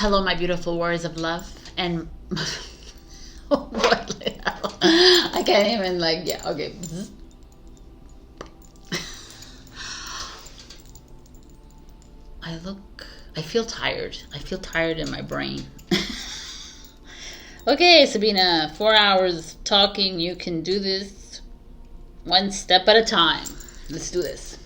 Hello, my beautiful warriors of love. And what the hell? I can't even okay. I feel tired. I feel tired in my brain. Okay, Sabrina, 4 hours talking. You can do this one step at a time. Let's do this.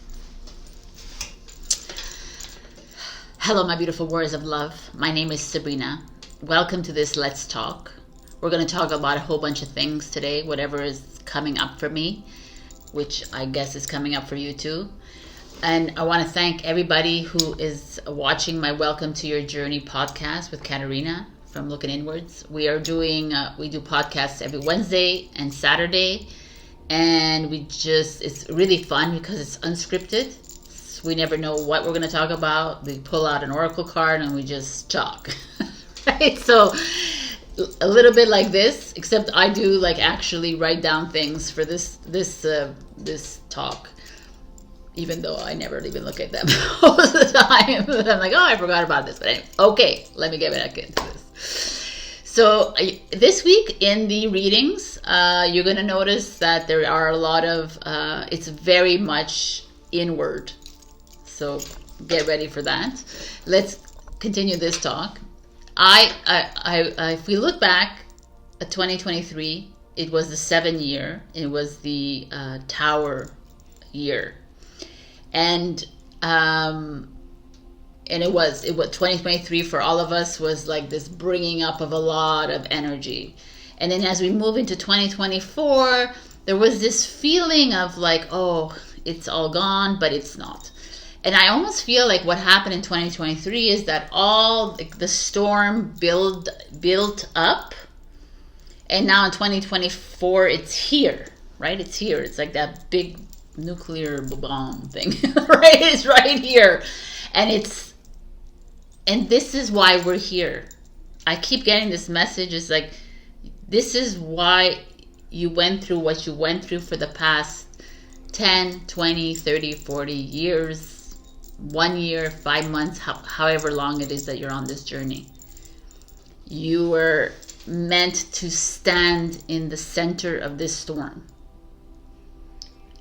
Hello, my beautiful warriors of love. My name is Sabrina. Welcome to this Let's Talk. We're going to talk about a whole bunch of things today, whatever is coming up for me, which I guess is coming up for you too. And I want to thank everybody who is watching my Welcome to Your Journey podcast with Katarina from Looking Inwards. We are doing, we do podcasts every Wednesday and Saturday. And it's really fun because it's unscripted. We never know what we're going to talk about. We pull out an oracle card and we just talk. Right? So a little bit like this, except I do actually write down things for this talk, even though I never even look at them all the time. I'm like, oh, I forgot about this. But anyway, okay, let me get back into this. So this week in the readings, you're going to notice that there are a lot of, it's very much inward. So get ready for that. Let's continue this talk. If we look back at 2023, it was the 7 year. It was the Tower year, and it was 2023 for all of us was like this bringing up of a lot of energy, and then as we move into 2024, there was this feeling of oh, it's all gone, but it's not. And I almost feel like what happened in 2023 is that all the storm built up, and now in 2024 it's here, right? It's here. It's like that big nuclear bomb thing, right? It's right here, and this is why we're here. I keep getting this message. It's like, this is why you went through what you went through for the past 10, 20, 30, 40 years. 1 year, 5 months, however long it is that you're on this journey. You were meant to stand in the center of this storm.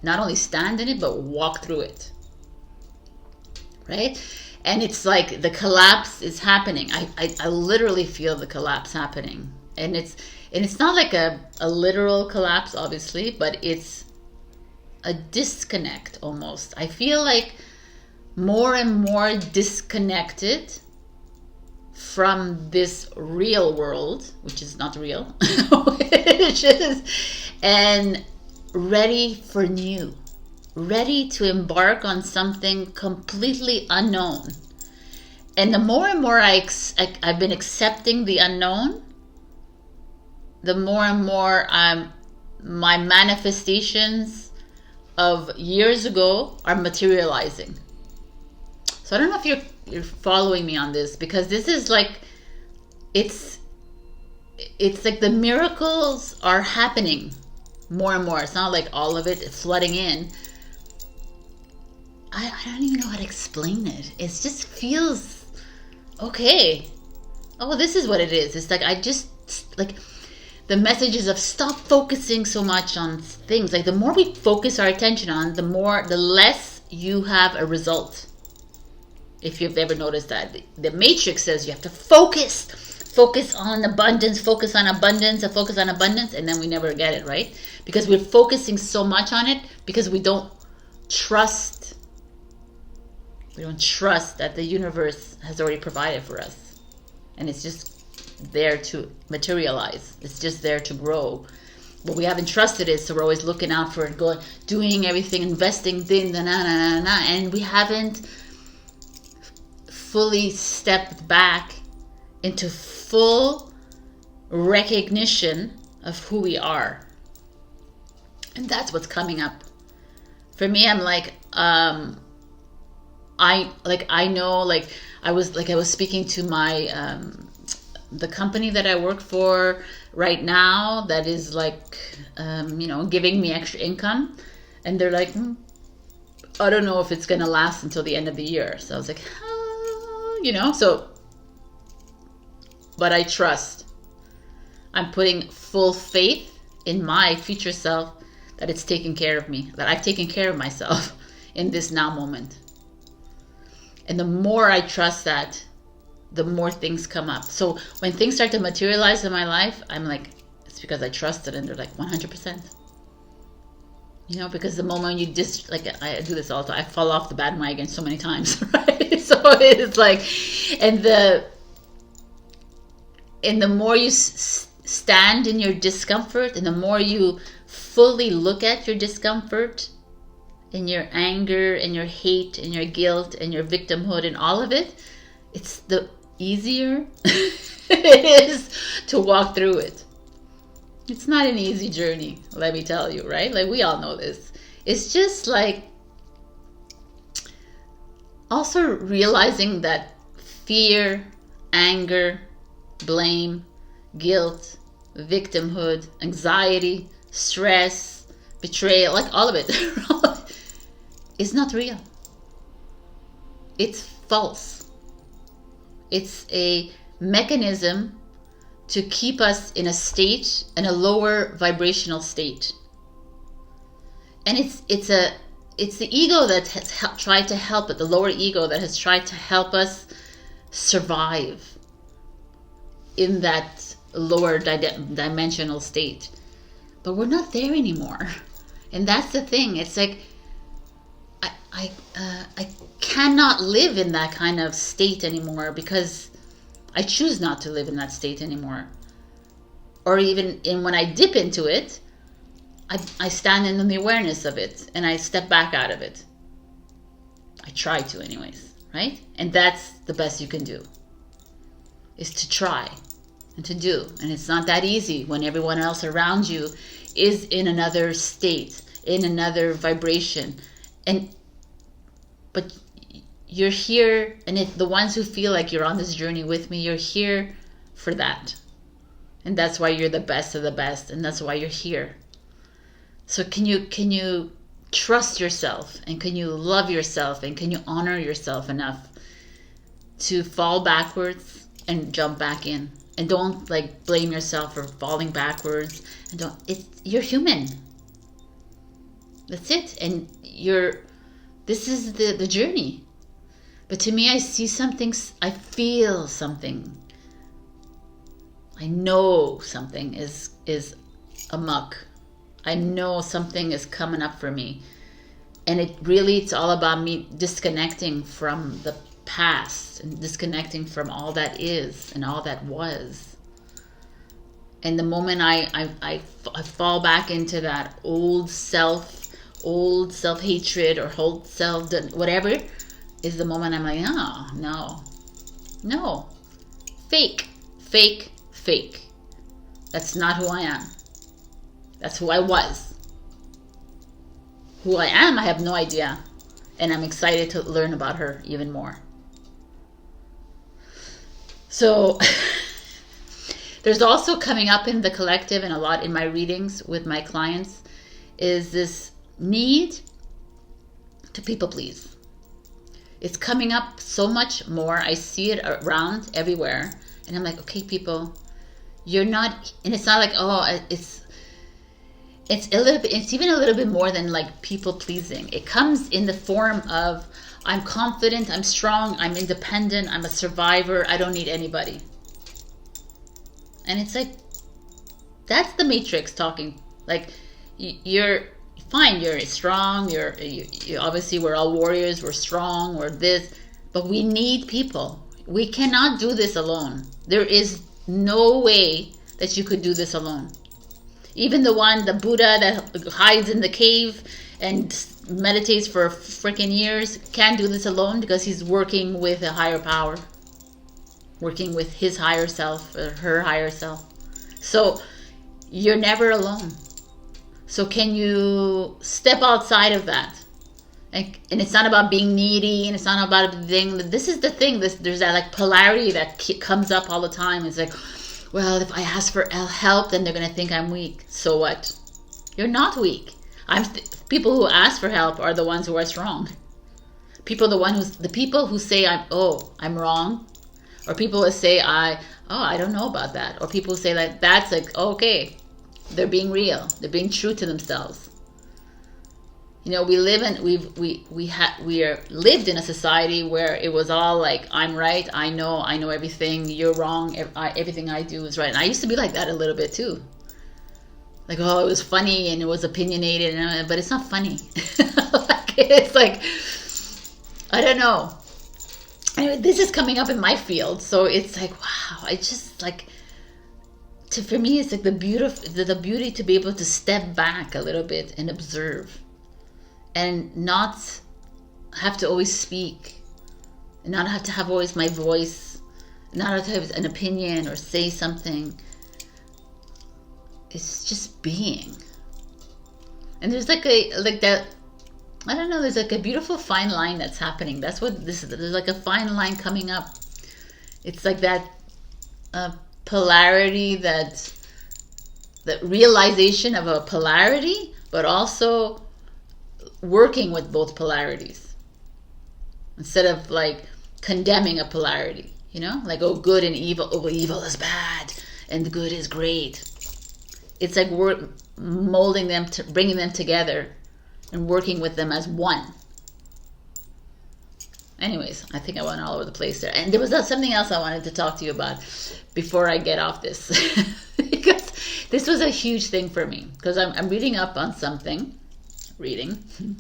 Not only stand in it, but walk through it. Right? And it's like the collapse is happening. I literally feel the collapse happening. And it's not like a literal collapse, obviously, but it's a disconnect almost. I feel like more and more disconnected from this real world, which is not real, and ready for new, ready to embark on something completely unknown. And the more and more I've been accepting the unknown, the more and more my manifestations of years ago are materializing. So I don't know if you're following me on this, because this is it's like the miracles are happening more and more. It's not like all of it is flooding in. I don't even know how to explain it. It just feels okay. Oh, this is what it is. It's like the messages of stop focusing so much on things. Like the more we focus our attention on, the less you have a result. If you've ever noticed that, the Matrix says you have to focus on abundance, and then we never get it, right? Because we're focusing so much on it because we don't trust. We don't trust that the universe has already provided for us, and it's just there to materialize. It's just there to grow. But we haven't trusted it, so we're always looking out for it, doing everything, investing, and we haven't fully stepped back into full recognition of who we are. And that's what's coming up. For me, I'm I know, I was speaking to my the company that I work for right now that is giving me extra income, and they're like, I don't know if it's gonna last until the end of the year. So I was like, so but I trust. I'm putting full faith in my future self that it's taking care of me, that I've taken care of myself in this now moment. And the more I trust that, the more things come up. So when things start to materialize in my life, I'm like, it's because I trusted, and they're like 100%. You know, because the moment you just, like, I do this all the time, I fall off the bandwagon so many times, right? So it's like, and the more you stand in your discomfort, and the more you fully look at your discomfort, and your anger, and your hate, and your guilt, and your victimhood, and all of it, it's the easier it is to walk through it. It's not an easy journey, let me tell you, right? Like, we all know this. It's just like also realizing that fear, anger, blame, guilt, victimhood, anxiety, stress, betrayal, like all of it is not real. It's false. It's a mechanism to keep us in a state, in a lower vibrational state. And it's the ego that has tried to help it, the lower ego that has tried to help us survive in that lower dimensional state. But we're not there anymore. And that's the thing. It's like, I cannot live in that kind of state anymore, because I choose not to live in that state anymore. Or even when I dip into it, I stand in the awareness of it, and I step back out of it. I try to anyways, right? And that's the best you can do, is to try and to do. And it's not that easy when everyone else around you is in another state, in another vibration. But you're here, and the ones who feel like you're on this journey with me, you're here for that. And that's why you're the best of the best, and that's why you're here. So can you trust yourself, and can you love yourself, and can you honor yourself enough to fall backwards and jump back in? And don't like blame yourself for falling backwards, and you're human. That's it. And this is the journey. But to me, I see something, I feel something. I know something is amok. I know something is coming up for me. And it's all about me disconnecting from the past, and disconnecting from all that is and all that was. And the moment I fall back into that old self-hatred or old self, whatever, is the moment I'm like, no, fake. That's not who I am. That's who I was. Who I am, I have no idea. And I'm excited to learn about her even more. So there's also coming up in the collective, and a lot in my readings with my clients, is this need to people please. It's coming up so much more. I see it around everywhere. And I'm like, okay, people, you're not, and it's not like, it's a little bit, it's even a little bit more than like people pleasing. It comes in the form of, I'm confident, I'm strong, I'm independent, I'm a survivor, I don't need anybody. And it's like, that's the matrix talking. Like, you're fine, you're strong, you obviously, we're all warriors, we're strong, we're this, but we need people. We cannot do this alone. There is no way that you could do this alone. Even the Buddha that hides in the cave and meditates for freaking years can't do this alone, because he's working with a higher power, working with his higher self or her higher self. So you're never alone. So can you step outside of that? And it's not about being needy, and it's not about a thing. This is the thing. There's that like polarity that comes up all the time. It's like, well, if I ask for help, then they're gonna think I'm weak. So what? You're not weak. People who ask for help are the ones who are strong. The people who say I'm wrong, or people who say oh, I don't know about that. Or people say like, that's like, okay, they're being real. They're being true to themselves. You know, we live in, we are lived in a society where it was all like, I'm right, I know everything, you're wrong, everything I do is right. And I used to be like that a little bit too. Like, oh, it was funny and it was opinionated, but it's not funny. Like, it's like, I don't know. Anyway, this is coming up in my field, so it's like, wow, I just like, for me, it's like the beauty to be able to step back a little bit and observe. And not have to always speak, and not have to have always my voice, not have to have an opinion or say something. It's just being. And there's like that, I don't know, there's like a beautiful fine line that's happening. That's what this is. There's like a fine line coming up. It's like that polarity, that realization of a polarity, but also working with both polarities instead of like condemning a polarity, you know, like, oh, good and evil, oh, evil is bad and good is great. It's like we're molding them, bringing them together and working with them as one. Anyways, I think I went all over the place there, and there was something else I wanted to talk to you about before I get off this because this was a huge thing for me, because I'm reading up on something, and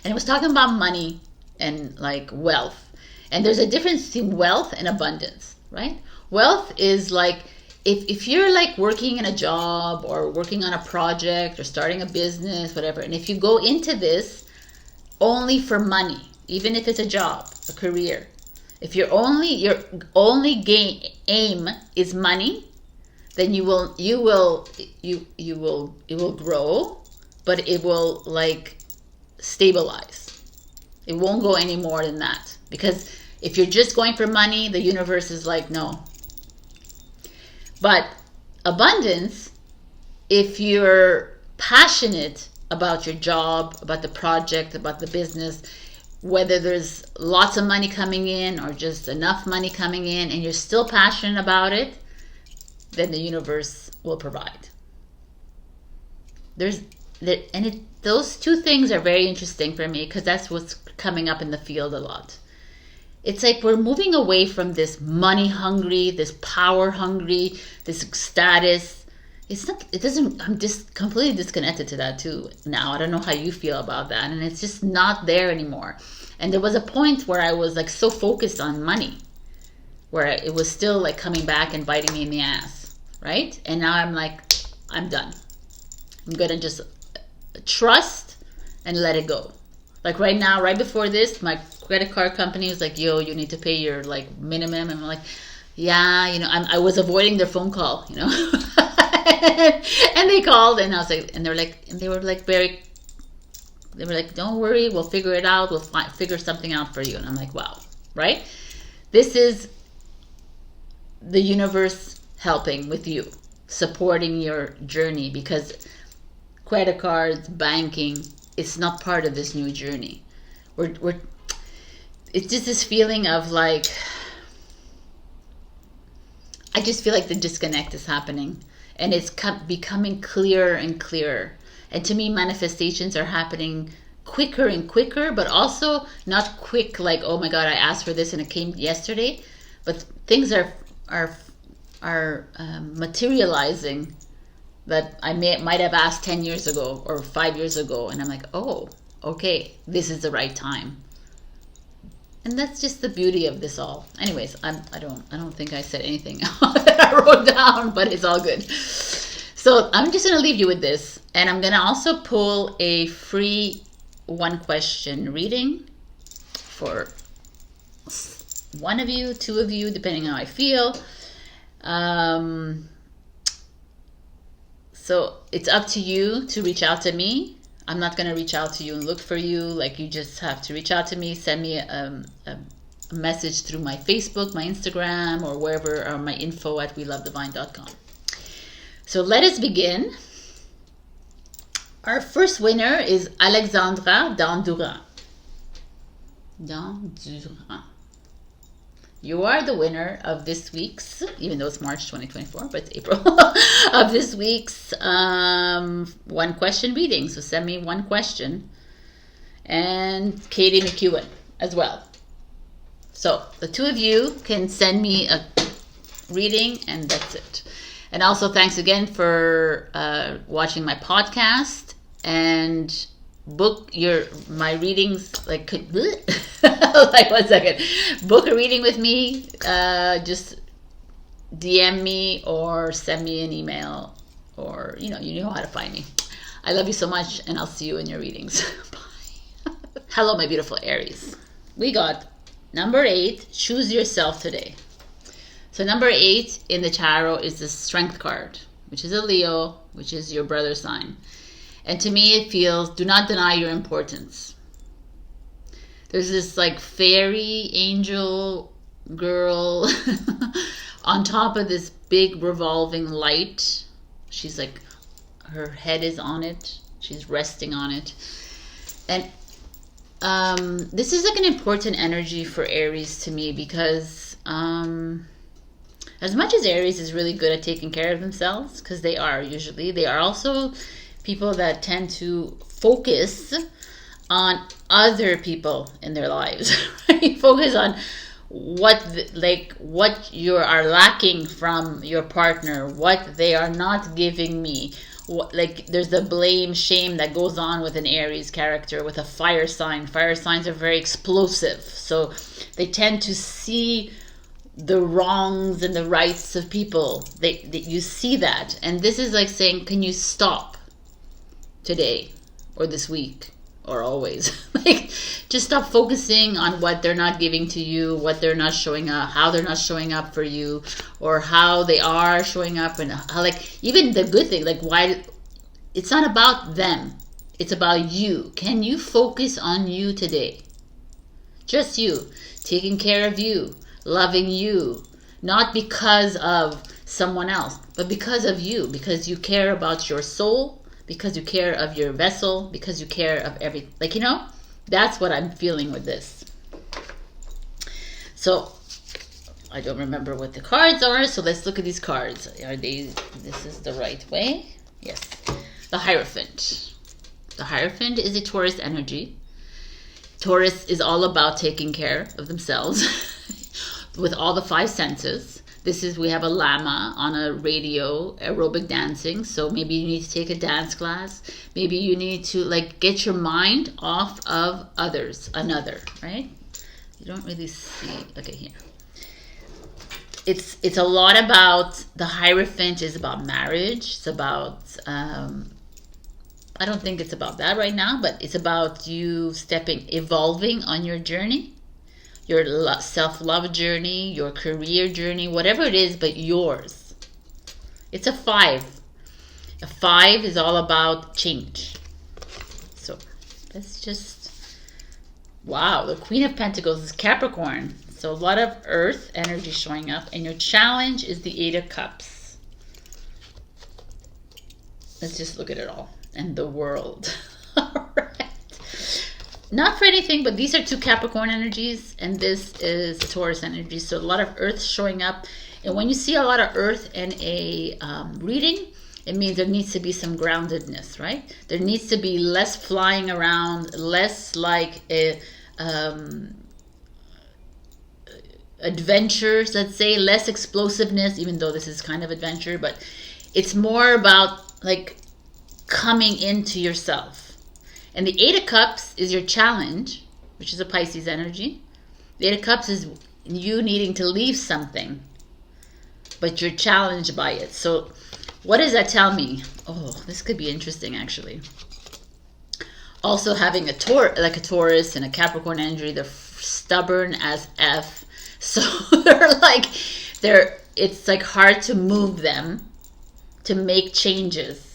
it was talking about money and like wealth, and there's a difference between wealth and abundance, right? Wealth is like, if you're like working in a job or working on a project or starting a business, whatever, and if you go into this only for money, even if it's a job, a career, if your only aim is money, then it will grow, but it will like stabilize. It won't go any more than that, because if you're just going for money, the universe is like, no. But abundance, if you're passionate about your job, about the project, about the business, whether there's lots of money coming in or just enough money coming in, and you're still passionate about it, then the universe will provide. Those two things are very interesting for me, because that's what's coming up in the field a lot. It's like we're moving away from this money hungry, this power hungry, this status. I'm just completely disconnected to that too now. I don't know how you feel about that. And it's just not there anymore. And there was a point where I was like so focused on money, where it was still like coming back and biting me in the ass, right? And now I'm like, I'm done. I'm going to just trust and let it go. Like right now, right before this, my credit card company was like, yo, you need to pay your like minimum. And I'm like, yeah, you know, I was avoiding their phone call, you know. And they called, and I was like, and they were like, don't worry, we'll figure it out. We'll figure something out for you. And I'm like, wow, right? This is the universe helping with you, supporting your journey, because credit cards, banking, it's not part of this new journey. It's just this feeling of like, I just feel like the disconnect is happening, and it's becoming clearer and clearer. And to me, manifestations are happening quicker and quicker, but also not quick like, oh my God, I asked for this and it came yesterday. But things are materializing that I might have asked 10 years ago or 5 years ago, and I'm like, oh, okay, this is the right time. And that's just the beauty of this all. Anyways, I don't think I said anything that I wrote down, but it's all good. So I'm just gonna leave you with this, and I'm gonna also pull a free 1-question reading for one of you, 2 of you, depending on how I feel. So it's up to you to reach out to me. I'm not going to reach out to you and look for you. Like, you just have to reach out to me. Send me a message through my Facebook, my Instagram, or wherever, or my info at welovethevine.com. So let us begin. Our first winner is Alexandra Dandurand. You are the winner of this week's, even though it's March 2024, but it's April, of this week's one question reading. So send me one question. And Katie McEwen as well. So the two of you can send me a reading, and that's it. And also thanks again for watching my podcast, and book my readings, like like 1 second, book a reading with me. Just DM me or send me an email, or you know how to find me. I love you so much, and I'll see you in your readings. Bye. Hello, my beautiful Aries. We got number 8, choose yourself today. So number 8 in the tarot is the Strength card, which is a Leo, which is your brother sign. And to me, it feels, do not deny your importance. There's this like fairy angel girl on top of this big revolving light. She's like, her head is on it. She's resting on it. And this is like an important energy for Aries to me, because as much as Aries is really good at taking care of themselves, because they are usually, they are also people that tend to focus on other people in their lives. Right? Focus on what you are lacking from your partner, what they are not giving me. Like there's the blame, shame that goes on with an Aries character, with a fire sign. Fire signs are very explosive, so they tend to see the wrongs and the rights of people. You see that, and this is like saying, can you stop today or this week or always? Like, just stop focusing on what they're not giving to you, what they're not showing up, how they're not showing up for you, or how they are showing up, and how, like, even the good thing, like, why it's not about them, it's about you. Can you focus on you today? Just you, taking care of you, loving you, not because of someone else, but because of you, because you care about your soul, because you care of your vessel, because you care of everything. Like, that's what I'm feeling with this. So I don't remember what the cards are, so let's look at these cards. This is the right way? Yes. The Hierophant. The Hierophant is a Taurus energy. Taurus is all about taking care of themselves with all the 5 senses. We have a llama on a radio, aerobic dancing. So maybe you need to take a dance class. Maybe you need to like get your mind off of another, right? You don't really see. Okay, here. It's a lot about, the Hierophant is about marriage. It's about, I don't think it's about that right now, but it's about you evolving on your journey. Your self-love journey, your career journey, whatever it is, but yours. It's a 5. A 5 is all about change. So let's just, wow, the Queen of Pentacles is Capricorn. So a lot of earth energy showing up, and your challenge is the 8 of Cups. Let's just look at it all. And the world. All right. Not for anything, but these are 2 Capricorn energies, and this is Taurus energy. So a lot of earth showing up. And when you see a lot of earth in a reading, it means there needs to be some groundedness, right? There needs to be less flying around, less like adventures, let's say, less explosiveness, even though this is kind of adventure, but it's more about like coming into yourself. And the 8 of Cups is your challenge, which is a Pisces energy. The 8 of Cups is you needing to leave something, but you're challenged by it. So what does that tell me? Oh, this could be interesting, actually. Also having a Taurus and a Capricorn energy, they're stubborn as F. So it's like hard to move them, to make changes.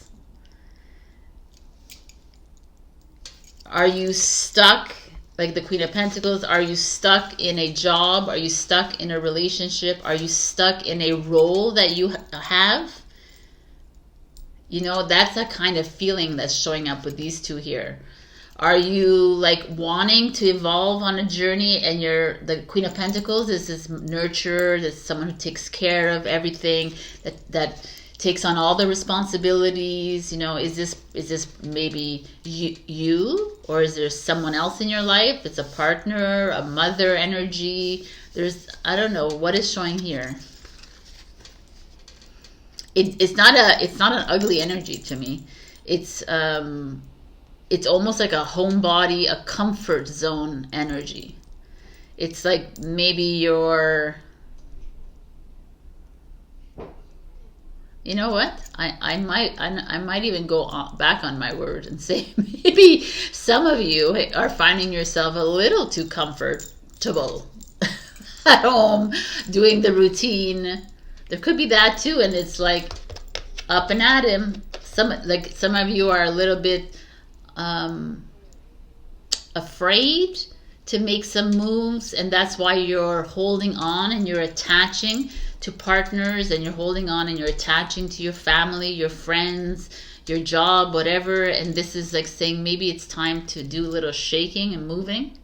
Are you stuck, like the Queen of Pentacles? Are you stuck in a job? Are you stuck in a relationship? Are you stuck in a role that you have? That's a kind of feeling that's showing up with these 2 here. Are you like wanting to evolve on a journey, and you're the Queen of Pentacles is this nurturer, this someone who takes care of everything, that takes on all the responsibilities? You know, is this maybe you, or is there someone else in your life? It's a partner, a mother energy. I don't know what is showing here. It's not an ugly energy to me. It's almost like a homebody, a comfort zone energy. It's like maybe you're, you know what? I might even go back on my word and say maybe some of you are finding yourself a little too comfortable at home doing the routine. There could be that too, and it's like up and at him. Some of you are a little bit afraid to make some moves, and that's why you're holding on and you're attaching to partners, and you're holding on and you're attaching to your family, your friends, your job, whatever. And this is like saying maybe it's time to do a little shaking and moving.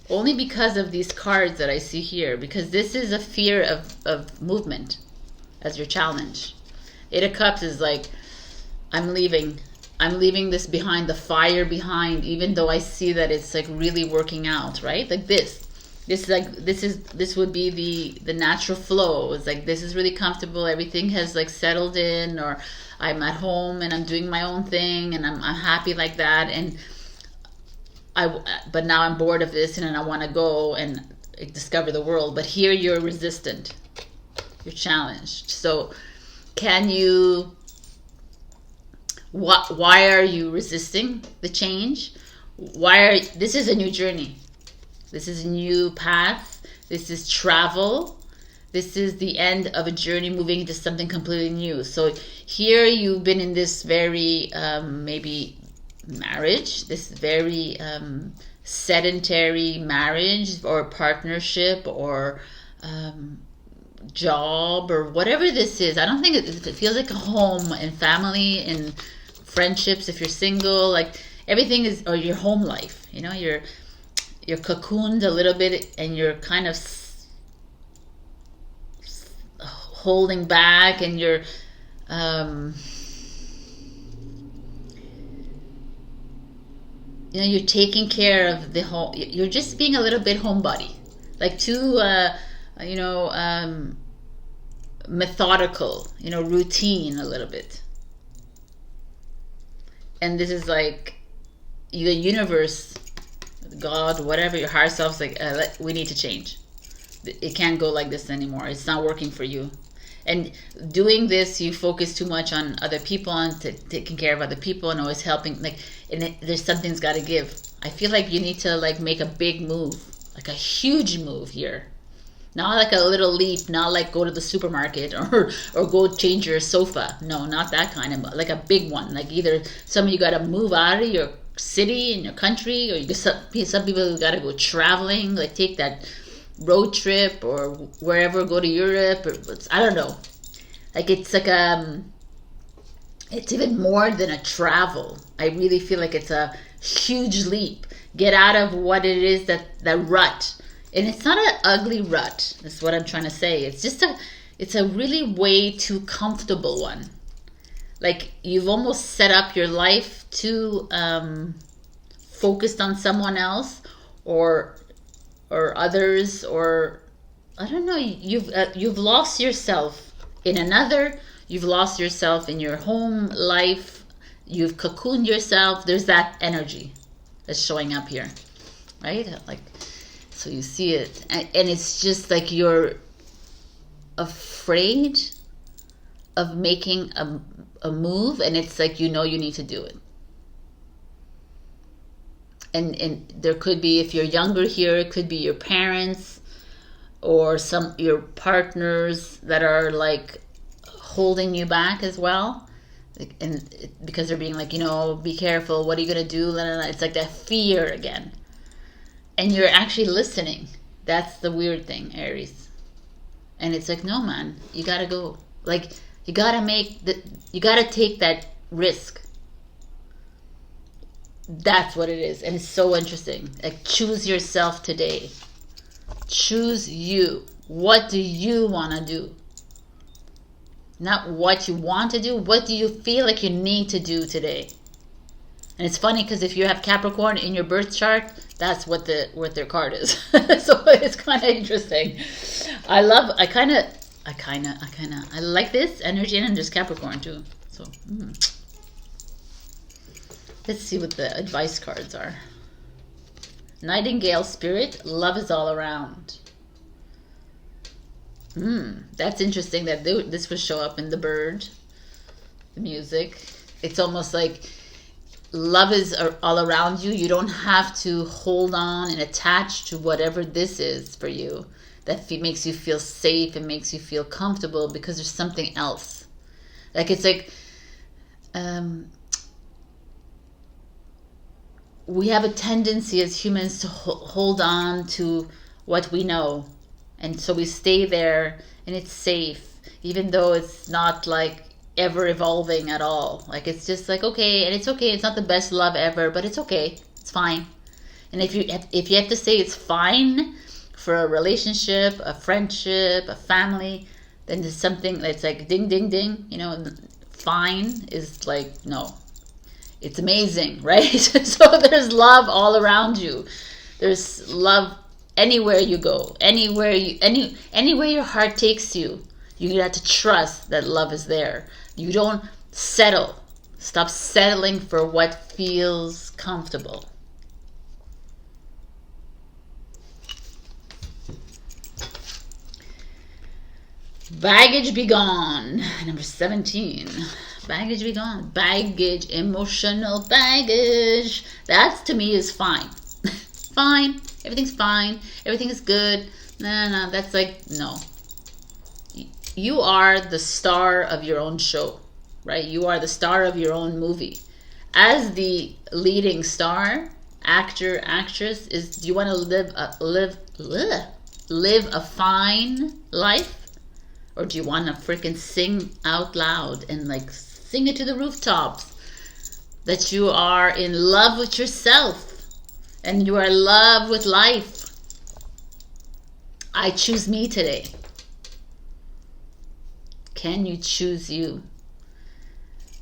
Only because of these cards that I see here, because this is a fear of movement as your challenge. Eight of Cups is like, I'm leaving this behind, the fire behind, even though I see that it's like really working out, right? Like this would be the natural flow. It's like, this is really comfortable, everything has like settled in, or I'm at home and I'm doing my own thing and I'm happy like that, and but now I'm bored of this and I want to go and discover the world. But here you're resistant, you're challenged. So can you, why are you resisting the change? This is a new journey. This is a new path. This is travel. This is the end of a journey moving into something completely new. So here you've been in this very, maybe marriage, this very sedentary marriage or partnership or job or whatever this is. I don't think it feels like a home and family and friendships if you're single, like everything is, or your home life, you know, you're cocooned a little bit and you're kind of holding back, and you're you know, you're taking care of the home. You're just being a little bit homebody, like too you know, methodical, you know, routine a little bit. And this is like the universe, God, whatever, your higher self's like, we need to change. It can't go like this anymore. It's not working for you. And doing this, you focus too much on other people and taking care of other people and always helping. Like, there's something's got to give. I feel like you need to like make a big move, like a huge move here. Not like a little leap, not like go to the supermarket or go change your sofa. No, not that kind of, like a big one. Like either some of you got to move out of your city and your country, or some people got to go traveling, like take that road trip or wherever, go to Europe, or I don't know. Like it's like it's even more than a travel. I really feel like it's a huge leap. Get out of what it is, that rut. And it's not an ugly rut. That's what I'm trying to say. It's just it's a really way too comfortable one. Like you've almost set up your life too focused on someone else or others, or I don't know. You've lost yourself in another. You've lost yourself in your home life. You've cocooned yourself. There's that energy that's showing up here, right? Like. So you see it, and it's just like you're afraid of making a move, and it's like, you know, you need to do it. And there could be, if you're younger here, it could be your parents or your partners that are like holding you back as well, and because they're being like, you know, be careful, what are you gonna do? It's like that fear again. And you're actually listening. That's the weird thing, Aries. And it's like, no, man, you gotta go. Like, you gotta take that risk. That's what it is. And it's so interesting. Like, choose yourself today. Choose you. What do you want to do? Not what you want to do. What do you feel like you need to do today? And it's funny because if you have Capricorn in your birth chart, that's what their card is. So it's kind of interesting. I like this energy, and there's Capricorn too. So let's see what the advice cards are. Nightingale spirit, love is all around. That's interesting that this would show up in the bird, the music. It's almost like love is all around you. You don't have to hold on and attach to whatever this is for you that makes you feel safe and makes you feel comfortable, because there's something else. Like, it's like we have a tendency as humans to hold on to what we know. And so we stay there, and it's safe, even though it's not like ever evolving at all. Like, it's just like, okay, and it's okay. It's not the best love ever, but it's okay. It's fine. And if you have to say it's fine for a relationship, a friendship, a family, then there's something that's like ding, ding, ding. You know, fine is like, no. It's amazing, right? So there's love all around you. There's love anywhere you go, anywhere your heart takes you. You got to trust that love is there. You don't settle. Stop settling for what feels comfortable. Baggage be gone. Number 17. Baggage be gone. Baggage, emotional baggage. That to me is fine. Fine. Everything's fine. Everything is good. No, that's like, no. You are the star of your own show, right? You are the star of your own movie. As the leading star, actor, actress, do you want to live a fine life? Or do you want to freaking sing out loud and like sing it to the rooftops that you are in love with yourself and you are in love with life? I choose me today. Can you choose you?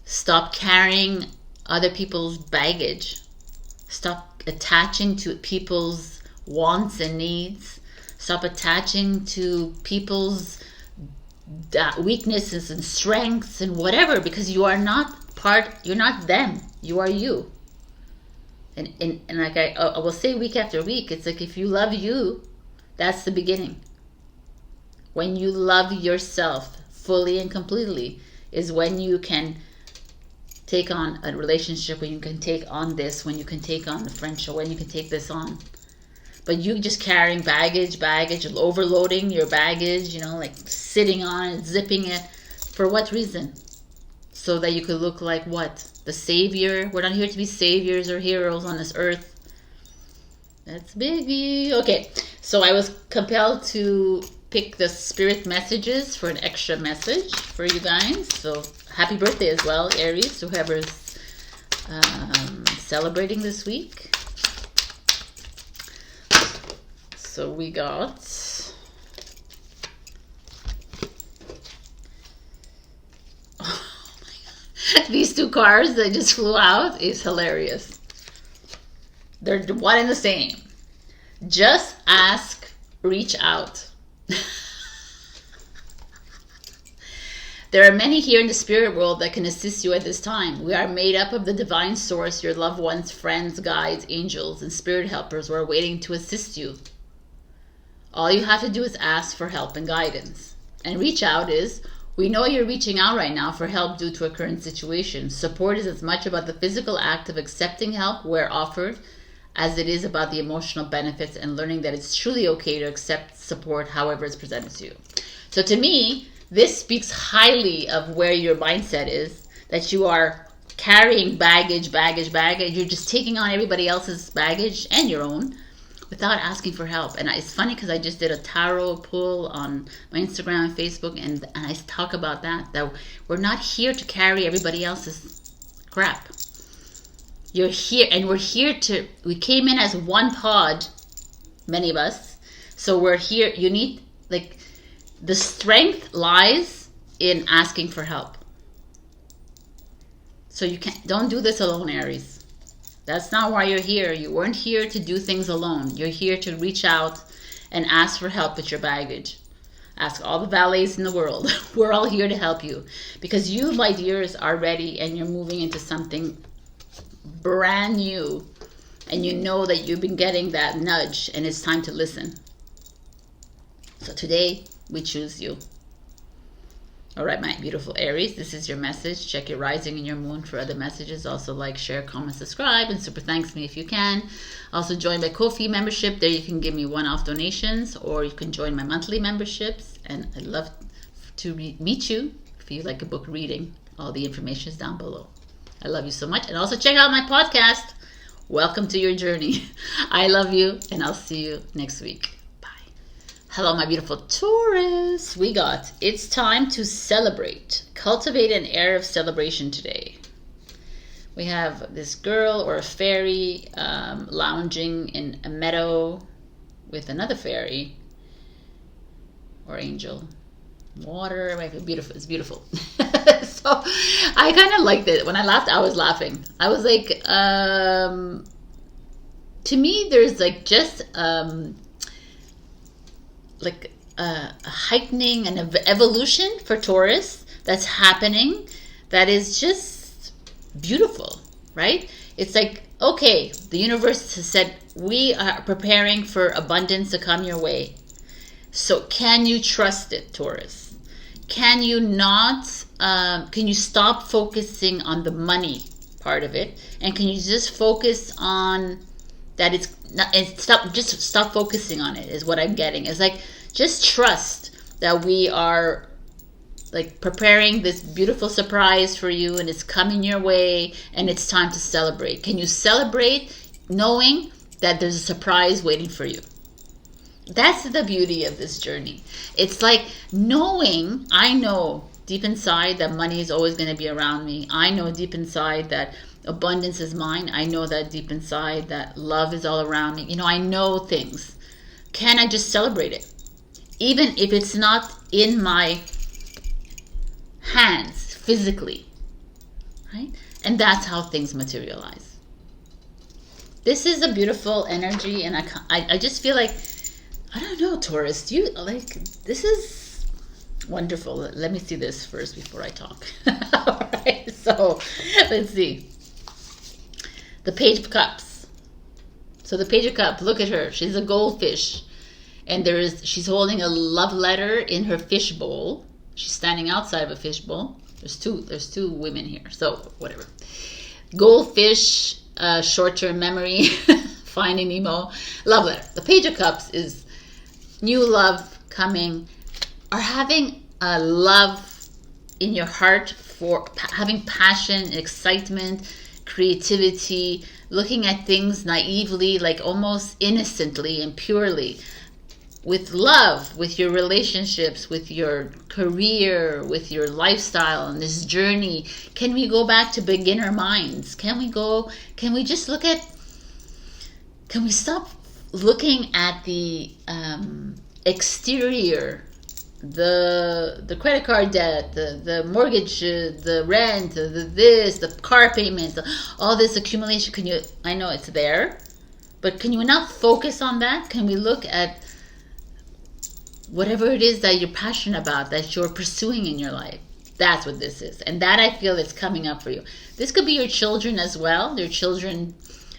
Stop carrying other people's baggage. Stop attaching to people's wants and needs. Stop attaching to people's weaknesses and strengths and whatever, because you are not you're not them. You are you. And like I will say week after week, it's like, if you love you, that's the beginning. When you love yourself fully and completely is when you can take on a relationship, when you can take on this, when you can take on the friendship, when you can take this on. But you just carrying baggage, overloading your baggage, you know, like sitting on it, zipping it. For what reason? So that you could look like what? The savior? We're not here to be saviors or heroes on this earth. That's biggie. Okay, so I was compelled to pick the spirit messages for an extra message for you guys. So happy birthday as well, Aries, whoever's celebrating this week. So we got these two cards that just flew out. Is hilarious. They're one and the same. Just ask, reach out. There are many here in the spirit world that can assist you at this time. We are made up of the divine source, your loved ones, friends, guides, angels, and spirit helpers who are waiting to assist you. All you have to do is ask for help and guidance. And reach out is, we know you're reaching out right now for help due to a current situation. Support is as much about the physical act of accepting help where offered as it is about the emotional benefits and learning that it's truly okay to accept support however it's presented to you. So to me, this speaks highly of where your mindset is, that you are carrying baggage. You're just taking on everybody else's baggage and your own without asking for help. And it's funny because I just did a tarot pull on my Instagram and Facebook, and I talk about that we're not here to carry everybody else's crap. You're here, and we came in as one pod, many of us. So we're here. You need, like, the strength lies in asking for help. So don't do this alone, Aries. That's not why you're here. You weren't here to do things alone. You're here to reach out and ask for help with your baggage. Ask all the valets in the world. We're all here to help you, because you, my dears, are ready, and you're moving into something brand new, and you know that you've been getting that nudge, and it's time to listen. So today we choose you. All right, my beautiful Aries, this is your message. Check your rising and your moon for other messages. Also, like, share, comment, subscribe, and super thanks me if you can. Also, join my Ko-fi membership. There you can give me one-off donations, or you can join my monthly memberships. And I'd love to meet you if you like a book reading. All the information is down below. I love you so much. And also check out my podcast. Welcome to your journey. I love you, and I'll see you next week. Hello, my beautiful Taurus. We got, it's time to celebrate. Cultivate an air of celebration today. We have this girl or a fairy lounging in a meadow with another fairy or angel. Water, beautiful. It's beautiful. So I kind of liked it. When I laughed, I was laughing. I was like, to me, there's like just like a heightening and evolution for Taurus that's happening, that is just beautiful, right? It's like, okay, the universe has said, we are preparing for abundance to come your way. So can you trust it, Taurus? Can you not, can you stop focusing on the money part of it? And can you just focus on that it's not, and stop focusing on it, is what I'm getting. It's like, just trust that we are like preparing this beautiful surprise for you, and it's coming your way, and it's time to celebrate. Can you celebrate knowing that there's a surprise waiting for you? That's the beauty of this journey. It's like knowing, I know deep inside that money is always going to be around me. I know deep inside that abundance is mine. I know that deep inside that love is all around me. You know, I know things. Can I just celebrate it? Even if it's not in my hands physically, right? And that's how things materialize. This is a beautiful energy, and I just feel like, I don't know, Taurus, do you like, this is wonderful. Let me see this first before I talk. All right, so let's see. The Page of Cups. So the Page of Cups, look at her. She's a goldfish. And she's holding a love letter in her fish bowl. She's standing outside of a fish bowl. There's two women here. So whatever. Goldfish, short-term memory, Finding Nemo, love letter. The Page of Cups is new love coming, or having a love in your heart for having passion, excitement, creativity, looking at things naively, like almost innocently and purely. With love, with your relationships, with your career, with your lifestyle and this journey. Can we go back to beginner minds? Can we just look at, can we stop looking at the exterior, the credit card debt, the mortgage, the rent, the car payments, all this accumulation? I know it's there, but can you not focus on that? Can we look at whatever it is that you're passionate about, that you're pursuing in your life? That's what this is. And that, I feel, is coming up for you. This could be your children as well. Your children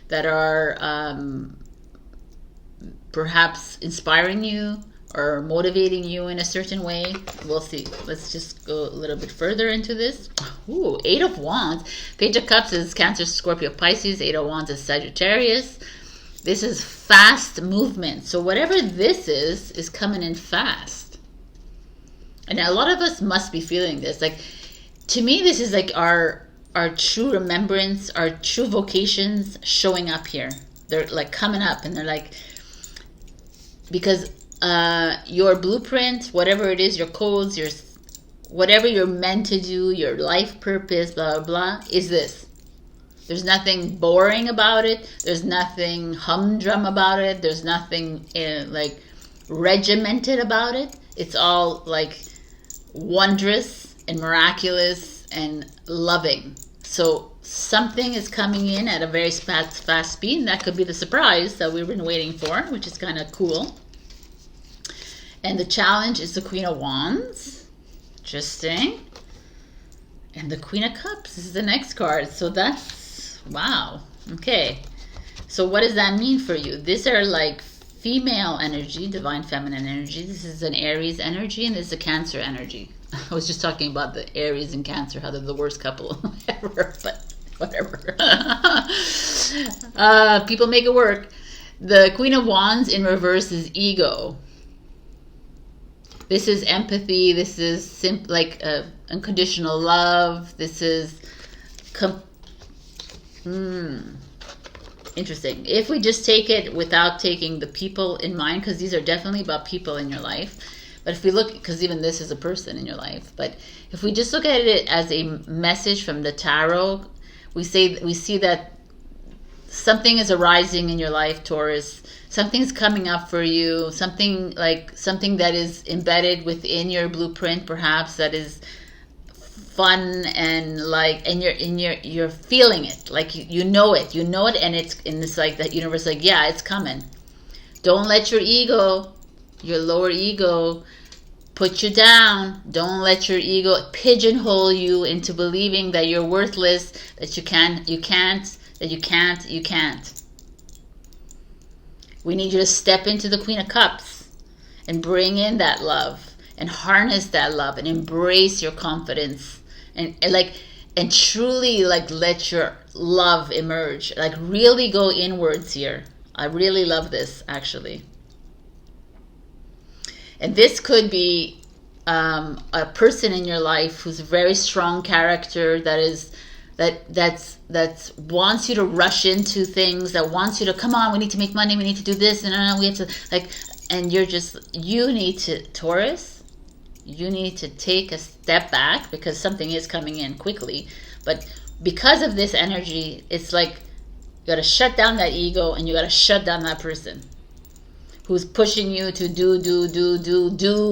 that are perhaps inspiring you or motivating you in a certain way. We'll see. Let's just go a little bit further into this. Ooh, 8 of Wands. Page of Cups is Cancer, Scorpio, Pisces. 8 of Wands is Sagittarius. This is fast movement. So whatever this is coming in fast. And a lot of us must be feeling this. Like, to me, this is like our true remembrance, our true vocations showing up here. They're like coming up, and they're like, because your blueprint, whatever it is, your codes, whatever you're meant to do, your life purpose, blah, blah, blah, is this. There's nothing boring about it. There's nothing humdrum about it. There's nothing like regimented about it. It's all like wondrous and miraculous and loving. So something is coming in at a very fast speed, and that could be the surprise that we've been waiting for, which is kind of cool. And the challenge is the Queen of Wands. Interesting. And the Queen of Cups is the next card. So that's, wow. Okay. So what does that mean for you? These are like female energy, divine feminine energy. This is an Aries energy, and this is a Cancer energy. I was just talking about the Aries and Cancer, how they're the worst couple ever, but whatever. People make it work. The Queen of Wands in reverse is ego. This is empathy. This is like unconditional love. This is interesting. If we just take it without taking the people in mind, because these are definitely about people in your life. But if we look, because even this is a person in your life, but if we just look at it as a message from the tarot, we see that something is arising in your life, Taurus. Something's coming up for you. Something that is embedded within your blueprint, perhaps, that is fun and you're feeling it, like you know it, and it's like that universe, like, yeah, it's coming. Don't let your ego, your lower ego, put you down. Don't let your ego pigeonhole you into believing that you're worthless, that you can't. We need you to step into the Queen of Cups and bring in that love and harness that love and embrace your confidence and truly let your love emerge. Like, really go inwards here. I really love this, actually. And this could be a person in your life who's a very strong character, that wants you to rush into things, that wants you to, come on, we need to make money, we need to do this, and we have to, and you need to, Taurus, you need to take a step back, because something is coming in quickly. But because of this energy, it's like you got to shut down that ego, and you got to shut down that person who's pushing you to do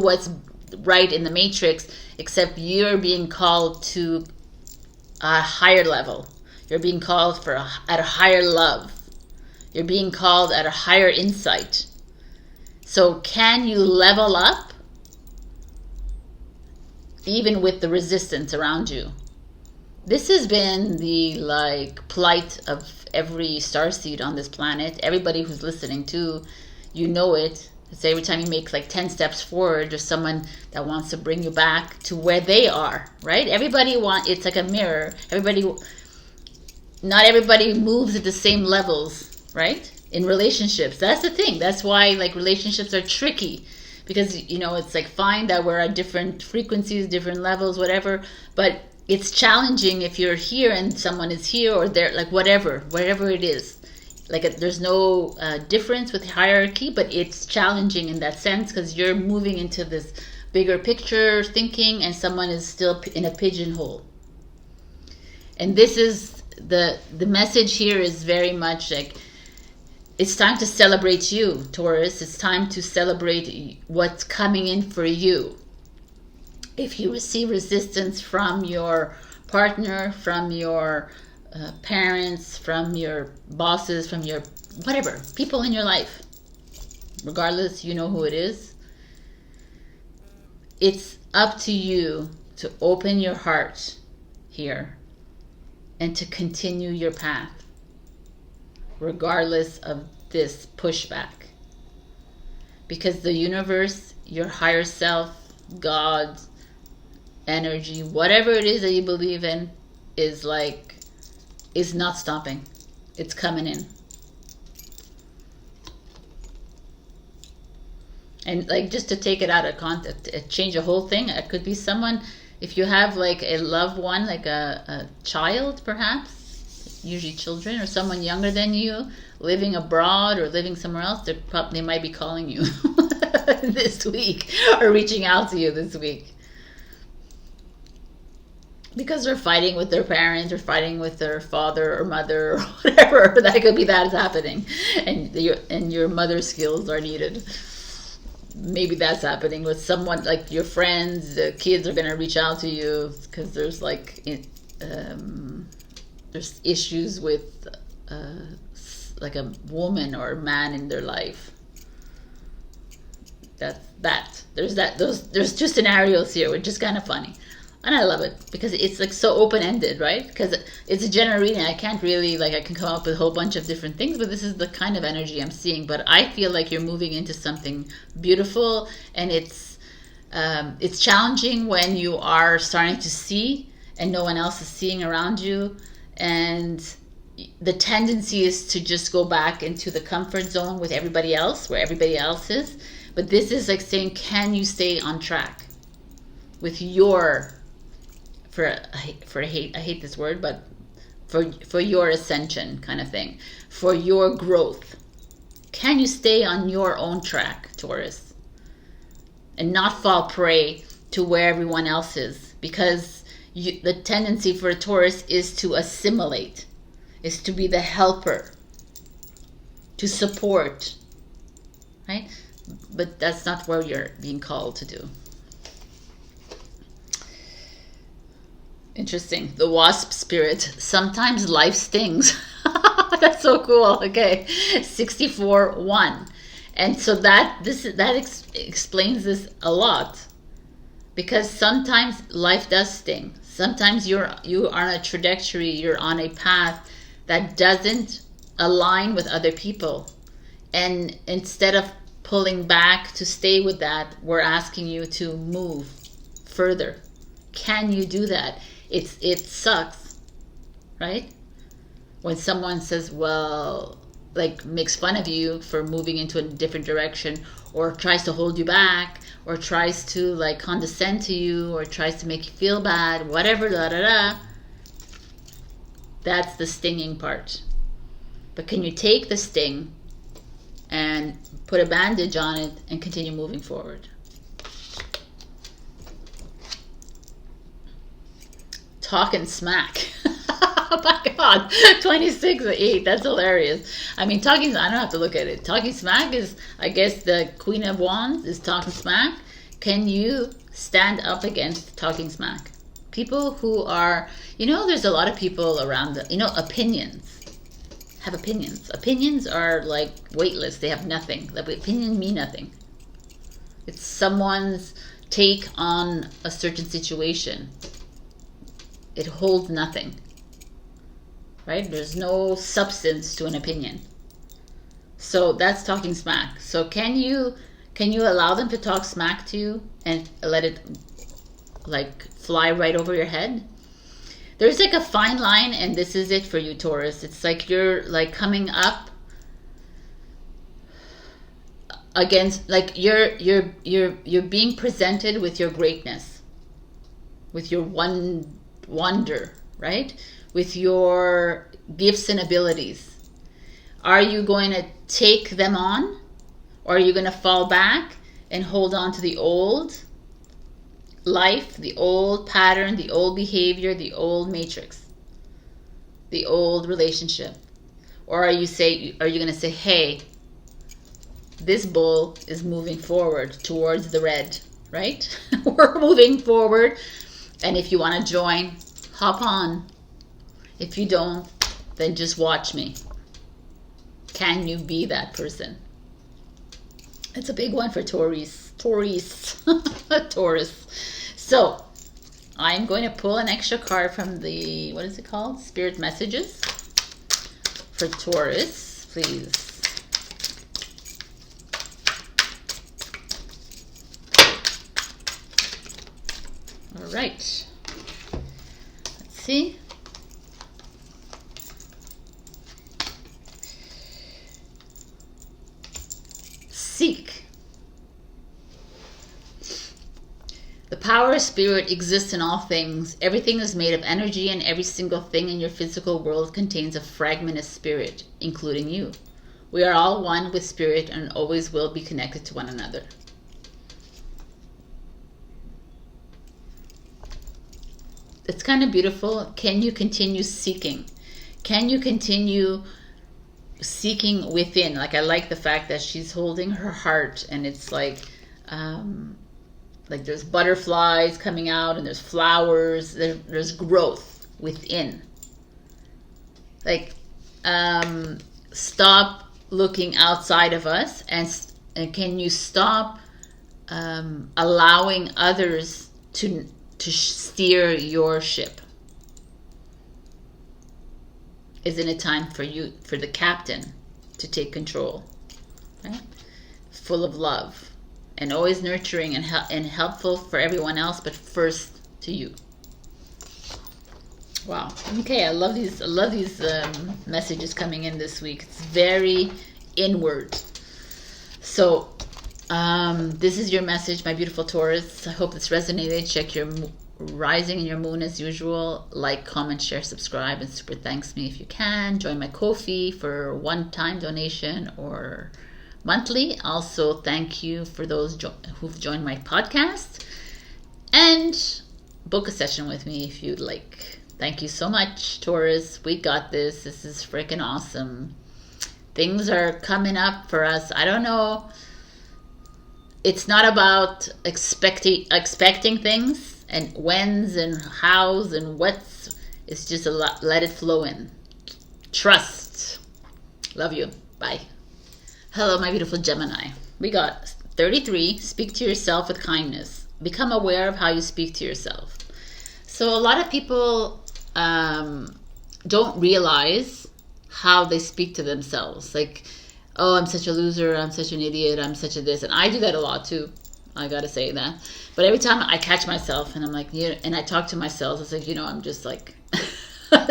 what's right in the matrix, except you're being called to a higher level. You're being called at a higher love. You're being called at a higher insight. So can you level up even with the resistance around you? This has been the plight of every starseed on this planet. Everybody who's listening to, you know it. It's every time you make 10 steps forward, there's someone that wants to bring you back to where they are, right? It's like a mirror. Not everybody moves at the same levels, right? In relationships. That's the thing. That's why relationships are tricky, because it's fine that we're at different frequencies, different levels, whatever, but it's challenging if you're here and someone is here, or there, whatever it is. There's no difference with hierarchy, but it's challenging in that sense, because you're moving into this bigger picture thinking, and someone is still in a pigeonhole. And this is the message here is very much it's time to celebrate you, Taurus. It's time to celebrate what's coming in for you. If you receive resistance from your partner, from your parents, from your bosses, from your whatever, people in your life, regardless, you know who it is, it's up to you to open your heart here and to continue your path regardless of this pushback, because the universe, your higher self, God, energy, whatever it is that you believe in, is not stopping. It's coming in. And just to take it out of context, change the whole thing, it could be someone, if you have a loved one, a child perhaps, usually children, or someone younger than you, living abroad or living somewhere else, they might be calling you this week, or reaching out to you this week. because they're fighting with their parents or fighting with their father or mother or whatever. That could be that is happening, and your mother skills are needed. Maybe that's happening with someone like your friends. The kids are gonna reach out to you because there's like there's issues with like a woman or a man in their life. There's two scenarios here, which is kind of funny. And I love it because it's like so open-ended, right? Because it's a general reading. I can't really, like, I can come up with a whole bunch of different things, but this is the kind of energy I'm seeing. But I feel like you're moving into something beautiful, and it's challenging when you are starting to see and no one else is seeing around you. And the tendency is to just go back into the comfort zone with everybody else, where everybody else is. But this is like saying, can you stay on track with your... I hate this word, but for your ascension kind of thing, for your growth. Can you stay on your own track, Taurus, and not fall prey to where everyone else is? Because the tendency for a Taurus is to assimilate, is to be the helper, to support, right? But that's not what you're being called to do. Interesting. The wasp spirit. Sometimes life stings. That's so cool. Okay. 64-1. And so that explains this a lot. Because sometimes life does sting. Sometimes you are on a trajectory, you're on a path that doesn't align with other people. And instead of pulling back to stay with that, we're asking you to move further. Can you do that? It sucks, right? When someone says, well, like makes fun of you for moving into a different direction, or tries to hold you back, or tries to like condescend to you, or tries to make you feel bad, whatever, that's the stinging part. But can you take the sting and put a bandage on it and continue moving forward? Talking smack. Oh my God, 26-8. That's hilarious. I mean, I don't have to look at it. Talking smack is, I guess, the Queen of Wands is talking smack. Can you stand up against talking smack? People who are, there's a lot of people around, opinions. Have opinions. Opinions are like weightless. They have nothing. The opinion mean nothing. It's someone's take on a certain situation. It holds nothing, right? There's no substance to an opinion. So that's talking smack. So can you allow them to talk smack to you and let it like fly right over your head? There's like a fine line, and this is it for you, Taurus. It's like you're like coming up against, like you're being presented with your greatness, with your wonder, right? With your gifts and abilities. Are you going to take them on, or are you going to fall back and hold on to the old life, the old pattern, the old behavior, the old matrix, the old relationship? Or are you going to say, hey, this bull is moving forward towards the red, right? We're moving forward. And if you want to join, hop on. If you don't, then just watch me. Can you be that person? It's a big one for Taurus. Taurus. So, I'm going to pull an extra card from the, what is it called? Spirit Messages for Taurus, please. All right. Let's see. Seek. The power of spirit exists in all things. Everything is made of energy, and every single thing in your physical world contains a fragment of spirit, including you. We are all one with spirit and always will be connected to one another. it's kind of beautiful. Can you continue seeking? Can you continue seeking within? Like, I like the fact that she's holding her heart, and it's like there's butterflies coming out, and there's flowers. There's growth within. Like, stop looking outside of us, and can you stop allowing others to steer your ship? Isn't it time for the captain to take control, right? Full of love and always nurturing and helpful for everyone else, but first to you. Wow. Okay, I love these messages coming in this week. It's very inward. So this is your message, my beautiful Taurus. I hope it's resonated. Check your rising and your moon as usual. Like, comment, share, subscribe, and super thanks me if you can. Join my Ko-fi for one-time donation or monthly. Also, thank you for those who've joined my podcast. And book a session with me if you'd like. Thank you so much, Taurus. We got this. This is freaking awesome. Things are coming up for us. I don't know. It's not about expecting things and whens and hows and whats. It's just let it flow in. Trust. Love you. Bye. Hello, my beautiful Gemini. We got 33. Speak to yourself with kindness. Become aware of how you speak to yourself. So a lot of people don't realize how they speak to themselves. Like, oh, I'm such a loser, I'm such an idiot, I'm such a this. And I do that a lot too. I gotta say that. But every time I catch myself and I'm like, and I talk to myself, it's like, I'm just like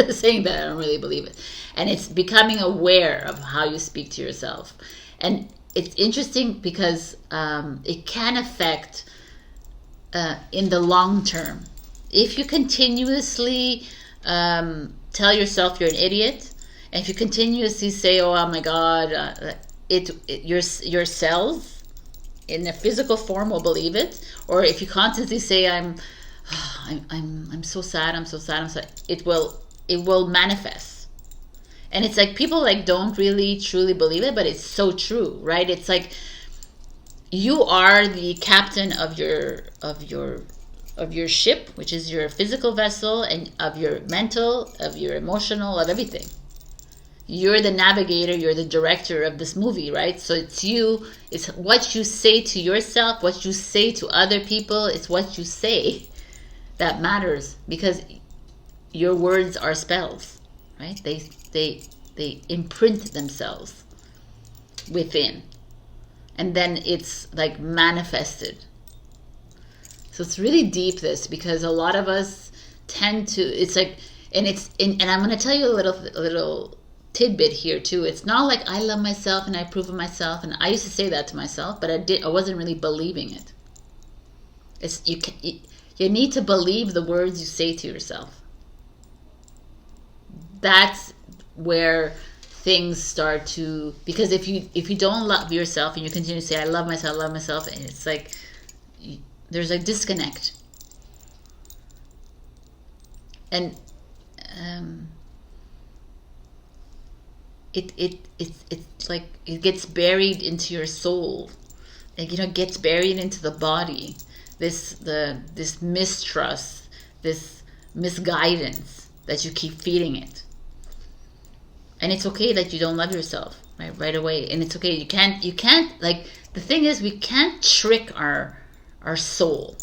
saying that I don't really believe it. And it's becoming aware of how you speak to yourself. And it's interesting because it can affect in the long term. If you continuously tell yourself you're an idiot, and if you continuously say, "Oh my God," your cells in a physical form will believe it. Or if you constantly say, "I'm so sad, I'm so sad, I'm so," it will manifest. And it's like people don't really truly believe it, but it's so true, right? It's like you are the captain of your ship, which is your physical vessel, and of your mental, of your emotional, of everything. You're the navigator, you're the director of this movie, right? So it's you, it's what you say to yourself, what you say to other people, it's what you say that matters, because your words are spells, right? They imprint themselves within, and then it's like manifested. So it's really deep, this, because a lot of us tend to, it's like, and I'm going to tell you a little tidbit here too. It's not like I love myself and I approve of myself, and I used to say that to myself, but I wasn't really believing it. It's you need to believe the words you say to yourself. That's where things start to, because if you don't love yourself and you continue to say I love myself, and it's like there's a disconnect. And it's like it gets buried into your soul, like gets buried into the body, this mistrust, this misguidance that you keep feeding it. And it's okay that you don't love yourself right away, and it's okay. You can't like, the thing is, we can't trick our soul.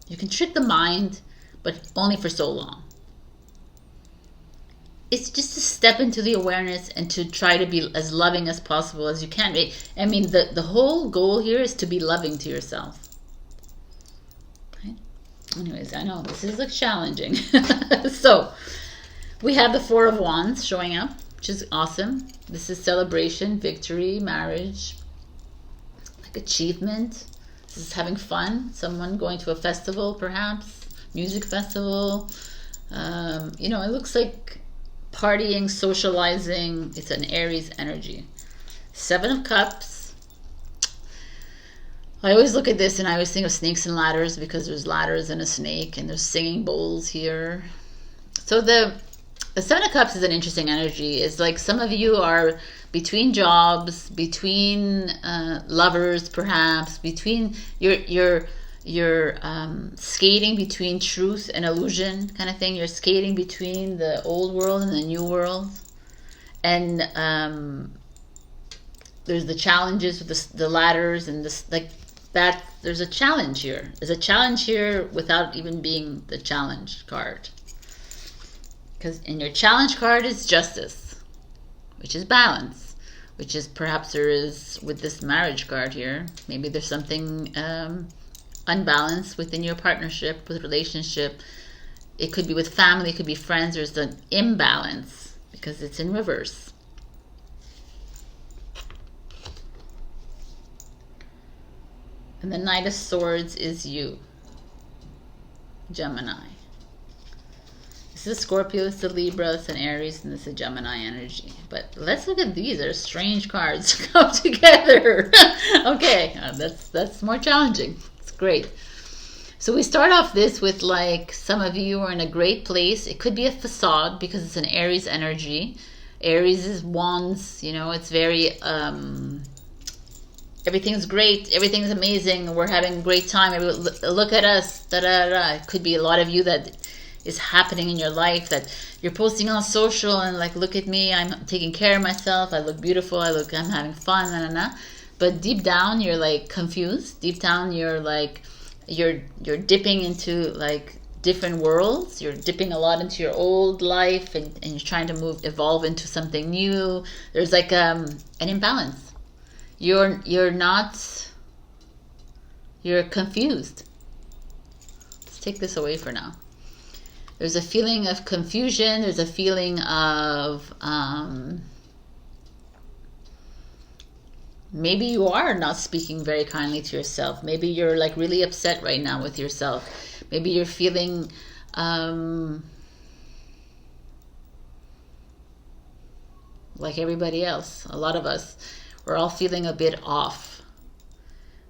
You can trick the mind, but only for so long. It's just to step into the awareness and to try to be as loving as possible as you can. I mean, the whole goal here is to be loving to yourself. Okay? Anyways, I know this is challenging. So we have the Four of Wands showing up, which is awesome. This is celebration, victory, marriage, like achievement. This is having fun. Someone going to a festival, perhaps music festival. It looks like partying, socializing. It's an Aries energy. Seven of Cups. I always look at this and I always think of snakes and ladders, because there's ladders and a snake and there's singing bowls here. So the Seven of Cups is an interesting energy. It's like some of you are between jobs, between lovers, perhaps between you're skating between truth and illusion, kind of thing. You're skating between the old world and the new world, and there's the challenges with the ladders and this, like that. There's a challenge here. There's a challenge here without even being the challenge card. Because in your challenge card is justice, which is balance, which is perhaps there is with this marriage card here. Maybe there's something unbalanced within your partnership, with relationship. It could be with family, it could be friends. There's an imbalance because it's in reverse. And the Knight of Swords is you, Gemini. This is Scorpio, it's a Libra, it's an Aries, and this is Gemini energy. But let's look at these. They're strange cards to come together. Okay, that's more challenging. It's great. So we start off this with, like, some of you are in a great place. It could be a facade because it's an Aries energy. Aries is wands, you know, it's very, everything's great, everything's amazing, we're having a great time, look at us, da da da. It could be a lot of you that is happening in your life, that you're posting on social and like, look at me, I'm taking care of myself, I look beautiful, I'm having fun, na na na. But deep down you're like confused. Deep down you're like you're dipping into like different worlds. You're dipping a lot into your old life, and you're trying to evolve into something new. There's like an imbalance. You're confused. Let's take this away for now. There's a feeling of confusion. There's a feeling of maybe you are not speaking very kindly to yourself. Maybe you're like really upset right now with yourself. Maybe you're feeling like everybody else. A lot of us, we're all feeling a bit off.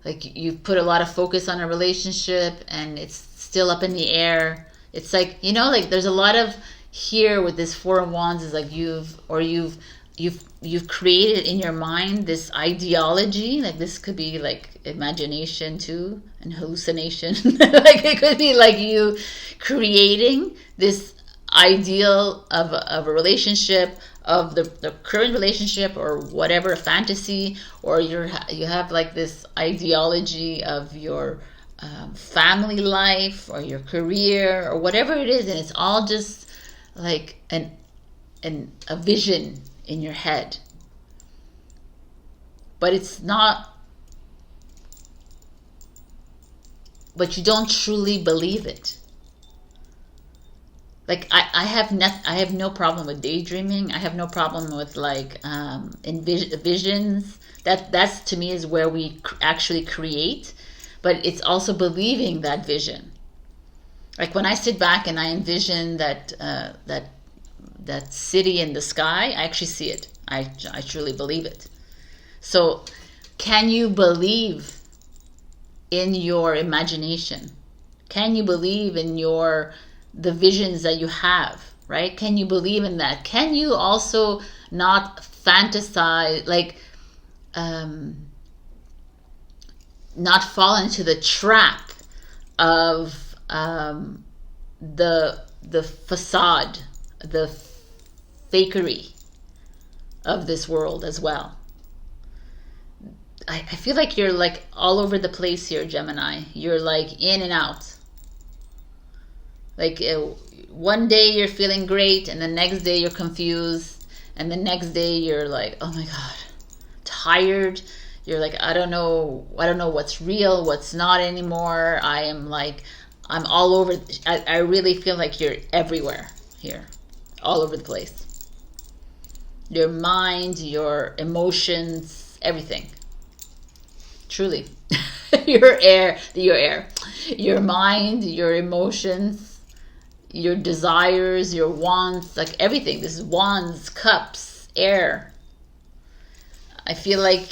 Like you've put a lot of focus on a relationship and it's still up in the air. It's like, you know, like there's a lot of here with this Four of Wands is like you've created in your mind this ideology. Like this could be like imagination too, and hallucination. Like it could be like you creating this ideal of a relationship, of the current relationship or whatever, a fantasy, or you have like this ideology of your family life or your career or whatever it is, and it's all just like a vision in your head, but it's not, but you don't truly believe it. Like I have no problem with daydreaming. I have no problem with like visions. That's to me is where we actually create, but it's also believing that vision. Like when I sit back and I envision that city in the sky, I actually see it. I truly believe it. So can you believe in your imagination? Can you believe in the visions that you have, right? Can you believe in that? Can you also not fantasize, like not fall into the trap of the facade, the fakery of this world as well? I feel like you're like all over the place here, Gemini. You're like in and out. Like one day you're feeling great, and the next day you're confused, and the next day you're like, oh my God, tired. You're like, I don't know what's real, what's not anymore. I'm all over. I really feel like you're everywhere here, all over the place. Your mind, your emotions, everything. Truly. Your mind, your emotions, your desires, your wants, like everything. This is wands, cups, air. I feel like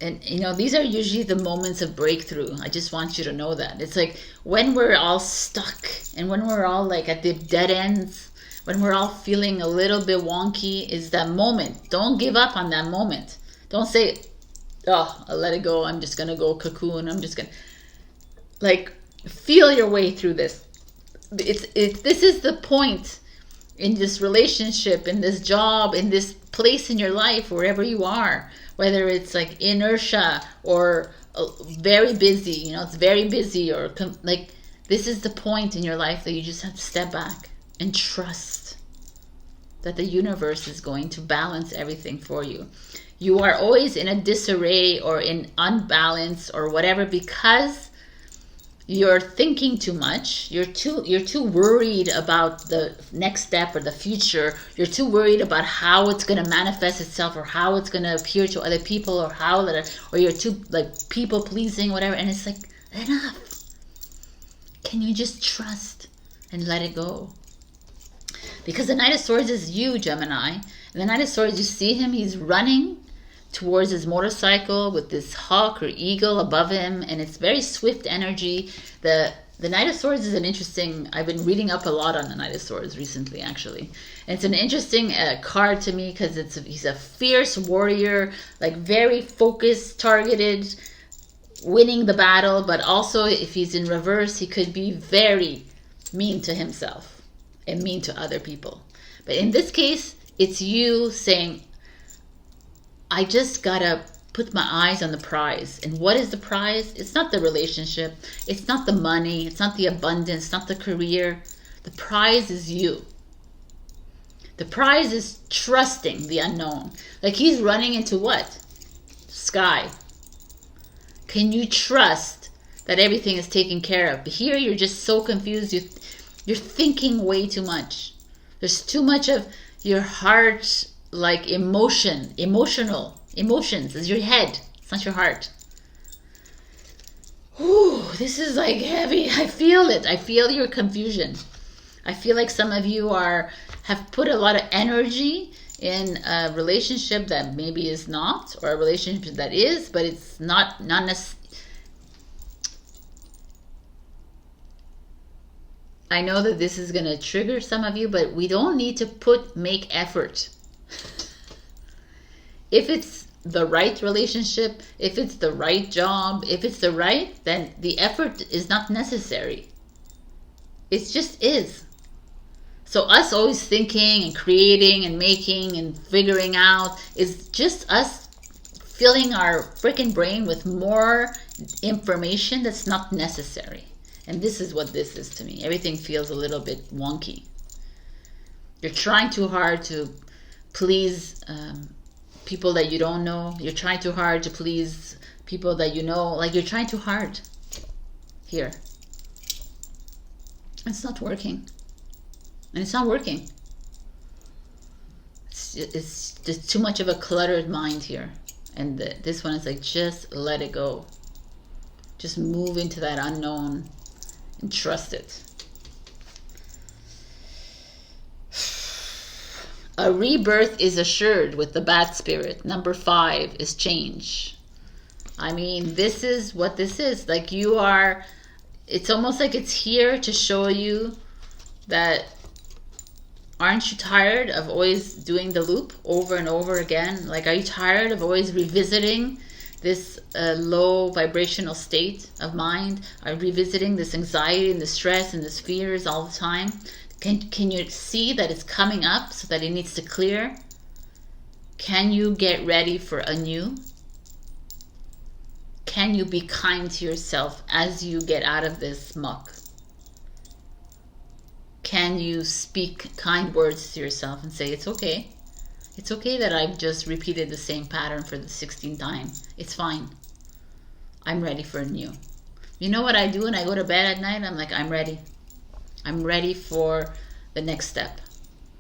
And, you know, these are usually the moments of breakthrough. I just want you to know that. It's like when we're all stuck and when we're all like at the dead ends, when we're all feeling a little bit wonky, is that moment. Don't give up on that moment. Don't say, oh, I'll let it go. I'm just going to go cocoon. I'm just going to, like, feel your way through this. This is the point in this relationship, in this job, in this place in your life, wherever you are, whether it's like inertia or very busy, you know, it's very busy, or like, this is the point in your life that you just have to step back and trust that the universe is going to balance everything for you. You are always in a disarray or in unbalance or whatever because you're thinking too much. You're too worried about the next step or the future. You're too worried about how it's going to manifest itself or how it's going to appear to other people or or you're too like people pleasing, whatever. And it's like, enough. Can you just trust and let it go? Because the Knight of Swords is you, Gemini. And the Knight of Swords, you see him, he's running towards his motorcycle with this hawk or eagle above him, and it's very swift energy. The Knight of Swords is an interesting, I've been reading up a lot on the Knight of Swords recently, actually. And it's an interesting card to me because he's a fierce warrior, like very focused, targeted, winning the battle, but also if he's in reverse, he could be very mean to himself and mean to other people. But in this case, it's you saying, I just gotta put my eyes on the prize. And what is the prize? It's not the relationship. It's not the money. It's not the abundance. It's not the career. The prize is you. The prize is trusting the unknown. Like he's running into what? Sky. Can you trust that everything is taken care of? But here you're just so confused. You're thinking way too much. There's too much of your heart, like emotions is your head. It's not your heart. Ooh, this is like heavy. I feel it. I feel your confusion. I feel like some of you have put a lot of energy in a relationship that maybe is not, or a relationship that is, but it's not necessarily. I know that this is going to trigger some of you, but we don't need to make effort. If it's the right relationship, if it's the right job, if it's the right, then the effort is not necessary. It just is. So us always thinking and creating and making and figuring out is just us filling our freaking brain with more information that's not necessary. And this is what this is to me. Everything feels a little bit wonky. You're trying too hard to please people that you don't know. You're trying too hard to please people that you know. Like you're trying too hard here. It's not working. And it's not working. It's just too much of a cluttered mind here. And this one is like, just let it go. Just move into that unknown and trust it. A rebirth is assured with the Bat Spirit. Number 5 is change. I mean, this is what this is. Like you are, it's almost like it's here to show you that, aren't you tired of always doing the loop over and over again? Like, are you tired of always revisiting this low vibrational state of mind? Are you revisiting this anxiety and the stress and the fears all the time? Can you see that it's coming up so that it needs to clear? Can you get ready for a new? Can you be kind to yourself as you get out of this muck? Can you speak kind words to yourself and say, it's okay. It's okay that I've just repeated the same pattern for the 16th time. It's fine. I'm ready for a new. You know what I do when I go to bed at night? I'm like, I'm ready. I'm ready for the next step.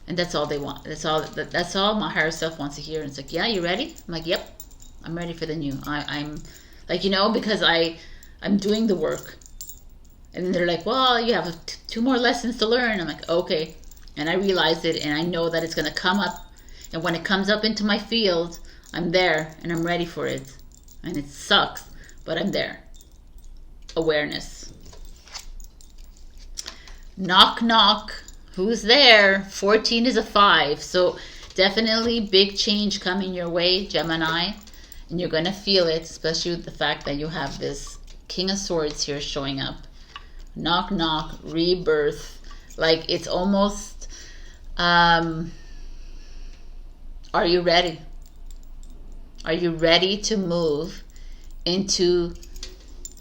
And that's all they want. That's all my higher self wants to hear. And it's like, yeah, you ready? I'm like, yep, I'm ready for the new. I'm like, you know, because I'm doing the work. And then they're like, well, you have 2 more lessons to learn. I'm like, okay. And I realize it, and I know that it's going to come up. And when it comes up into my field, I'm there, and I'm ready for it. And it sucks, but I'm there. Awareness. Knock, knock. Who's there? 14 is a 5. So definitely big change coming your way, Gemini. And you're going to feel it, especially with the fact that you have this King of Swords here showing up. Knock, knock, rebirth. Like it's almost, are you ready? Are you ready to move into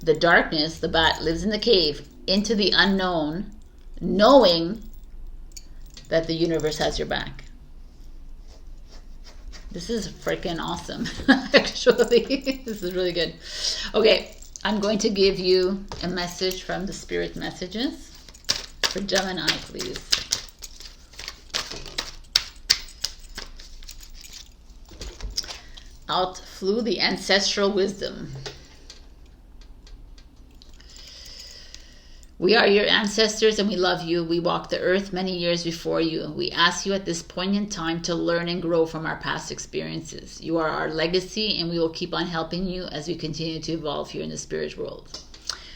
the darkness? The bat lives in the cave, into the unknown, knowing that the universe has your back. This is freaking awesome. Actually, this is really good. Okay, I'm going to give you a message from the spirit messages for Gemini, please. Out flew the ancestral wisdom. We are your ancestors and we love you. We walked the earth many years before you. We ask you at this poignant time to learn and grow from our past experiences. You are our legacy and we will keep on helping you as we continue to evolve here in the spirit world.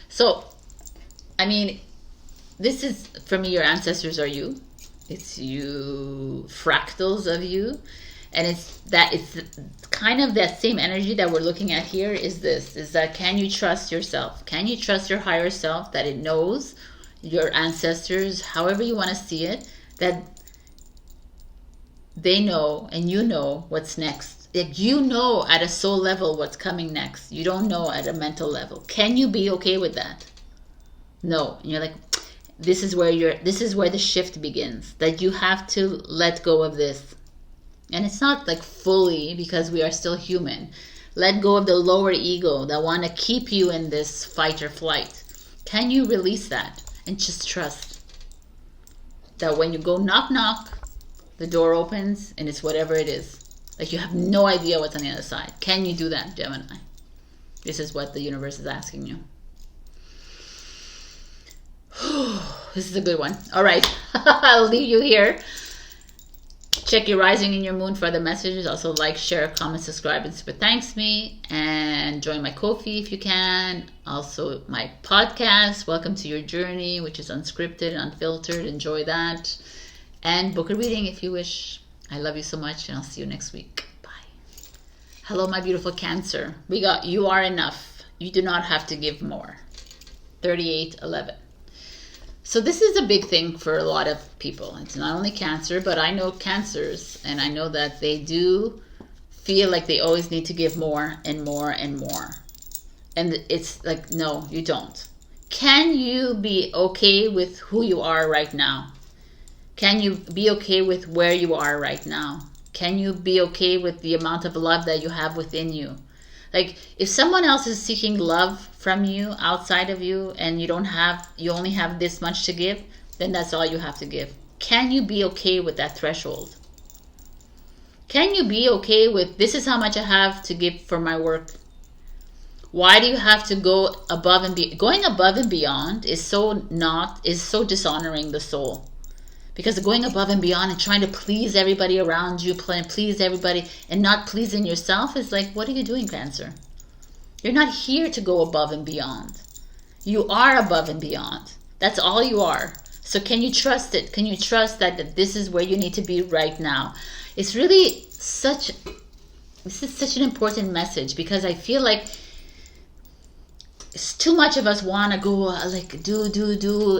So, I mean, this is, for me, your ancestors are you. It's you, fractals of you. And it's kind of that same energy that we're looking at here is this, is that can you trust yourself? Can you trust your higher self that it knows your ancestors, however you want to see it, that they know and you know what's next. Like you know at a soul level what's coming next. You don't know at a mental level. Can you be okay with that? No. And you're like, this is where the shift begins. That you have to let go of this. And it's not like fully, because we are still human. Let go of the lower ego that want to keep you in this fight or flight. Can you release that and just trust that when you go knock knock, the door opens and it's whatever it is. Like you have no idea what's on the other side. Can you do that, Gemini? This is what the universe is asking you. This is a good one. All right, I'll leave you here. Check your rising and your moon for other messages. Also like, share, comment, subscribe, and super thanks me. And join my Ko-fi if you can. Also my podcast, Welcome to Your Journey, which is unscripted, unfiltered. Enjoy that. And book a reading if you wish. I love you so much and I'll see you next week. Bye. Hello, my beautiful Cancer. We got you are enough. You do not have to give more. 3811. So this is a big thing for a lot of people. It's not only Cancer, but I know Cancers, and I know that they do feel like they always need to give more and more and more. And it's like, no, you don't. Can you be okay with who you are right now? Can you be okay with where you are right now? Can you be okay with the amount of love that you have within you? Like if someone else is seeking love from you outside of you and you only have this much to give, then that's all you have to give. Can you be okay with that threshold? Can you be okay with this is how much I have to give for my work? Why do you have to go above and beyond? Going above and beyond is so dishonoring the soul. Because going above and beyond and trying to please everybody around you, please everybody, and not pleasing yourself is like, what are you doing, Cancer? You're not here to go above and beyond. You are above and beyond. That's all you are. So can you trust it? Can you trust that this is where you need to be right now? It's really this is such an important message, because I feel like it's too much of us want to go like do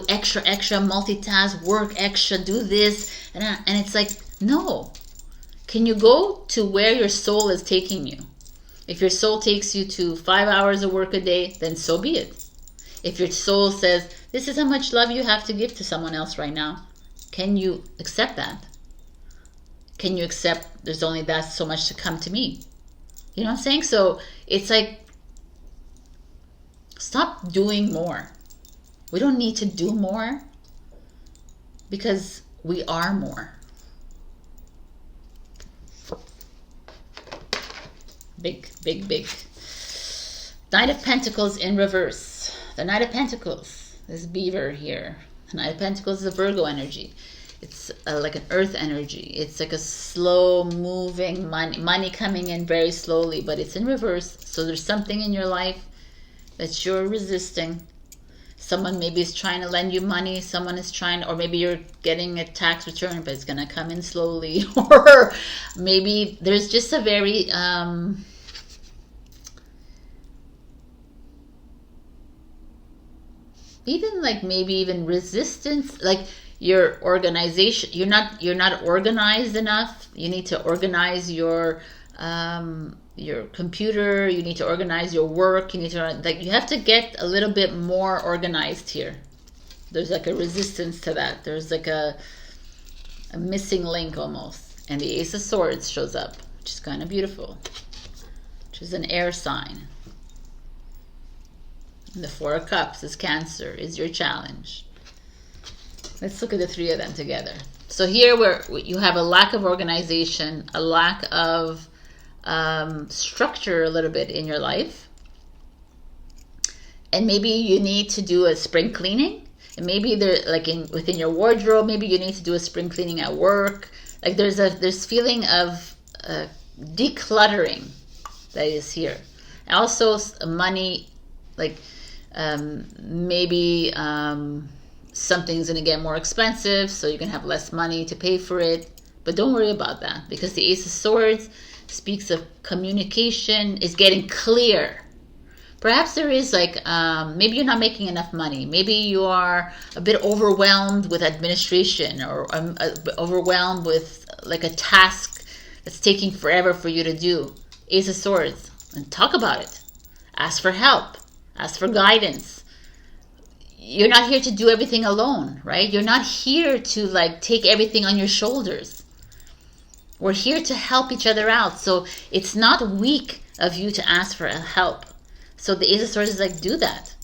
extra, multitask, work extra, do this. And it's like, no. Can you go to where your soul is taking you? If your soul takes you to 5 hours of work a day, then so be it. If your soul says, this is how much love you have to give to someone else right now, can you accept that? Can you accept there's only that so much to come to me? You know what I'm saying? So it's like, stop doing more. We don't need to do more because we are more. Big, big, big. Knight of Pentacles in reverse. The Knight of Pentacles, this beaver here. The Knight of Pentacles is a Virgo energy. It's like an earth energy. It's like a slow moving money coming in very slowly, but it's in reverse. So there's something in your life that you're resisting. Someone maybe is trying to lend you money. Someone is trying, or maybe you're getting a tax return, but it's going to come in slowly. Or maybe there's just a very, even like maybe even resistance, like your organization, you're not organized enough. You need to organize your computer, you need to organize your work, you need to, like, you have to get a little bit more organized here. There's like a resistance to that. There's like a missing link almost. And the Ace of Swords shows up, which is kind of beautiful, which is an air sign. And the Four of Cups is Cancer, is your challenge. Let's look at the three of them together. So here where you have a lack of organization, a lack of structure a little bit in your life, and maybe you need to do a spring cleaning, and maybe there, like within your wardrobe, maybe you need to do a spring cleaning at work. Like there's feeling of decluttering that is here. Also money, like maybe something's going to get more expensive, so you can have less money to pay for it. But don't worry about that, because the Ace of Swords speaks of communication, is getting clear. Perhaps there is like, maybe you're not making enough money. Maybe you are a bit overwhelmed with administration, or overwhelmed with like a task that's taking forever for you to do. Ace of Swords, and talk about it. Ask for help. Ask for guidance. You're not here to do everything alone, right? You're not here to like take everything on your shoulders. We're here to help each other out. So it's not weak of you to ask for help. So the Ace of Swords is like, do that.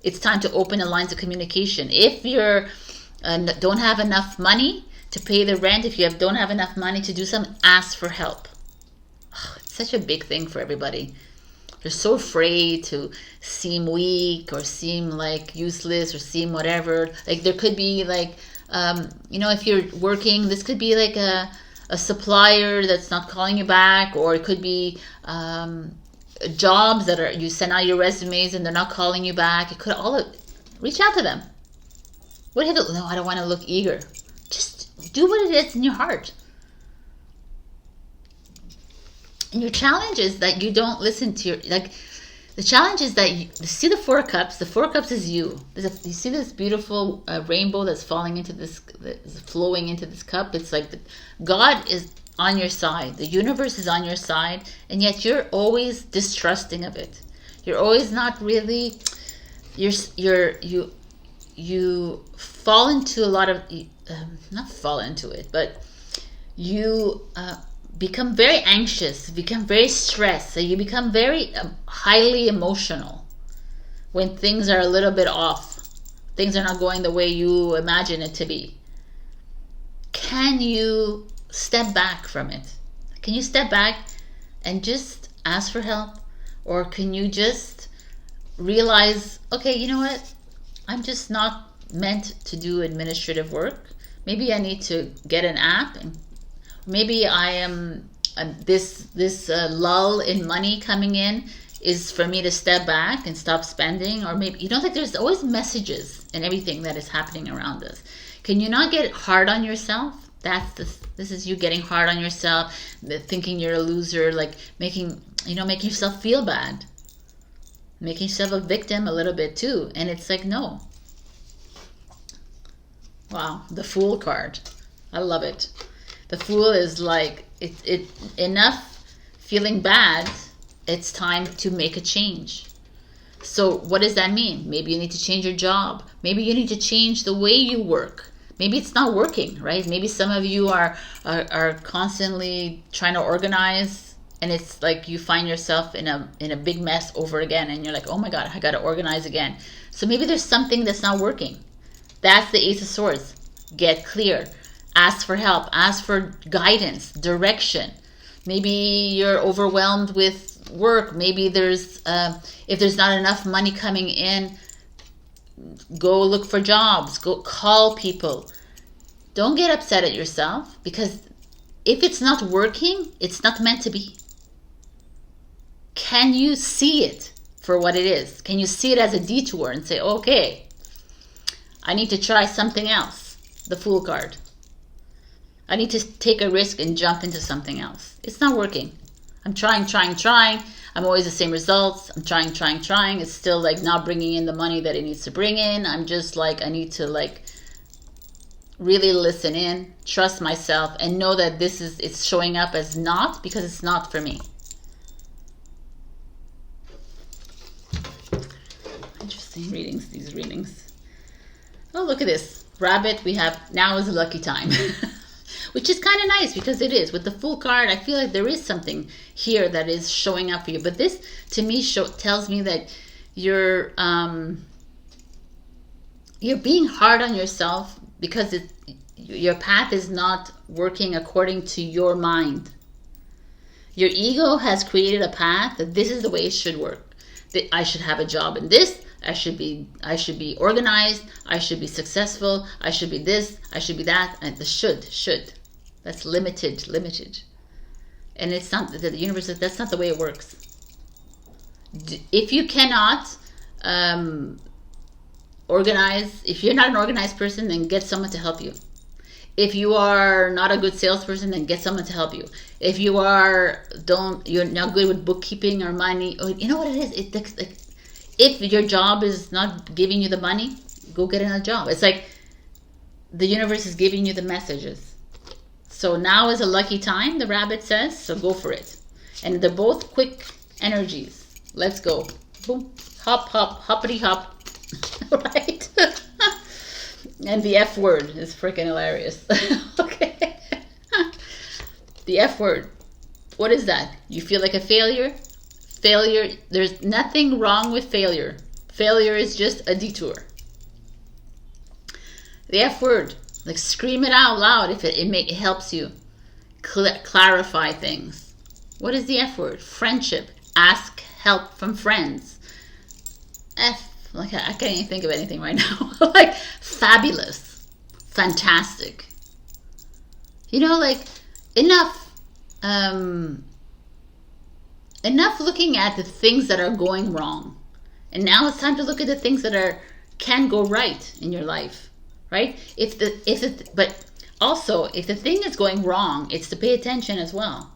It's time to open the lines of communication. If you're don't have enough money to pay the rent, if you don't have enough money to do something, ask for help. Oh, it's such a big thing for everybody. They're so afraid to seem weak or seem like useless or seem whatever. Like there could be like, you know, if you're working, this could be like a supplier that's not calling you back, or it could be jobs that are, you send out your resumes and they're not calling you back. It could reach out to them. What do you do? No, I don't want to look eager. Just do what it is in your heart. And your challenge is that you don't listen to your, like, the challenge is that you see the Four of Cups. The Four of Cups is you. You see this beautiful rainbow that's falling into this, that's flowing into this cup. It's like God is on your side. The universe is on your side, and yet you're always distrusting of it. You're always not really. You fall into a lot of not fall into it, but you. Become very anxious, become very stressed, so you become very highly emotional when things are a little bit off. Things are not going the way you imagine it to be. Can you step back from it? Can you step back and just ask for help? Or can you just realize, okay, you know what? I'm just not meant to do administrative work. Maybe I need to get an app, and maybe I am this lull in money coming in is for me to step back and stop spending. Or maybe, you know, like there's always messages and everything that is happening around us. Can you not get hard on yourself? This is you getting hard on yourself, thinking you're a loser, like making yourself feel bad, making yourself a victim a little bit too. And it's like, no. Wow, the Fool card. I love it. The Fool is like, it enough feeling bad, it's time to make a change. So what does that mean? Maybe you need to change your job. Maybe you need to change the way you work. Maybe it's not working, right? Maybe some of you are constantly trying to organize, and it's like you find yourself in a big mess over again, and you're like, oh my God, I got to organize again. So maybe there's something that's not working. That's the Ace of Swords. Get clear. Ask for help. Ask for guidance, direction. Maybe you're overwhelmed with work. Maybe there's, if there's not enough money coming in, go look for jobs. Go call people. Don't get upset at yourself, because if it's not working, it's not meant to be. Can you see it for what it is? Can you see it as a detour and say, okay, I need to try something else? The Fool card. I need to take a risk and jump into something else. It's not working. I'm trying. I'm always the same results. I'm trying. It's still like not bringing in the money that it needs to bring in. I'm just like, I need to like really listen in, trust myself, and know that it's showing up as not, because it's not for me. Interesting readings, these readings. Oh, look at this. Rabbit, we have now is a lucky time. Which is kind of nice, because it is. With the Fool card, I feel like there is something here that is showing up for you. But this, to me, tells me that you're being hard on yourself, because your path is not working according to your mind. Your ego has created a path that this is the way it should work. That I should have a job in this. I should be organized. I should be successful. I should be this. I should be that. And the should. That's limited. And it's not, the universe says that's not the way it works. If you cannot organize, if you're not an organized person, then get someone to help you. If you are not a good salesperson, then get someone to help you. If you you're not good with bookkeeping or money, or you know what it is. If your job is not giving you the money, go get another job. It's like the universe is giving you the messages. So now is a lucky time, the rabbit says, so go for it. And they're both quick energies. Let's go. Boom, hop, hoppity hop. Right? And the F word is freaking hilarious. Okay. The F word. What is that? You feel like a failure? Failure, there's nothing wrong with failure. Failure is just a detour. The F word, like scream it out loud if it helps you clarify things. What is the F word? Friendship. Ask help from friends. Like I can't even think of anything right now. Like fabulous, fantastic. You know, like enough looking at the things that are going wrong, and now it's time to look at the things that can go right in your life, right? But also if the thing is going wrong, it's to pay attention as well,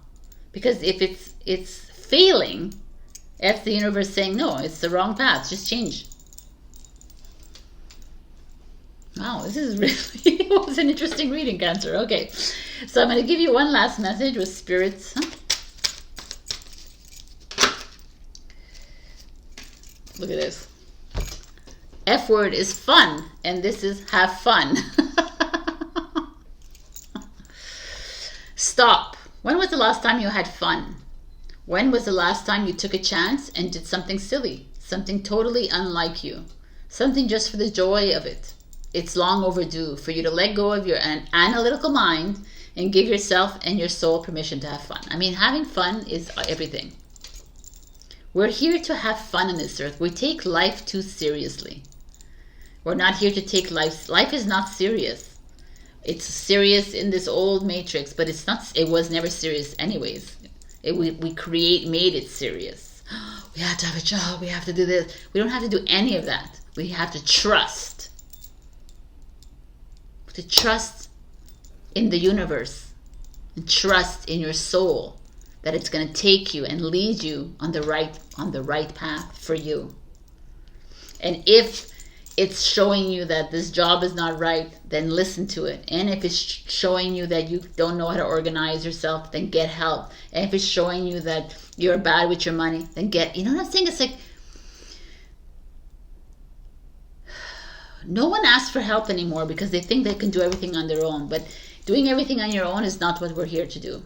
because if it's failing, that's the universe saying no, it's the wrong path, just change. Wow, this is really it was an interesting reading, Cancer. Okay, so I'm going to give you one last message with spirits. Look at this. F word is fun, and this is have fun. Stop. When was the last time you had fun? When was the last time you took a chance and did something silly? Something totally unlike you. Something just for the joy of it. It's long overdue for you to let go of your analytical mind and give yourself and your soul permission to have fun. I mean, having fun is everything. We're here to have fun on this earth. We take life too seriously. We're not here to take life. Life is not serious. It's serious in this old matrix, but it's not. It was never serious anyways. We made it serious. We have to have a job. We have to do this. We don't have to do any of that. We have to trust. To trust in the universe and trust in your soul that it's going to take you and lead you on the right path for you. And if it's showing you that this job is not right, then listen to it. And if it's showing you that you don't know how to organize yourself, then get help. And if it's showing you that you're bad with your money, then you know what I'm saying? It's like no one asks for help anymore because they think they can do everything on their own. But doing everything on your own is not what we're here to do.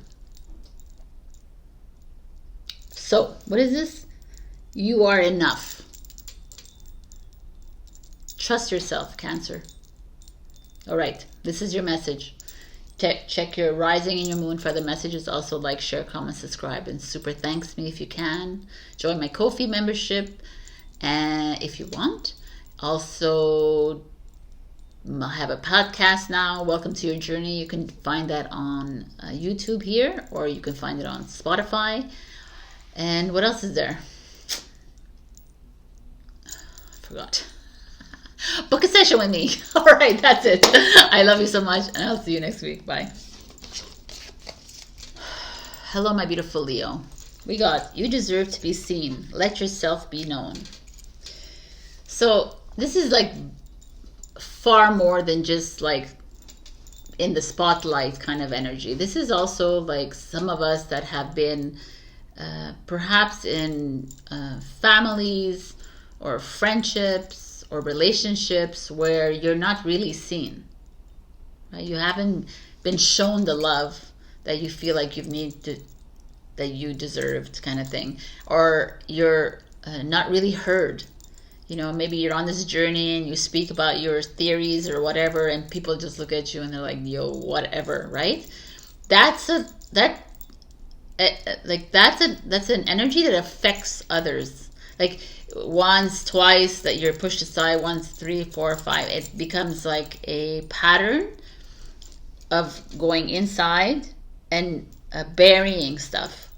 So, what is this? You are enough. Trust yourself, Cancer. All right, this is your message. Check your rising and your moon for other messages. Also like, share, comment, subscribe, and super thanks me if you can. Join my Ko-fi membership if you want. Also, I have a podcast now, Welcome to Your Journey. You can find that on YouTube here, or you can find it on Spotify. And what else is there? I forgot. Book a session with me. All right, that's it. I love you so much, and I'll see you next week. Bye. Hello, my beautiful Leo. We got, you deserve to be seen. Let yourself be known. So this is like far more than just like in the spotlight kind of energy. This is also like some of us that have been perhaps in families or friendships or relationships where you're not really seen. Right? You haven't been shown the love that you feel like that you deserved, kind of thing, or you're not really heard. You know, maybe you're on this journey and you speak about your theories or whatever, and people just look at you and they're like, yo, whatever, right? That's an energy that affects others. Like once, twice that you're pushed aside, once, 3, 4, 5, it becomes like a pattern of going inside and burying stuff.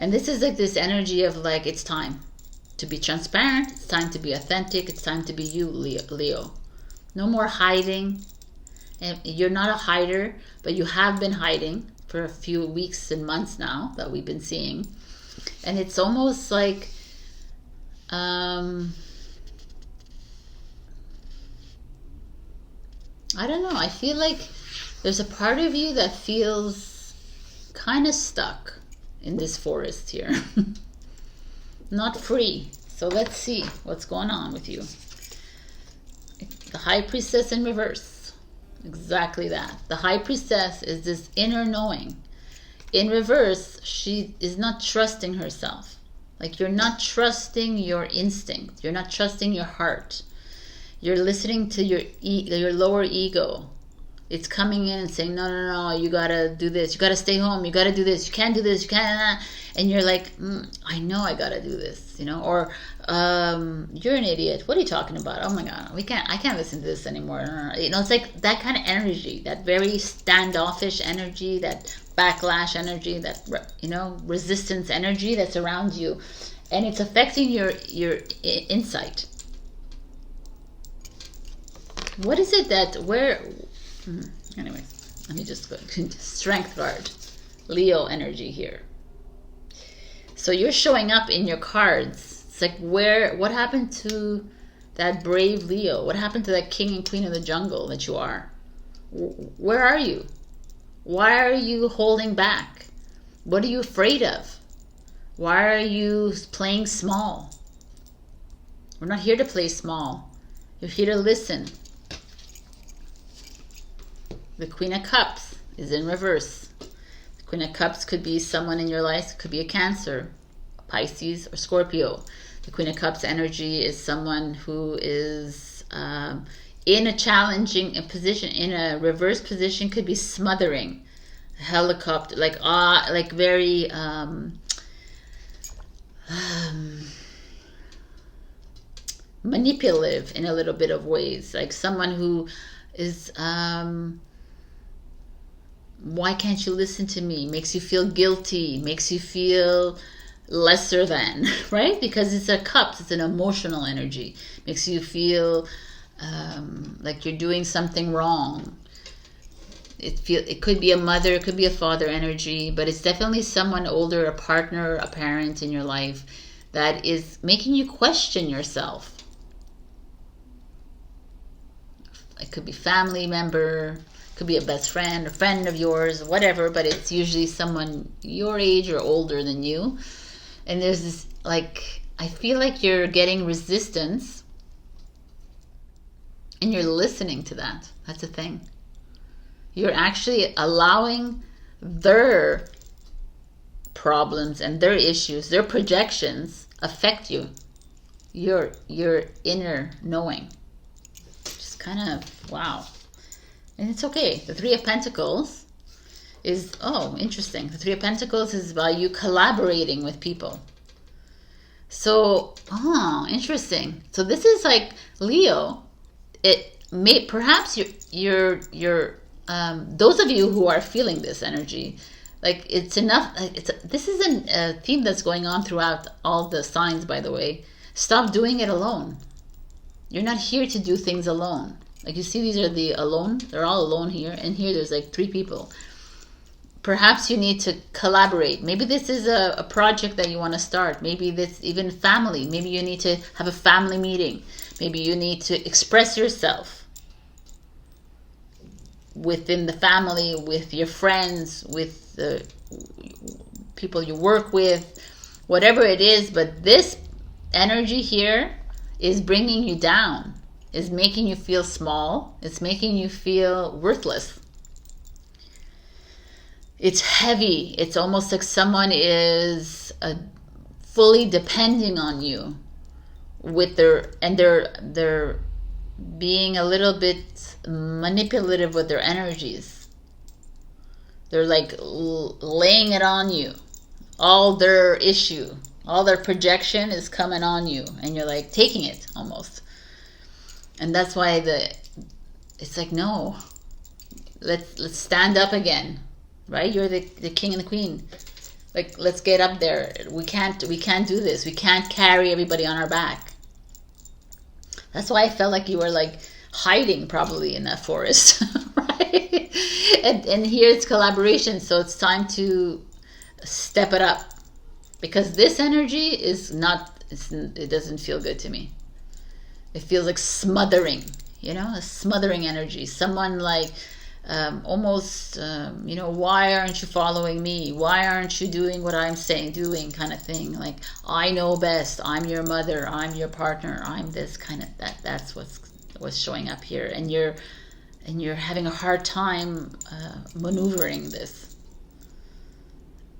And this is like this energy of like, it's time to be transparent, it's time to be authentic, it's time to be you, Leo. No more hiding. And you're not a hider, but you have been hiding for a few weeks and months now that we've been seeing. And it's almost like I don't know, I feel like there's a part of you that feels kind of stuck in this forest here. Not free. So let's see what's going on with you. The High Priestess in reverse. Exactly that. The High Priestess is this inner knowing. In reverse, she is not trusting herself. Like you're not trusting your instinct. You're not trusting your heart. You're listening to your lower ego. It's coming in and saying, no, no, no, you gotta do this. You gotta stay home. You gotta do this. You can't do this. You can't. And you're like, I know I gotta do this, you know, or you're an idiot. What are you talking about? Oh my God, I can't listen to this anymore. You know, it's like that kind of energy, that very standoffish energy, that backlash energy, that, you know, resistance energy that's around you, and it's affecting your insight. What is it that anyway, let me just go strength card, Leo energy here. So you're showing up in your cards. It's like, what happened to that brave Leo? What happened to that king and queen of the jungle that you are? Where are you? Why are you holding back? What are you afraid of? Why are you playing small? We're not here to play small. You're here to listen. The Queen of Cups is in reverse. The Queen of Cups could be someone in your life. It could be a Cancer, a Pisces, or Scorpio. The Queen of Cups energy is someone who is in a challenging position. In a reverse position, could be smothering, helicopter, like very manipulative in a little bit of ways. Like someone who is why can't you listen to me? Makes you feel guilty, makes you feel lesser than, right? Because it's a cup, it's an emotional energy. Makes you feel like you're doing something wrong. It could be a mother, it could be a father energy, but it's definitely someone older, a partner, a parent in your life that is making you question yourself. It could be family member, could be a best friend, a friend of yours, whatever, but it's usually someone your age or older than you. And there's this, like, I feel like you're getting resistance and you're listening to that. That's the thing. You're actually allowing their problems and their issues, their projections affect you. Your inner knowing. Just kind of, wow. And it's okay. The Three of Pentacles is, oh, interesting. The Three of Pentacles is about you collaborating with people. So, interesting. So this is like Leo. perhaps you're those of you who are feeling this energy, like it's enough. This is a theme that's going on throughout all the signs, by the way. Stop doing it alone. You're not here to do things alone. Like you see, these are the alone. They're all alone here, and here there's like 3 people. Perhaps you need to collaborate. Maybe this is a project that you want to start. Maybe this even family. Maybe you need to have a family meeting. Maybe you need to express yourself within the family, with your friends, with the people you work with, whatever it is. But this energy here is bringing you down, is making you feel small. It's making you feel worthless. It's heavy. It's almost like someone is fully depending on you with they're being a little bit manipulative with their energies. They're like laying it on you. All their issue, all their projection is coming on you, and you're like taking it almost. And that's why it's like, no, let's stand up again. Right? You're the king and the queen. Like, let's get up there. We can't do this. We can't carry everybody on our back. That's why I felt like you were like hiding probably in that forest, right? And here it's collaboration, so it's time to step it up, because this energy is not. It doesn't feel good to me. It feels like smothering. You know, a smothering energy. Someone like. Almost, why aren't you following me? Why aren't you doing what I'm saying, doing kind of thing? Like, I know best. I'm your mother. I'm your partner. I'm this kind of, that's what's showing up here. And you're having a hard time maneuvering this.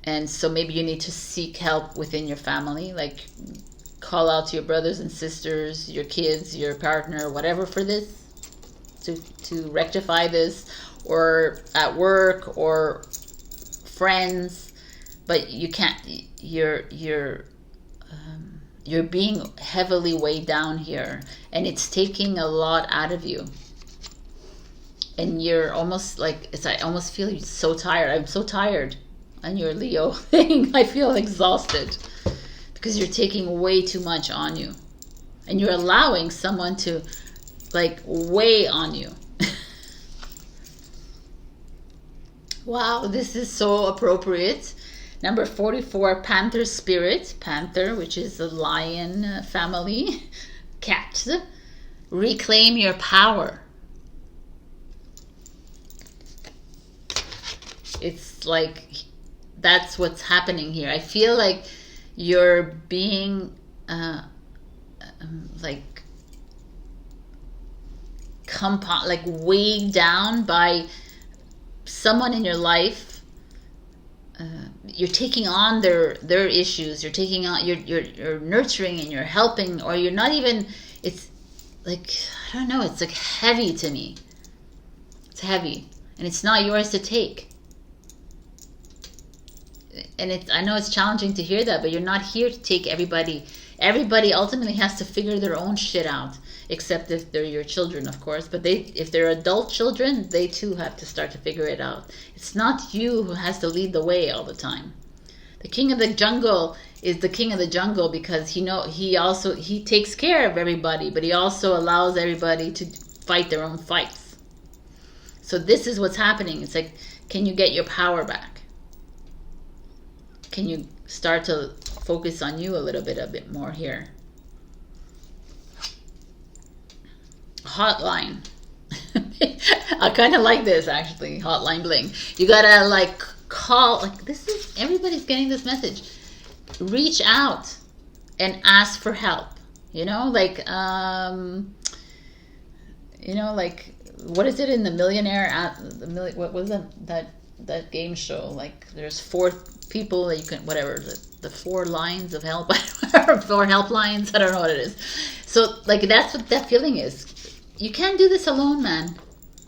And so maybe you need to seek help within your family, like call out to your brothers and sisters, your kids, your partner, whatever, for this, to rectify this, or at work or friends. But you can't. You're being heavily weighed down here, and it's taking a lot out of you. And you're almost like I almost feel you're so tired. I'm so tired. And your Leo thing, I feel exhausted because you're taking way too much on you, and you're allowing someone to like weigh on you. Wow, this is so appropriate. Number 44, Panther Spirit. Panther, which is the lion family. Cat. Reclaim your power. It's like, that's what's happening here. I feel like you're being weighed down by someone in your life. You're taking on their issues. You're taking on, you're nurturing and you're helping, or you're not even. It's like, I don't know. It's like heavy to me. It's heavy, and it's not yours to take. And I know it's challenging to hear that, but you're not here to take everybody. Everybody ultimately has to figure their own shit out, except if they're your children, of course. But if they're adult children, they too have to start to figure it out. It's not you who has to lead the way all the time. The king of the jungle is the king of the jungle because he takes care of everybody, but he also allows everybody to fight their own fights. So this is what's happening. It's like, can you get your power back? Can you start to focus on you a bit more here? Hotline. I kind of like this, actually. Hotline bling. You gotta like call. Like, this is, everybody's getting this message. Reach out and ask for help. Like what is it in the Millionaire? What was that game show? Like, there's 4 people that you can, whatever, the 4 lines of help, 4 helplines, I don't know what it is. So like, that's what that feeling is. You can't do this alone, man.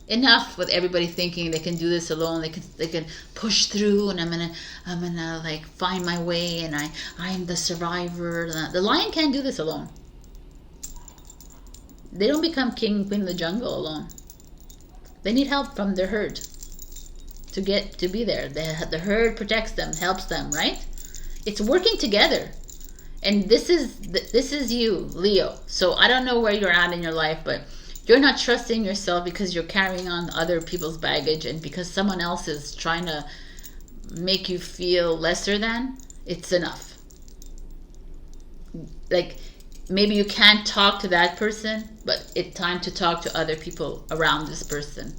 Enough with everybody thinking they can do this alone. They can push through, and I'm gonna like find my way, and I'm the survivor. The lion can't do this alone. They don't become king and queen of the jungle alone. They need help from their herd to be there. The herd protects them, helps them, right? It's working together. And this is you, Leo. So I don't know where you're at in your life, but you're not trusting yourself because you're carrying on other people's baggage, and because someone else is trying to make you feel lesser than. It's enough. Like, maybe you can't talk to that person, but it's time to talk to other people around this person.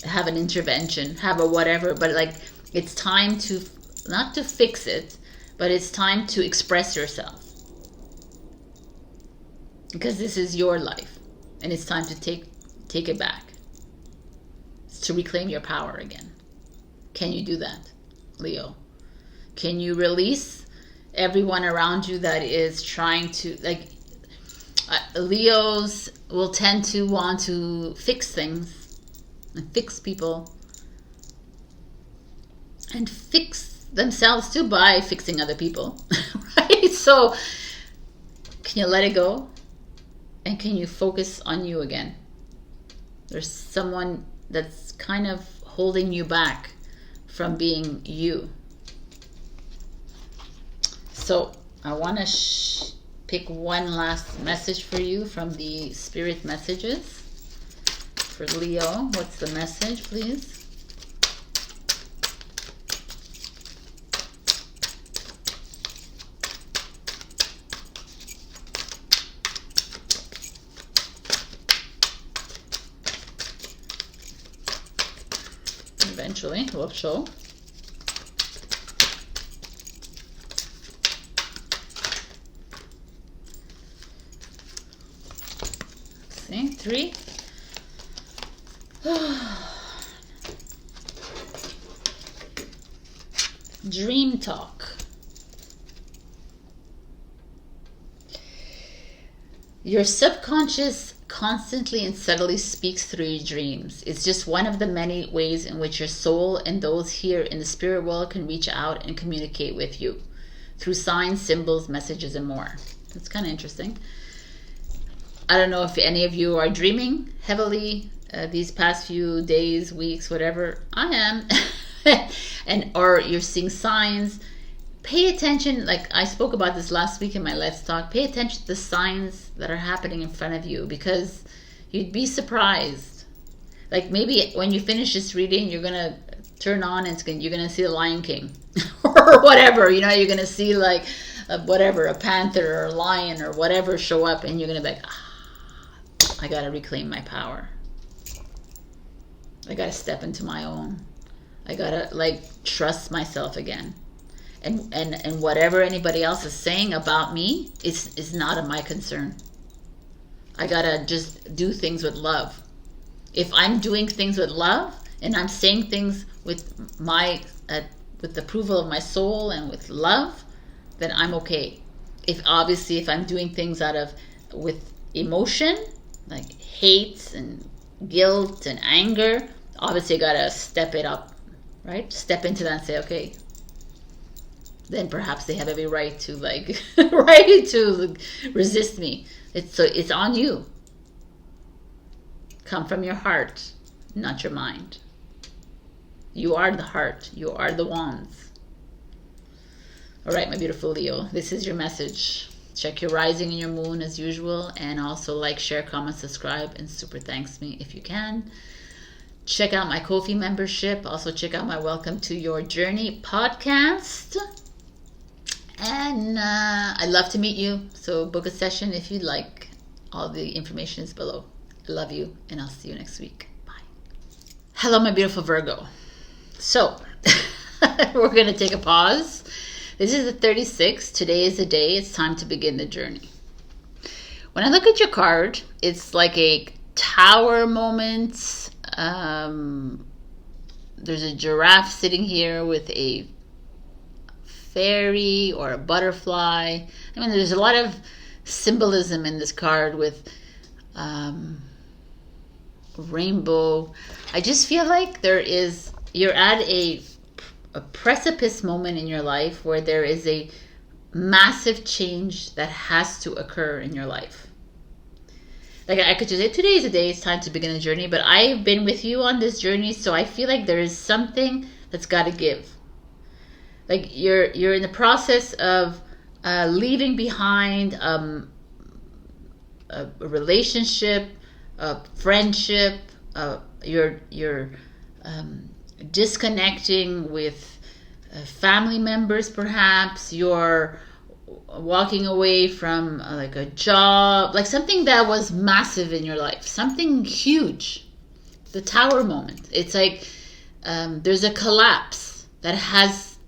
Have an intervention, have a whatever, but like, it's time to, not to fix it, but it's time to express yourself. Because this is your life, and it's time to take it back. It's to reclaim your power again. Can you do that, Leo? Can you release everyone around you that is trying to, like, Leos will tend to want to fix things and fix people and fix themselves too by fixing other people, right? So can you let it go, and can you focus on you again? There's someone that's kind of holding you back from being you. So I want to pick one last message for you from the spirit messages. For Leo, what's the message, please? Eventually, we'll show. See, 3. Dream talk. Your subconscious constantly and subtly speaks through your dreams. It's just one of the many ways in which your soul and those here in the spirit world can reach out and communicate with you through signs, symbols, messages, and more. That's kind of interesting. I don't know if any of you are dreaming heavily these past few days, weeks, whatever. I am. Or you're seeing signs. Pay attention, like I spoke about this last week in my Let's Talk. Pay attention to the signs that are happening in front of you, because you'd be surprised. Like, maybe when you finish this reading, you're going to turn on and you're going to see the Lion King or whatever. You know, you're going to see like whatever, a panther or a lion or whatever show up, and you're going to be like, I got to reclaim my power. I got to step into my own. I got to like trust myself again. And whatever anybody else is saying about me is not of my concern. I gotta just do things with love. If I'm doing things with love and I'm saying things with my with the approval of my soul and with love, then I'm okay. If I'm doing things with emotion, like hate and guilt and anger, obviously I gotta step it up, right? Step into that and say, okay. Then perhaps they have every right to resist me. It's on you. Come from your heart, not your mind. You are the heart. You are the wands. All right, my beautiful Leo, this is your message. Check your rising and your moon as usual, and also like, share, comment, subscribe, and super thanks me if you can. Check out my Ko-fi membership. Also check out my Welcome to Your Journey podcast. And I'd love to meet you. So book a session if you'd like. All the information is below. I love you, and I'll see you next week. Bye. Hello, my beautiful Virgo. So we're going to take a pause. This is the 36th. Today is the day. It's time to begin the journey. When I look at your card, it's like a tower moment. There's a giraffe sitting here with a fairy or a butterfly. I mean, there's a lot of symbolism in this card with rainbow. I just feel like you're at a precipice moment in your life where there is a massive change that has to occur in your life. Like I could just say today's the day, it's time to begin a journey, but I've been with you on this journey, so I feel like there is something that's got to give. Like you're in the process of leaving behind a relationship, a friendship. You're disconnecting with family members, perhaps. You're walking away from like a job, like something that was massive in your life, something huge. The Tower moment. It's like there's a collapse that has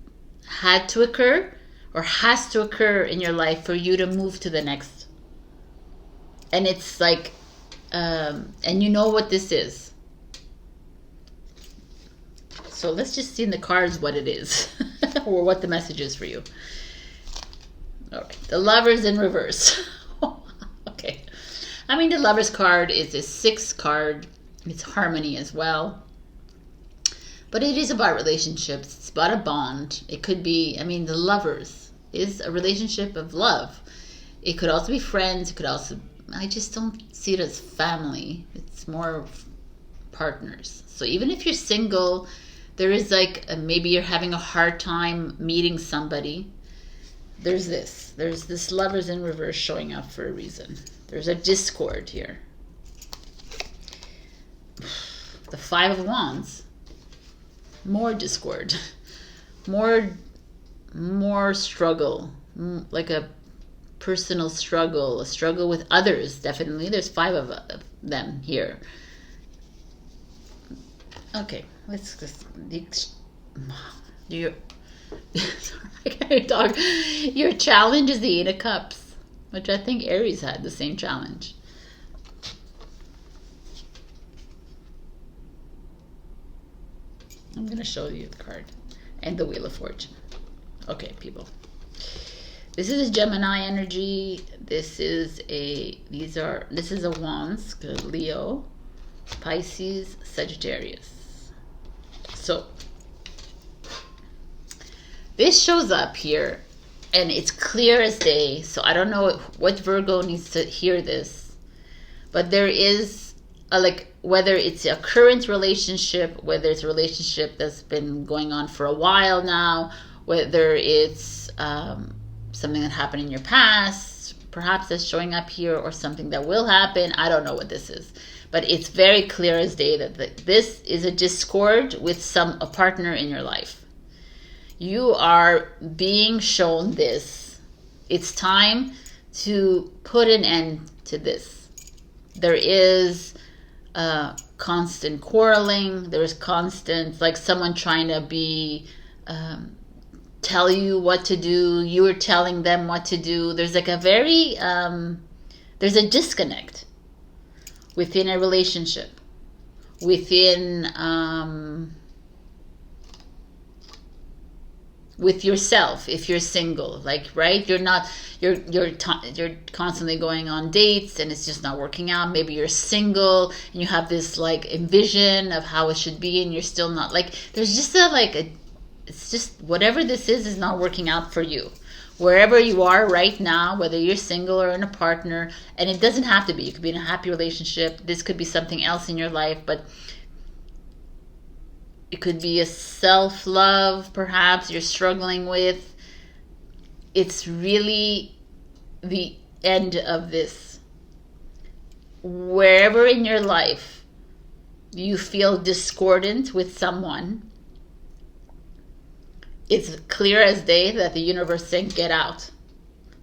had to occur or has to occur in your life for you to move to the next. And it's like, and you know what this is. So let's just see in the cards what it is or what the message is for you. Okay, the Lovers in reverse. Okay. I mean, the Lovers card is a 6th card. It's harmony as well. But it is about relationships. It's about a bond. It could be, I mean, the Lovers is a relationship of love. It could also be friends. It could also, I just don't see it as family. It's more partners. So even if you're single, there is like, maybe you're having a hard time meeting somebody. There's this Lovers in reverse showing up for a reason. There's a discord here. The 5 of Wands. More discord. More struggle. Like a personal struggle. A struggle with others, definitely. There's 5 of them here. Okay, let's just... Dog. Your challenge is the 8 of Cups, which I think Aries had the same challenge. I'm going to show you the card and the Wheel of Fortune. Okay, people. This is a Gemini energy. This is a Wands, Leo, Pisces, Sagittarius. So this shows up here, and it's clear as day. So I don't know what Virgo needs to hear this, but there is like, whether it's a current relationship, whether it's a relationship that's been going on for a while now, whether it's something that happened in your past, perhaps that's showing up here, or something that will happen. I don't know what this is, but it's very clear as day that this is a discord with a partner in your life. You are being shown this. It's time to put an end to this. There is constant quarreling. There's constant, like someone trying to tell you what to do. You are telling them what to do. There's like a very, there's a disconnect within a relationship, within, with yourself. If you're single, like, right, you're constantly going on dates and it's just not working out. Maybe you're single and you have this like envision of how it should be, and you're still not, like, there's just it's just whatever this is not working out for you. Wherever you are right now, whether you're single or in a partner, and it doesn't have to be, you could be in a happy relationship, this could be something else in your life, but it could be a self-love, perhaps, you're struggling with. It's really the end of this. Wherever in your life you feel discordant with someone, it's clear as day that the universe is saying, get out.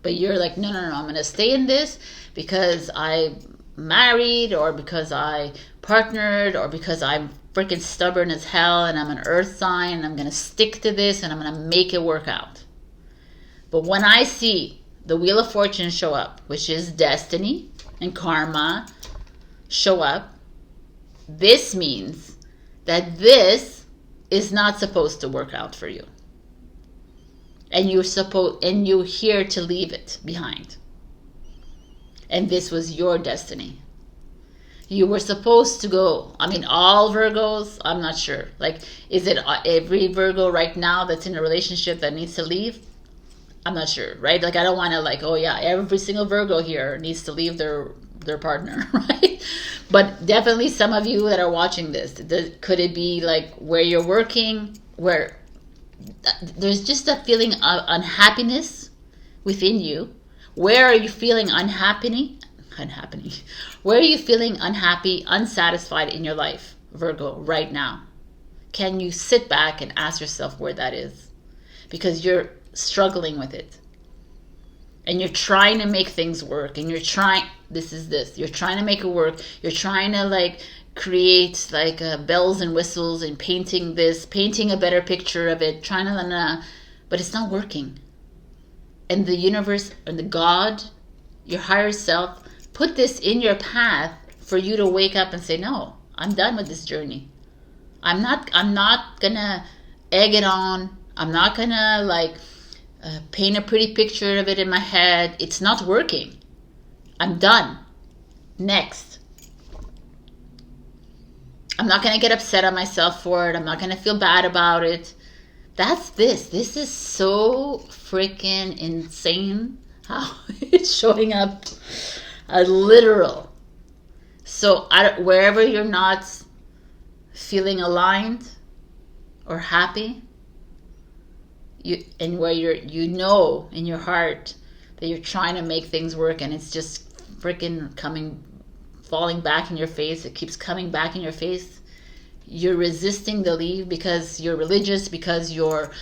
But you're like, no, I'm going to stay in this because I married, or because I partnered, or because I'm freaking stubborn as hell and I'm an earth sign and I'm going to stick to this and I'm going to make it work out. But when I see the Wheel of Fortune show up, which is destiny and karma show up, this means that this is not supposed to work out for you. And you're here to leave it behind. And this was your destiny. You were supposed to go. I mean, all Virgos, I'm not sure. Like, is it every Virgo right now that's in a relationship that needs to leave? I'm not sure, right? Like, I don't want to like, oh yeah, every single Virgo here needs to leave their their partner, right? But definitely some of you that are watching this, could it be like where you're working, where there's just a feeling of unhappiness within you? Where are you feeling unhappy? Where are you feeling unhappy, unsatisfied in your life, Virgo, right now? Can you sit back and ask yourself where that is? Because you're struggling with it. And you're trying to make things work. And you're trying, you're trying to make it work. You're trying to like create like bells and whistles and painting a better picture of it, trying to, but it's not working. And the universe and the God, your higher self, put this in your path for you to wake up and say, no, I'm done with this journey. I'm not gonna egg it on. I'm not gonna like paint a pretty picture of it in my head. It's not working. I'm done. Next. I'm not gonna get upset on myself for it. I'm not gonna feel bad about it. That's this. This is so freaking insane how it's showing up as literal. So wherever you're not feeling aligned or happy, and where you know in your heart that you're trying to make things work and it's just freaking falling back in your face, it keeps coming back in your face, you're resisting the leave because you're religious, because you're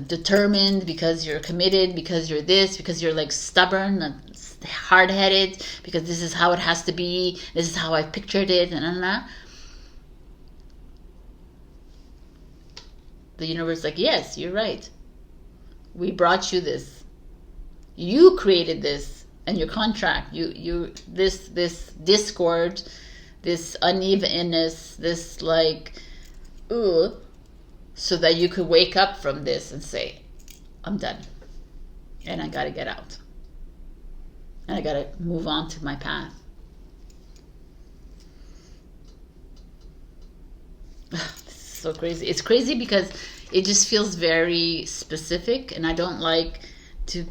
determined, because you're committed, because you're this, because you're like stubborn and hard-headed, because this is how it has to be, this is how I pictured it, and the universe is like, yes, you're right. We brought you this. You created this and your contract. This discord, this unevenness, this like, so that you could wake up from this and say, I'm done. And I gotta get out. And I gotta move on to my path. This is so crazy. It's crazy because it just feels very specific, and I don't like to,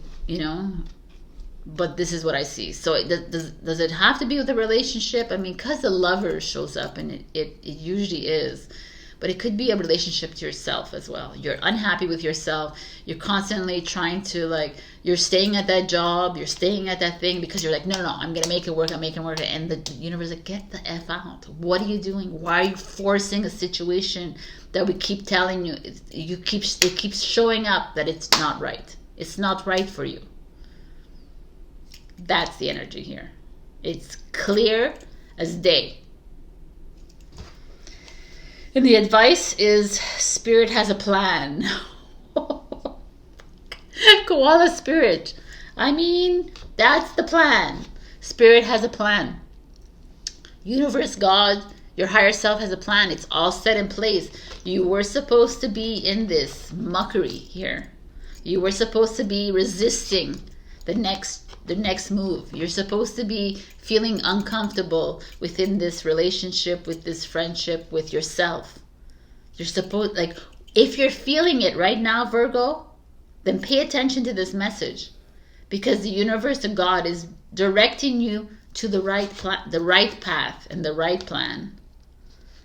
but this is what I see. So does it have to be with a relationship? I mean, because the Lover shows up, and it usually is, but it could be a relationship to yourself as well. You're unhappy with yourself. You're constantly trying to you're staying at that job, you're staying at that thing because you're like, no, I'm going to make it work. I'm making it work. And the universe is like, get the F out. What are you doing? Why are you forcing a situation that we keep telling you? It keeps showing up that it's not right. It's not right for you. That's the energy here. It's clear as day. And the advice is, Spirit has a plan. Koala Spirit. I mean, that's the plan. Spirit has a plan. Universe, God, your higher self has a plan. It's all set in place. You were supposed to be in this muckery here. You were supposed to be resisting the next move. You're supposed to be feeling uncomfortable within this relationship, with this friendship, with yourself. You're supposed, if you're feeling it right now, Virgo, then pay attention to this message, because the universe of God is directing you to the right path and the right plan.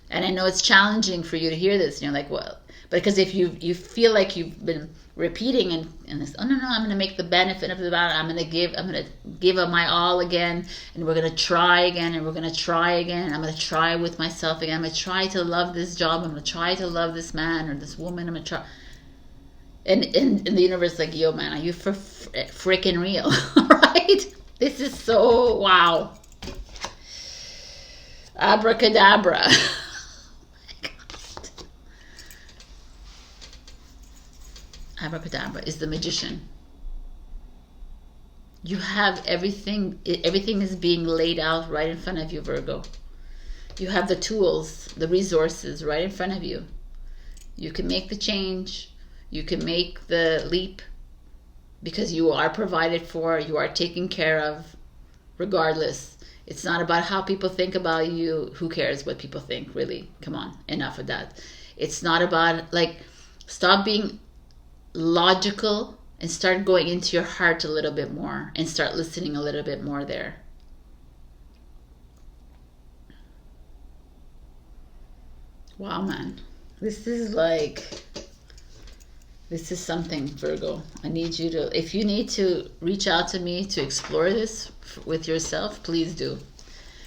And I know it's challenging for you to hear this, and you're like, well, because if you feel like you've been repeating and this, oh no, I'm going to make the benefit of the doubt. I'm going to give up my all again, and we're going to try again, and we're going to try again. I'm going to try with myself again. I'm going to try to love this job. I'm going to try to love this man or this woman. I'm going to try. And the universe is like, yo, man, are you for freaking real? Right? This is so wow. Abracadabra. Abracadabra is the magician. You have everything is being laid out right in front of you, Virgo. You have the tools, the resources right in front of you. You can make the change. You can make the leap, because you are provided for, you are taken care of regardless. It's not about how people think about you. Who cares what people think, really? Come on, enough of that. It's not about, stop being logical and start going into your heart a little bit more and start listening a little bit more there. Wow, man. This is like, this is something, Virgo. I need you to, if you need to reach out to me to explore this with yourself, please do.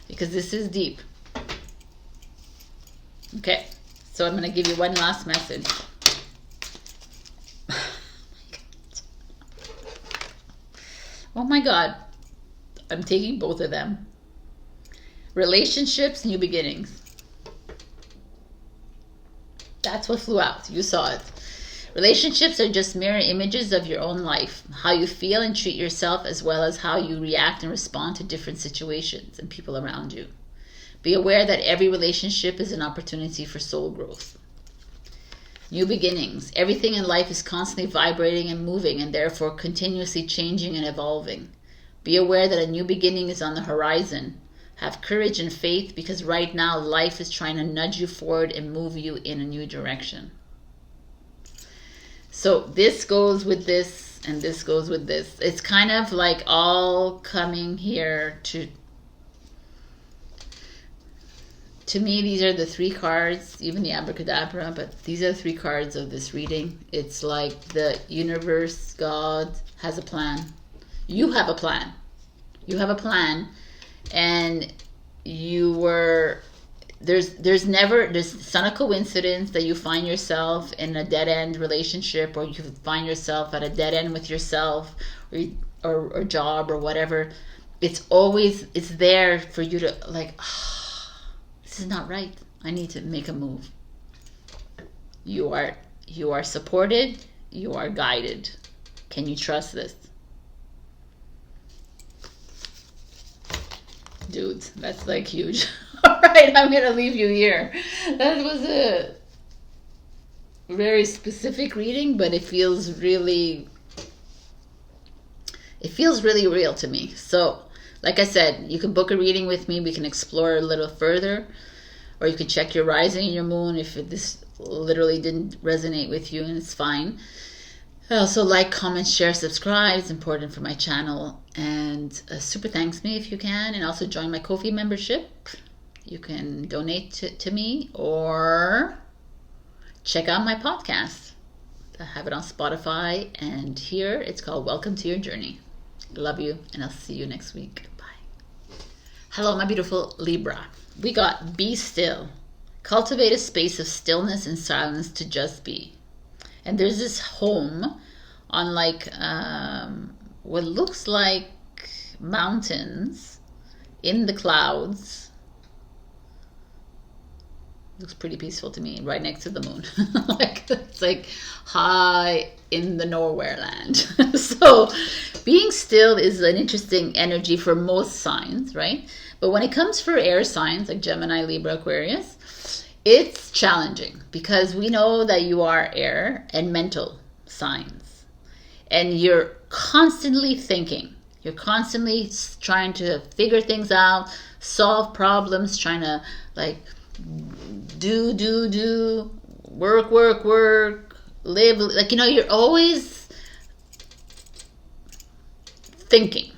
Because this is deep. Okay, so I'm going to give you one last message. Oh my God. I'm taking both of them. Relationships, new beginnings. That's what flew out. You saw it. Relationships are just mirror images of your own life, how you feel and treat yourself, as well as how you react and respond to different situations and people around you. Be aware that every relationship is an opportunity for soul growth. New beginnings. Everything in life is constantly vibrating and moving, and therefore continuously changing and evolving. Be aware that a new beginning is on the horizon. Have courage and faith, because right now life is trying to nudge you forward and move you in a new direction. So this goes with this, and this goes with this. It's kind of like all coming here to me, these are the three cards, even the abracadabra, but these are the three cards of this reading. It's like the universe, God has a plan. You have a plan. You have a plan, and you were, there's not a coincidence that you find yourself in a dead-end relationship, or you find yourself at a dead end with yourself, or job, or whatever. It's always, it's there for you to like, this is not right. I need to make a move. You are supported. You are guided. Can you trust this? Dude, that's like huge. All right, I'm going to leave you here. That was a very specific reading, but it feels really real to me. So, like I said, you can book a reading with me. We can explore a little further, or you can check your rising and your moon if this literally didn't resonate with you, and it's fine. Also, like, comment, share, subscribe. It's important for my channel. And super thanks me if you can. And also join my Ko-fi membership. You can donate to me, or check out my podcast. I have it on Spotify, and here it's called Welcome to Your Journey. Love you, and I'll see you next week. Bye. Hello, my beautiful Libra. We got be still. Cultivate a space of stillness and silence to just be. And there's this home on like what looks like mountains in the clouds. Looks pretty peaceful to me, right next to the moon. Like, it's like high in the nowhere land. So being still is an interesting energy for most signs, right? But when it comes for air signs like Gemini, Libra, Aquarius, it's challenging, because we know that you are air and mental signs, and you're constantly thinking. You're constantly trying to figure things out, solve problems, trying to like do, work, live. Like, you know, you're always thinking.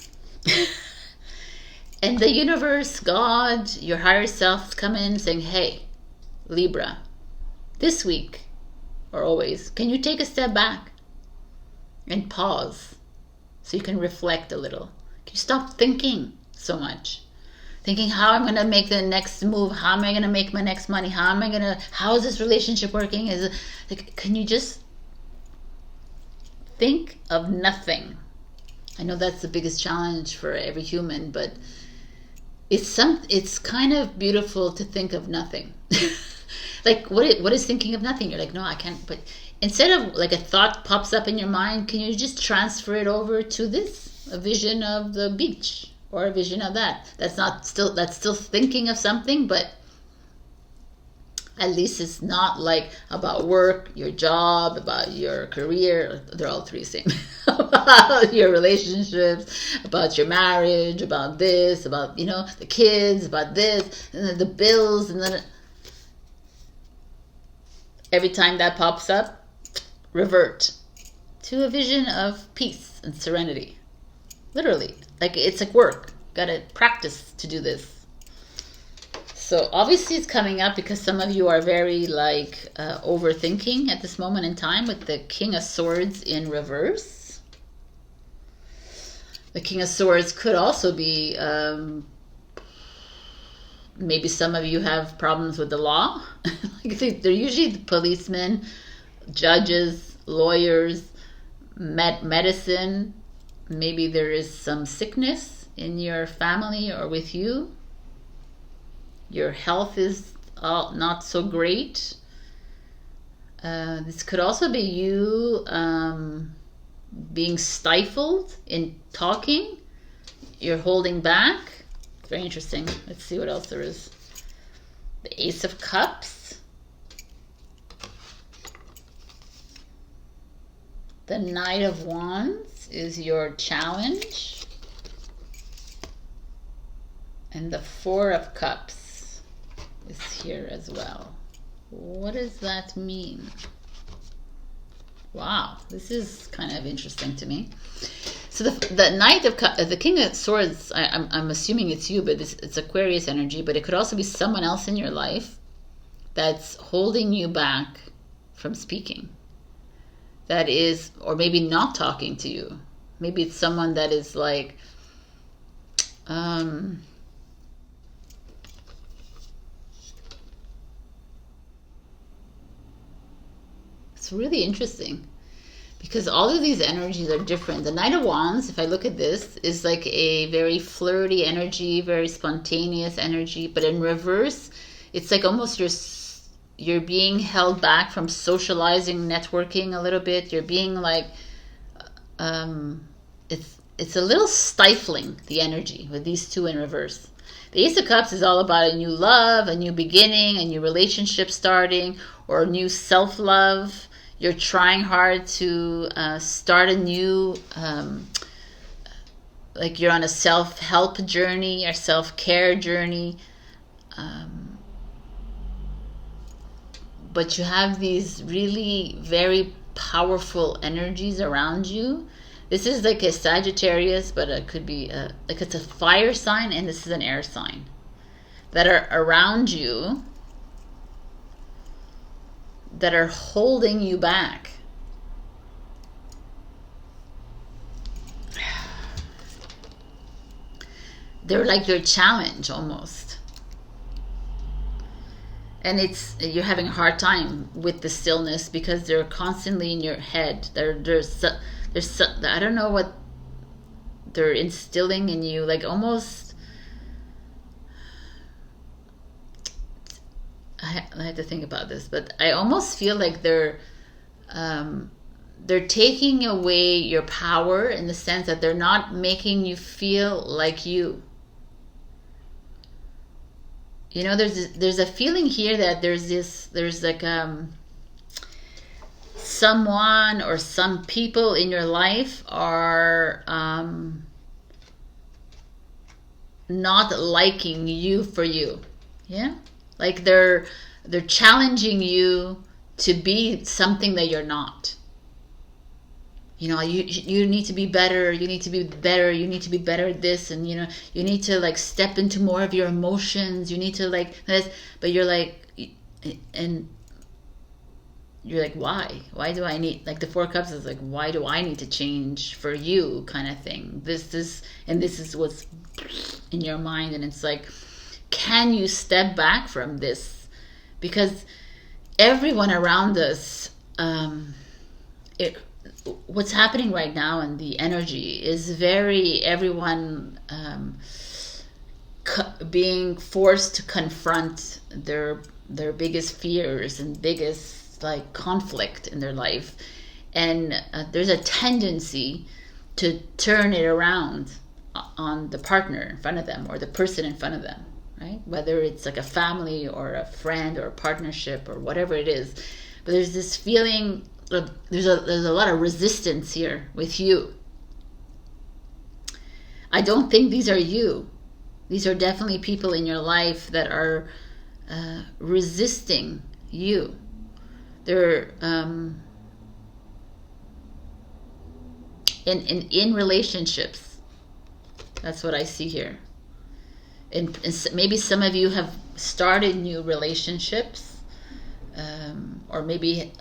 And the universe, God, your higher self come in saying, hey, Libra, this week or always, can you take a step back and pause so you can reflect a little? Can you stop thinking so much? Thinking how I'm going to make the next move, how am I going to make my next money, how is this relationship working? Is it, like, can you just think of nothing? I know that's the biggest challenge for every human, but it's kind of beautiful to think of nothing. Like, what is thinking of nothing? You're like, no, I can't. But instead of like a thought pops up in your mind, can you just transfer it over to this, a vision of the beach, or a vision of that? That's still thinking of something, but at least it's not like about work, your job, about your career. They're all three same. About your relationships, about your marriage, about this, about, you know, the kids, about this, and then the bills, and then every time that pops up, revert to a vision of peace and serenity. Literally, like, it's like work. Gotta practice to do this. So obviously it's coming up because some of you are very like overthinking at this moment in time with the King of Swords in reverse. The King of Swords could also be, maybe some of you have problems with the law. Like they're usually the policemen, judges, lawyers, medicine. Maybe there is some sickness in your family or with you. Your health is not so great. This could also be you being stifled in talking. You're holding back. Very interesting. Let's see what else there is. The Ace of Cups. The Knight of Wands is your challenge. And the Four of Cups is here as well. What does that mean? Wow, this is kind of interesting to me. So the Knight of Cups, the King of Swords, I'm assuming it's you, but it's Aquarius energy, but it could also be someone else in your life that's holding you back from speaking. That is, or maybe not talking to you. Maybe it's someone that is like, it's really interesting because all of these energies are different. The Knight of Wands, if I look at this, is like a very flirty energy, very spontaneous energy, but in reverse, it's like almost you're being held back from socializing, networking a little bit. You're being like, it's a little stifling, the energy with these two in reverse. The Ace of Cups is all about a new love, a new beginning, a new relationship starting, or new self-love. You're trying hard to start a new, like you're on a self-help journey or self-care journey. But you have these really very powerful energies around you. This is like a Sagittarius, but it could be like it's a fire sign, and this is an air sign that are around you, that are holding you back. They're like your challenge almost. And you're having a hard time with the stillness because they're constantly in your head. There's I don't know what they're instilling in you, like almost, I have to think about this, but I almost feel like they're taking away your power in the sense that they're not making you feel like you. You know, there's a feeling here that there's like someone or some people in your life are not liking you for you. Yeah, like they're challenging you to be something that you're not. You know, you need to be better, you need to be better, you need to be better at this, and you know, you need to like step into more of your emotions, you need to like this, but you're like, and you're like, why do I need, like the Four of Cups is like, why do I need to change for you, kind of thing. This is what's in your mind, and it's like, can you step back from this? Because everyone around us, what's happening right now and the energy is everyone being forced to confront their biggest fears and biggest like conflict in their life, and there's a tendency to turn it around on the partner in front of them or the person in front of them, right? Whether it's like a family or a friend or a partnership or whatever it is, but there's this feeling. There's a lot of resistance here with you. I don't think these are you. These are definitely people in your life that are resisting you. They're in relationships. That's what I see here. And maybe some of you have started new relationships, or maybe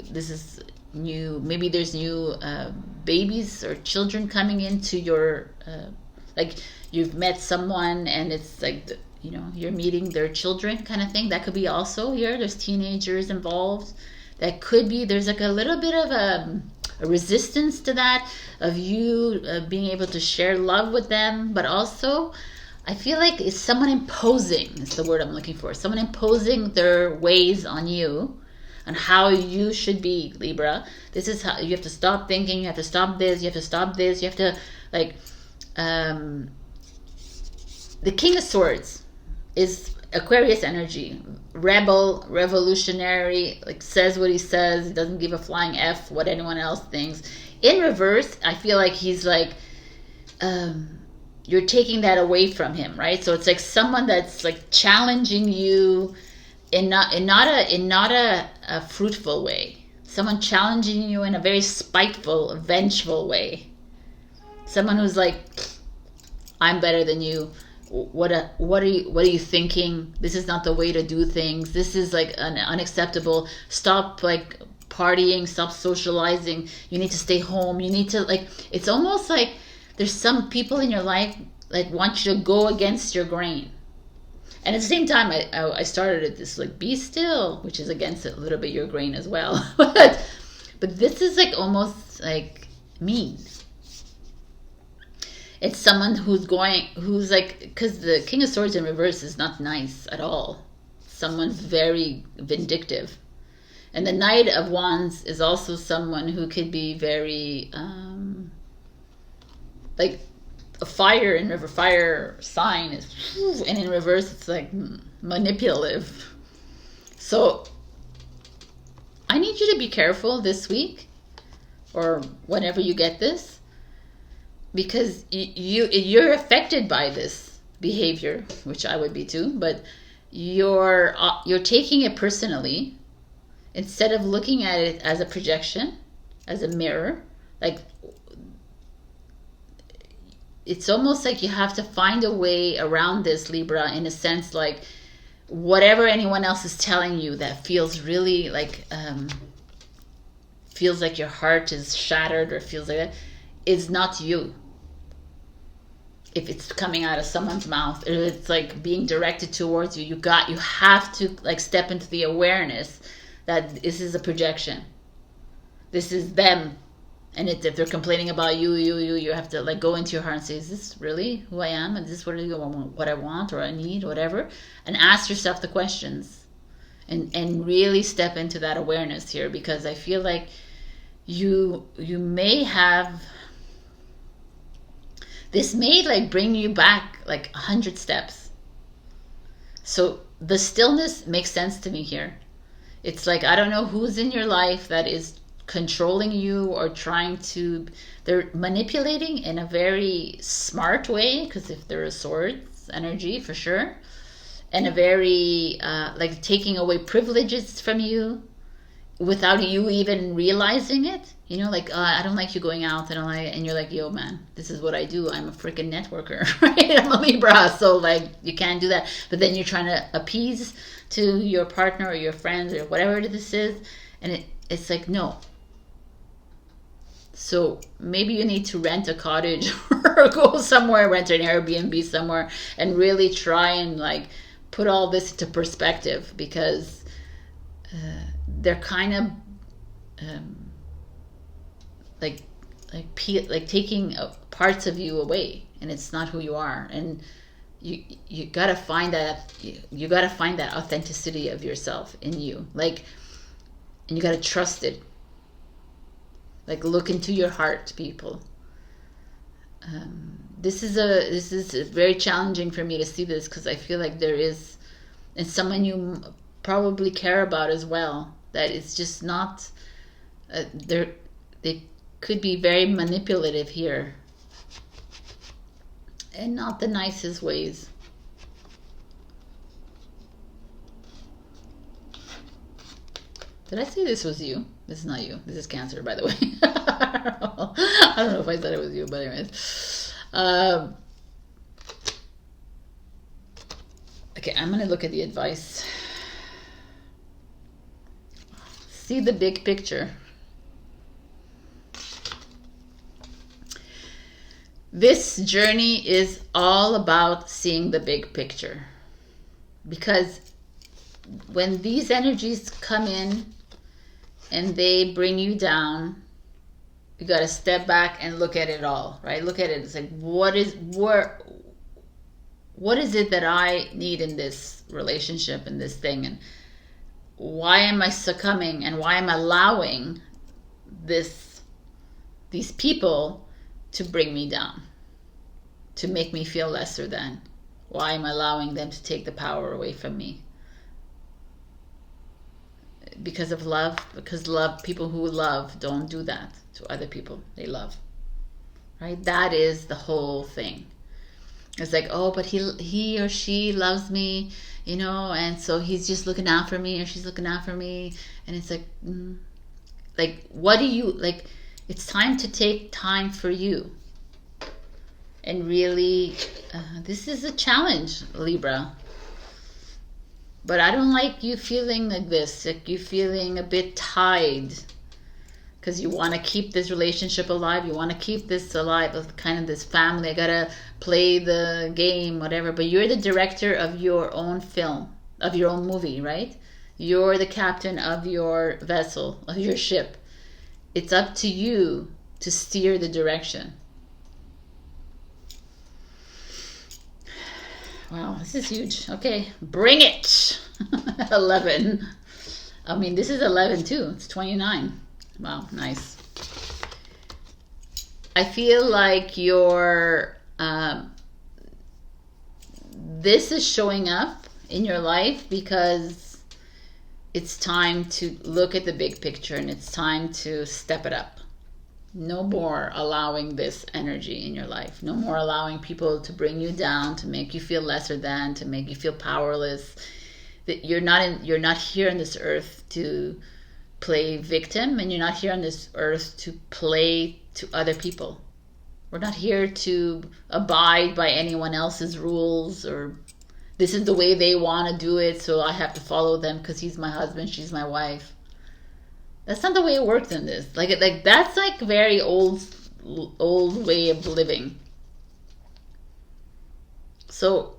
this is new, maybe there's new babies or children coming into your, like you've met someone and it's like, you know, you're meeting their children kind of thing. That could be also here. There's teenagers involved. That could be, there's like a little bit of a resistance to that, of you being able to share love with them, but also I feel like it's someone imposing, is the word I'm looking for. Someone imposing their ways on you, on how you should be, Libra. This is how you have to stop thinking, you have to stop this, you have to stop this, you have to, like, the King of Swords is Aquarius energy. Rebel, revolutionary, like says what he says, he doesn't give a flying F what anyone else thinks. In reverse, I feel like he's like, you're taking that away from him, right? So it's like someone that's like challenging you in not a fruitful way. Someone challenging you in a very spiteful, vengeful way. Someone who's like, I'm better than you. What are you thinking? This is not the way to do things. This is like unacceptable. Stop like partying, stop socializing. You need to stay home. You need to, like, it's almost like there's some people in your life like want you to go against your grain. And at the same time, I started at this like, be still, which is against a little bit your grain as well. but this is like almost like mean. It's someone who's like, because the King of Swords in reverse is not nice at all. Someone very vindictive. And the Knight of Wands is also someone who could be very, like a fire in river, fire sign is, and in reverse it's like manipulative. So I need you to be careful this week or whenever you get this, because you're affected by this behavior, which I would be too, but you're taking it personally instead of looking at it as a projection, as a mirror. Like, it's almost like you have to find a way around this, Libra, in a sense, like whatever anyone else is telling you that feels really like feels like your heart is shattered, or feels like that, is not you. If it's coming out of someone's mouth, or it's like being directed towards you, you have to like step into the awareness that this is a projection. This is them. And if they're complaining about you have to like go into your heart and say, is this really who I am? Is this what I want or I need, whatever? And ask yourself the questions and really step into that awareness here, because I feel like you may have, this may like bring you back like 100 steps. So the stillness makes sense to me here. It's like, I don't know who's in your life that is controlling you or trying to, they're manipulating in a very smart way, because if they're a swords energy for sure, and a very like taking away privileges from you without you even realizing it. You know, like, I don't like you going out, and you're like, yo man, this is what I do, I'm a freaking networker, right? I'm a Libra, so like you can't do that. But then you're trying to appease to your partner or your friends or whatever this is, and it's like, no. So maybe you need to rent a cottage or go somewhere, rent an Airbnb somewhere, and really try and like put all this into perspective, because they're kind of like taking parts of you away, and it's not who you are. And you gotta find that, you gotta find that authenticity of yourself in you, like, and you gotta trust it. Like, look into your heart, people. This is very challenging for me to see this, because I feel like there is, and someone you probably care about as well, that it's just not, they could be very manipulative here, and not the nicest ways. Did I say this was you? This is not you. This is Cancer, by the way. I don't know if I said it was you, but anyways. Okay, I'm going to look at the advice. See the big picture. This journey is all about seeing the big picture. Because when these energies come in and they bring you down, you got to step back and look at it all, right? Look at it. It's like, what is it that I need in this relationship, in this thing? And why am I succumbing, and why am I allowing these people to bring me down, to make me feel lesser than? Why am I allowing them to take the power away from me? Because of love. Because love, people who love don't do that to other people they love, right? That is the whole thing. It's like, oh, but he or she loves me, you know, and so he's just looking out for me, or she's looking out for me. And it's like, what do you, like, it's time to take time for you. And really, this is a challenge, Libra. But I don't like you feeling like this, like you feeling a bit tied, because you want to keep this relationship alive. You want to keep this alive, of kind of this family. I gotta play the game, whatever. But you're the director of your own film, of your own movie, right? You're the captain of your vessel, of your ship. It's up to you to steer the direction. Wow, this is huge. Okay, bring it. 11. I mean, this is 11 too. It's 29. Wow, nice. I feel like this is showing up in your life because it's time to look at the big picture, and it's time to step it up. No more allowing this energy in your life. No more allowing people to bring you down, to make you feel lesser than, to make you feel powerless. That you're not here on this earth to play victim, and you're not here on this earth to play to other people. We're not here to abide by anyone else's rules, or this is the way they want to do it, so I have to follow them because he's my husband, she's my wife. That's not the way it works in this. Like that's like very old way of living. So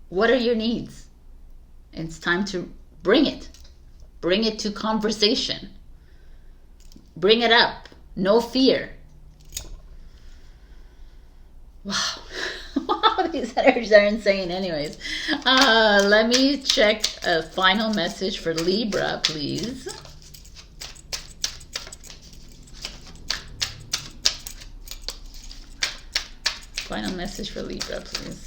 what are your needs? It's time to bring it. Bring it to conversation. Bring it up. No fear. Wow. Wow, these energies are insane. Anyways, let me check a final message for Libra, please. Final message for Libra, please.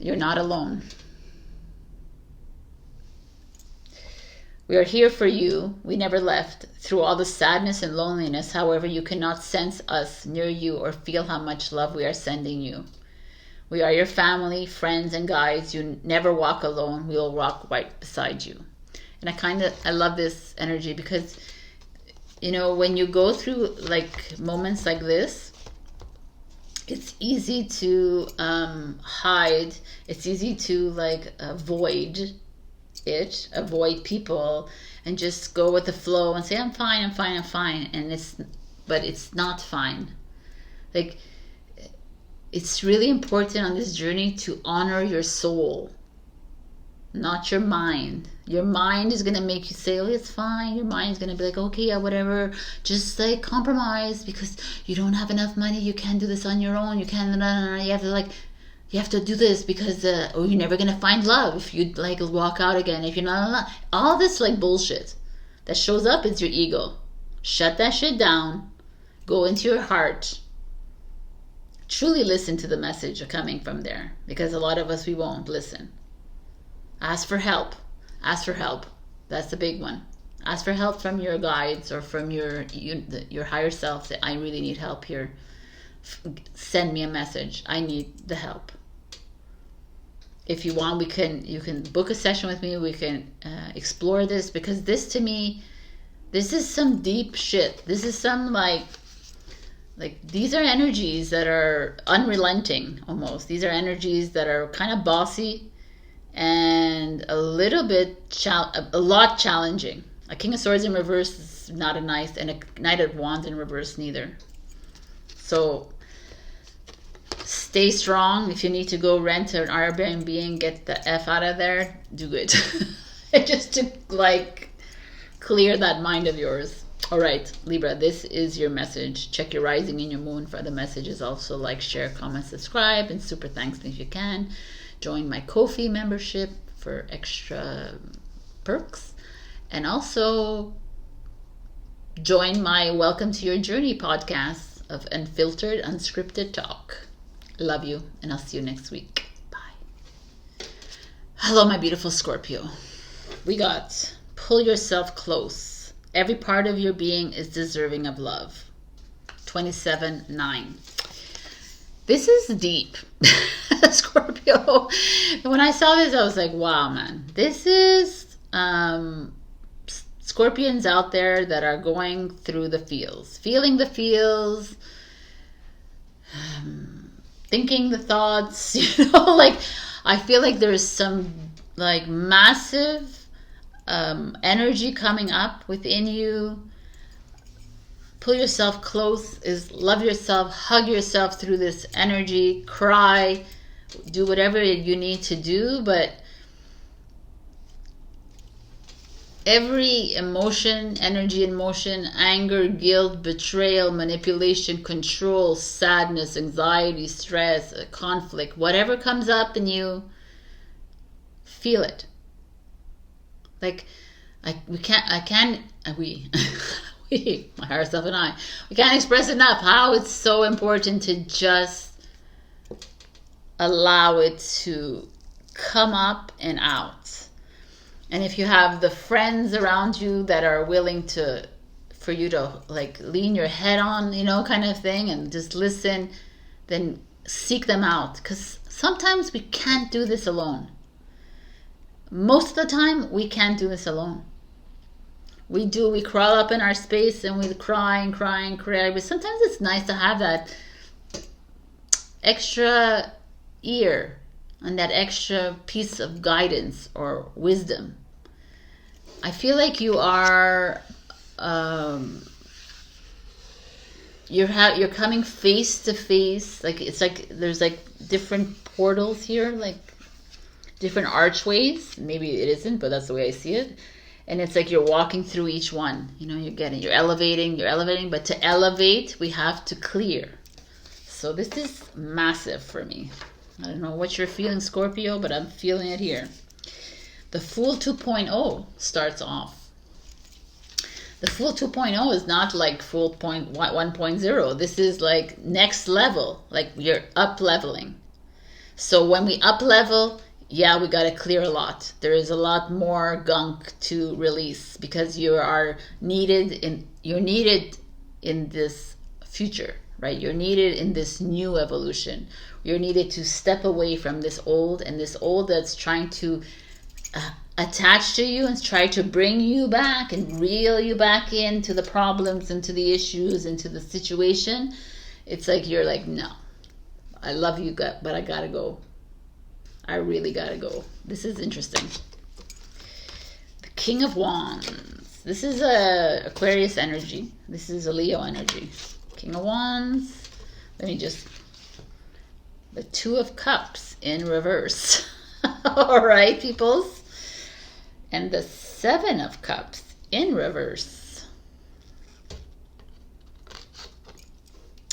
You're not alone. We are here for you. We never left. Through all the sadness and loneliness, however, you cannot sense us near you or feel how much love we are sending you. We are your family, friends, and guides. You never walk alone. We will walk right beside you. And I love this energy because, you know, when you go through like moments like this, it's easy to hide. It's easy to like avoid people and just go with the flow and say, I'm fine, I'm fine, I'm fine. But it's not fine. Like, it's really important on this journey to honor your soul, not your mind. Your mind is going to make you say, oh, it's fine. Your mind is going to be like, okay, yeah, whatever. Just like compromise because you don't have enough money. You can't do this on your own. You can't, you have to do this because, or you're never going to find love if you like walk out again. If you're not, all this like bullshit that shows up is your ego. Shut that shit down. Go into your heart. Truly listen to the message coming from there, because a lot of us, we won't listen. Ask for help. Ask for help. That's the big one. Ask for help from your guides or from your higher self. Say, I really need help here. Send me a message. I need the help. If you want, you can book a session with me. We can explore this, because this, to me, this is some deep shit. This is some like Like, these are energies that are unrelenting almost. These are energies that are kind of bossy and a little bit, a lot challenging. A King of Swords in reverse is not a nice, and a Knight of Wands in reverse neither. So stay strong. If you need to go rent an Airbnb and get the F out of there, do it. Just to like clear that mind of yours. All right, Libra, this is your message. Check your rising and your moon for the messages. Also, like, share, comment, subscribe, and super thanks if you can. Join my Ko-fi membership for extra perks. And also join my Welcome to Your Journey podcast of unfiltered, unscripted talk. Love you, and I'll see you next week. Bye. Hello, my beautiful Scorpio. We got pull yourself close. Every part of your being is deserving of love. 27-9. This is deep, Scorpio. When I saw this, I was like, wow, man. This is Scorpions out there that are going through the feels. Feeling the feels. Thinking the thoughts. You know, like, I feel like there's some, like, massive energy coming up within you. Pull yourself close is love yourself, hug yourself through this energy, cry, do whatever you need to do, but every emotion, energy in motion, anger, guilt, betrayal, manipulation, control, sadness, anxiety, stress, conflict, whatever comes up in you, feel it. Like, we, my higher self and I, we can't express enough how it's so important to just allow it to come up and out. And if you have the friends around you that are willing for you to like lean your head on, you know, kind of thing, and just listen, then seek them out. Because sometimes we can't do this alone. Most of the time, we can't do this alone. We crawl up in our space and we cry and cry and cry. But sometimes it's nice to have that extra ear and that extra piece of guidance or wisdom. I feel like you are, you're coming face to face. Like, it's like there's like different portals here, like different archways. Maybe it isn't, but that's the way I see it. And it's like you're walking through each one. You know, you're elevating. But to elevate, we have to clear. So this is massive for me. I don't know what you're feeling, Scorpio, but I'm feeling it here. The Fool 2.0 starts off. The Fool 2.0 is not like Fool 1.0. This is like next level. Like, you're up leveling. So when we up level, yeah, we got to clear a lot. There is a lot more gunk to release because you're needed in this future, right? You're needed in this new evolution. You're needed to step away from this old, and this old that's trying to attach to you and try to bring you back and reel you back into the problems, into the issues, into the situation. It's like you're like, no, I love you, but I gotta go. I really gotta go. This is interesting. The King of Wands. This is a Aquarius energy. This is a Leo energy. King of Wands. Let me just... The Two of Cups in reverse. All right, peoples. And the Seven of Cups in reverse.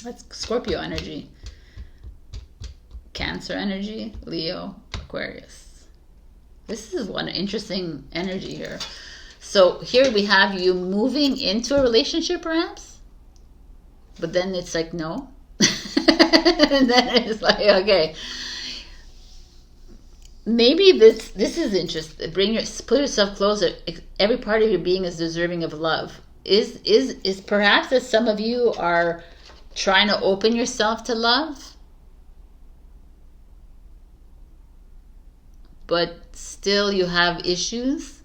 That's Scorpio energy. Cancer energy, Leo, Aquarius. This is one interesting energy here. So here we have you moving into a relationship perhaps, but then it's like, no. And then it's like, okay, maybe this is interesting. Put yourself closer. Every part of your being is deserving of love. Is perhaps that some of you are trying to open yourself to love, but still you have issues.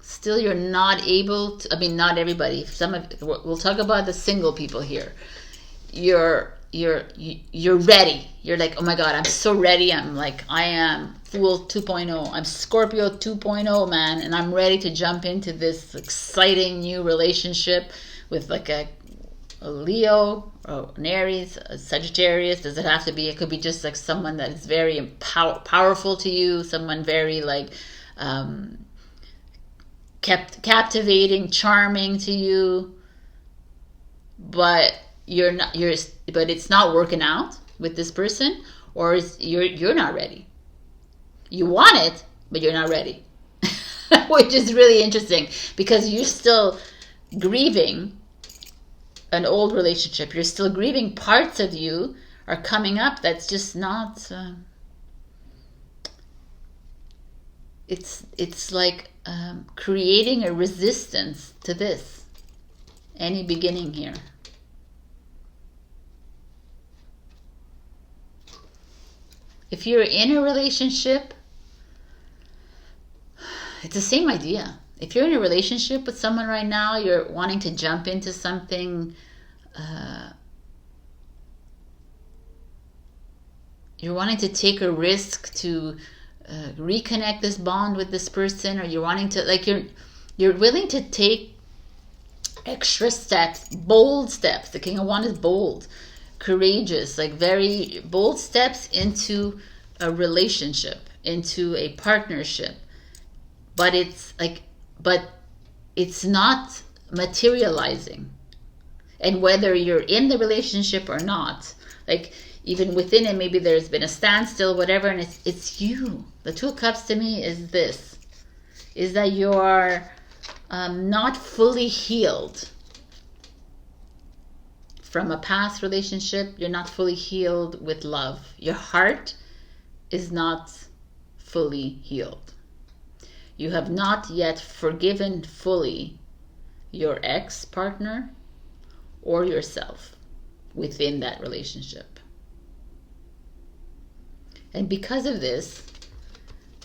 still you're not able to, I mean, not everybody, some of, we'll talk about the single people here. You're ready. You're like, oh my God, I'm so ready. I'm like, I am Fool 2.0. I'm Scorpio 2.0, man. And I'm ready to jump into this exciting new relationship with like a Leo or an Aries, a Sagittarius. Does it have to be? It could be just like someone that is very powerful to you. Someone very like captivating, charming to you. But but it's not working out with this person, or you're not ready. You want it, but you're not ready. Which is really interesting because you're still grieving an old relationship. You're still grieving parts of you are coming up that's just not it's like creating a resistance to this any beginning here. If you're in a relationship, it's the same idea. If you're in a relationship with someone right now, you're wanting to jump into something, you're wanting to take a risk to reconnect this bond with this person, or you're wanting to, like, you're willing to take extra steps, bold steps. The King of Wands is bold, courageous, like very bold steps into a relationship, into a partnership. But it's not materializing. And whether you're in the relationship or not, like even within it, maybe there's been a standstill, whatever, and it's you. The Two of Cups to me is this, is that you're not fully healed from a past relationship. You're not fully healed with love. Your heart is not fully healed. You have not yet forgiven fully your ex-partner or yourself within that relationship. And because of this,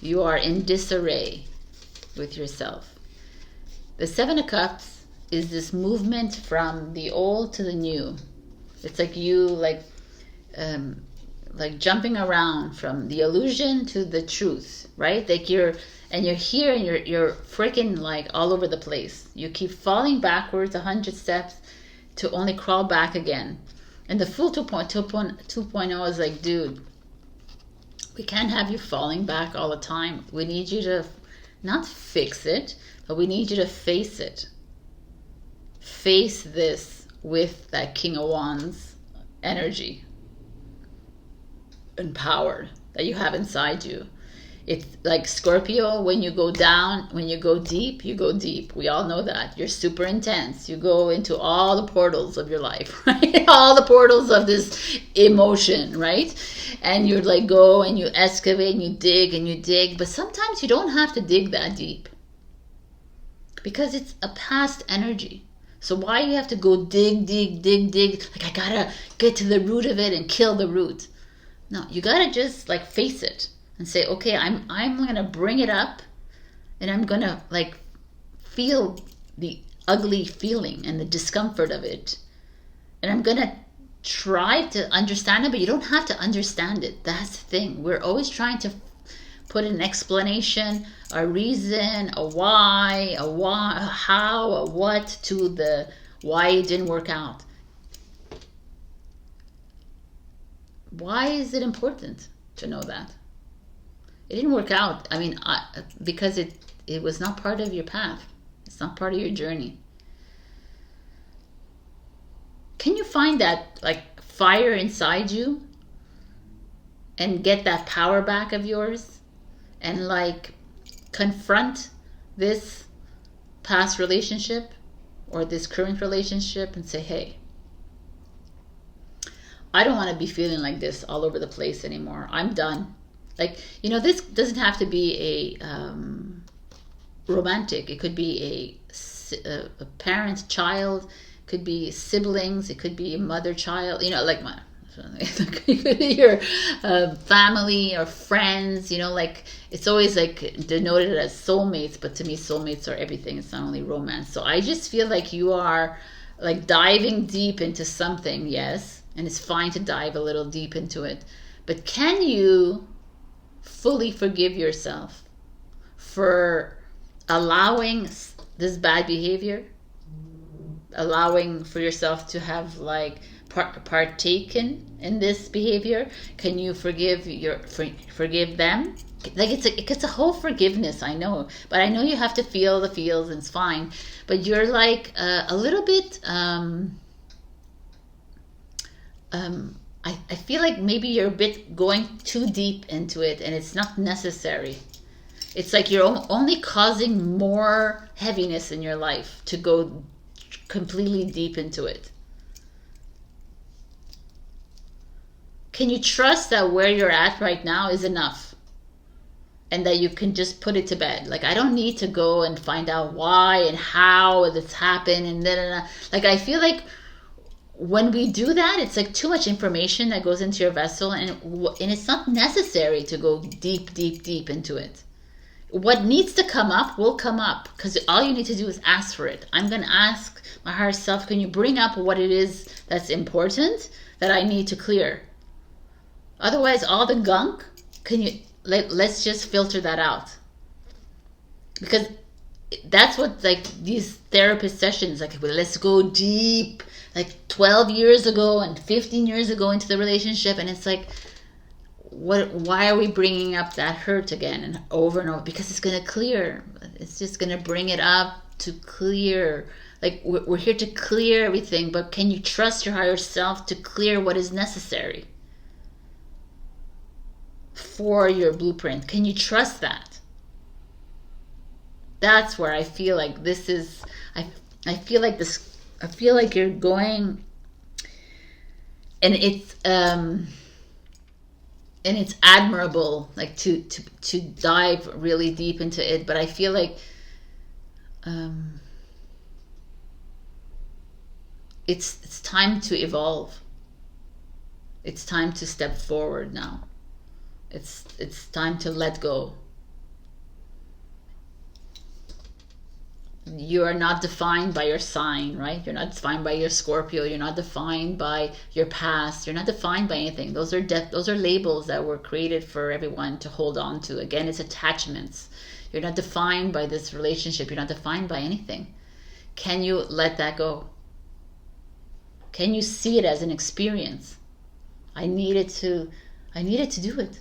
you are in disarray with yourself. The Seven of Cups is this movement from the old to the new. It's like you like jumping around from the illusion to the truth, right? Like you're here and you're freaking like all over the place. You keep falling backwards 100 steps to only crawl back again. And the Fool 2.0 is like, dude, we can't have you falling back all the time. We need you to not fix it, but we need you to face it. Face this with that King of Wands energy and power that you have inside you. It's like Scorpio, when you go down, when you go deep, you go deep. We all know that. You're super intense. You go into all the portals of your life, right? All the portals of this emotion, right? And you like go and you excavate and you dig. But sometimes you don't have to dig that deep because it's a past energy. So why you have to go dig? Like, I gotta get to the root of it and kill the root. No, you gotta just like face it and say, okay, I'm gonna bring it up, and I'm gonna like feel the ugly feeling and the discomfort of it, and I'm gonna try to understand it. But you don't have to understand it. That's the thing. We're always trying to put an explanation, a reason, a why, a how, a what to the why it didn't work out. Why is it important to know that? It didn't work out. I mean, because it was not part of your path. It's not part of your journey. Can you find that like fire inside you and get that power back of yours and like confront this past relationship or this current relationship and say, hey, I don't want to be feeling like this all over the place anymore. I'm done. Like, you know, this doesn't have to be a romantic. It could be a parent-child. It could be siblings. It could be a mother-child. You know, like my your family or friends, you know, like it's always like denoted as soulmates, but to me soulmates are everything. It's not only romance. So I just feel like you are like diving deep into something, yes, and it's fine to dive a little deep into it, but can you fully forgive yourself for allowing this bad behavior, allowing for yourself to have like partaken in this behavior? Can you forgive them? Like it's a whole forgiveness, I know, but I know you have to feel the feels and it's fine, but you're like a little bit I feel like maybe you're a bit going too deep into it and it's not necessary. It's like you're only causing more heaviness in your life to go completely deep into it. Can you trust that where you're at right now is enough? And that you can just put it to bed? Like, I don't need to go and find out why and how this happened and then, like, I feel like when we do that, it's like too much information that goes into your vessel, and it's not necessary to go deep, deep, deep into it. What needs to come up will come up, because all you need to do is ask for it. I'm going to ask my higher self, can you bring up what it is that's important that I need to clear? Otherwise, all the gunk, let's just filter that out. Because that's what, like, these therapist sessions, like, well, let's go deep, like 12 years ago and 15 years ago into the relationship, and it's like, why are we bringing up that hurt again and over? Because it's going to clear. It's just going to bring it up to clear. Like, we're here to clear everything, but can you trust your higher self to clear what is necessary for your blueprint? Can you trust that? That's where I feel like this is, I feel like this, I feel like you're going, and it's admirable, like to dive really deep into it, but I feel like it's time to evolve. It's time to step forward now. It's time to let go. You are not defined by your sign, right? You're not defined by your Scorpio. You're not defined by your past. You're not defined by anything. Those are labels that were created for everyone to hold on to. Again, it's attachments. You're not defined by this relationship. You're not defined by anything. Can you let that go? Can you see it as an experience? I needed to do it.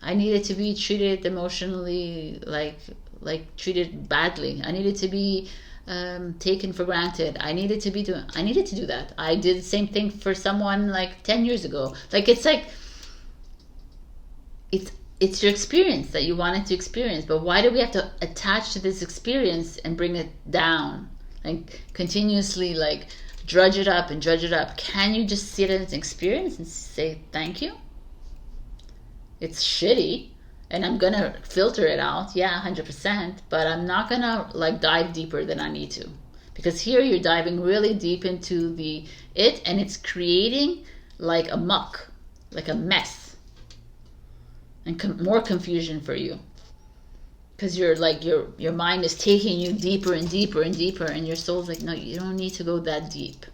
I needed to be treated emotionally like treated badly. I needed to be taken for granted. I needed to do that. I did the same thing for someone like 10 years ago. Like, it's like, it's your experience that you wanted to experience, but why do we have to attach to this experience and bring it down? Like, continuously, like, drudge it up and drudge it up. Can you just see it as an experience and say thank you? It's shitty, and I'm gonna filter it out, yeah, 100%, but I'm not gonna like dive deeper than I need to, because here you're diving really deep into and it's creating like a muck, like a mess, and more confusion for you, because you're like your mind is taking you deeper and deeper and deeper, and your soul's like, no, you don't need to go that deep.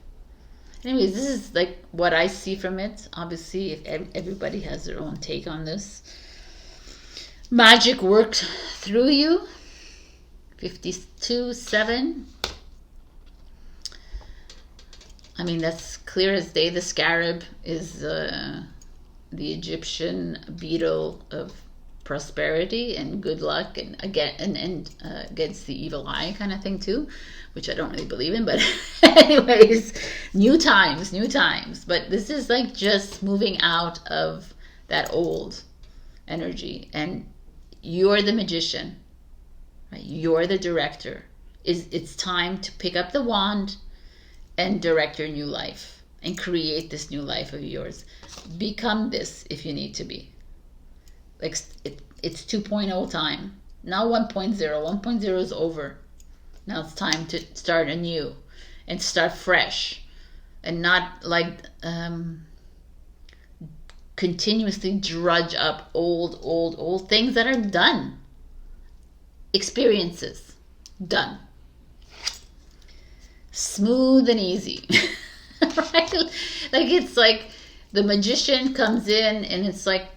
Anyways, this is like what I see from it. Obviously, if everybody has their own take on this. Magic worked through you. 52-7. I mean, that's clear as day. The scarab is the Egyptian beetle of prosperity and good luck, and against the evil eye kind of thing too, which I don't really believe in, but anyways, new times. But this is like just moving out of that old energy, and you're the magician, right? You're the director. It's time to pick up the wand and direct your new life and create this new life of yours. Become this if you need to be. Like, it's 2.0 time. Now 1.0. 1.0 is over. Now it's time to start anew and start fresh, and not like continuously drudge up old things that are done. Experiences. Done. Smooth and easy. Right? Like, it's like the magician comes in and it's like,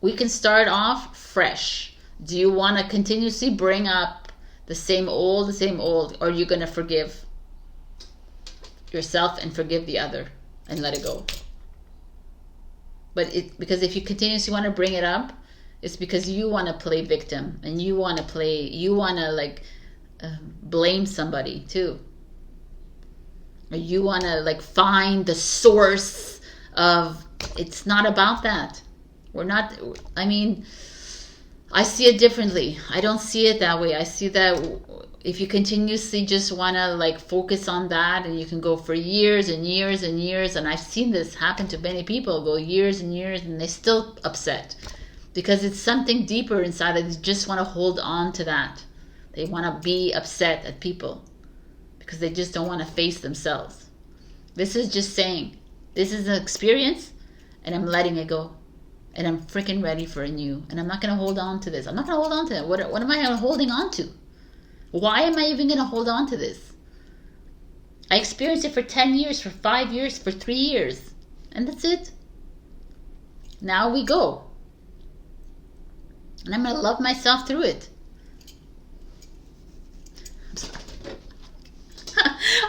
we can start off fresh. Do you want to continuously bring up the same old, or are you going to forgive yourself and forgive the other and let it go? Because if you continuously want to bring it up, it's because you want to play victim, and you want to like blame somebody too. Or you want to like find the source of, it's not about that. We're not, I mean, I see it differently. I don't see it that way. I see that if you continuously just want to like focus on that, and you can go for years and years and years, and I've seen this happen to many people, go years and years and they're still upset because it's something deeper inside that they just want to hold on to that. They want to be upset at people because they just don't want to face themselves. This is just saying, this is an experience and I'm letting it go. And I'm freaking ready for a new. And I'm not going to hold on to this. I'm not going to hold on to it. What am I holding on to? Why am I even going to hold on to this? I experienced it for 10 years, for 5 years, for 3 years. And that's it. Now we go. And I'm going to love myself through it. I'm sorry.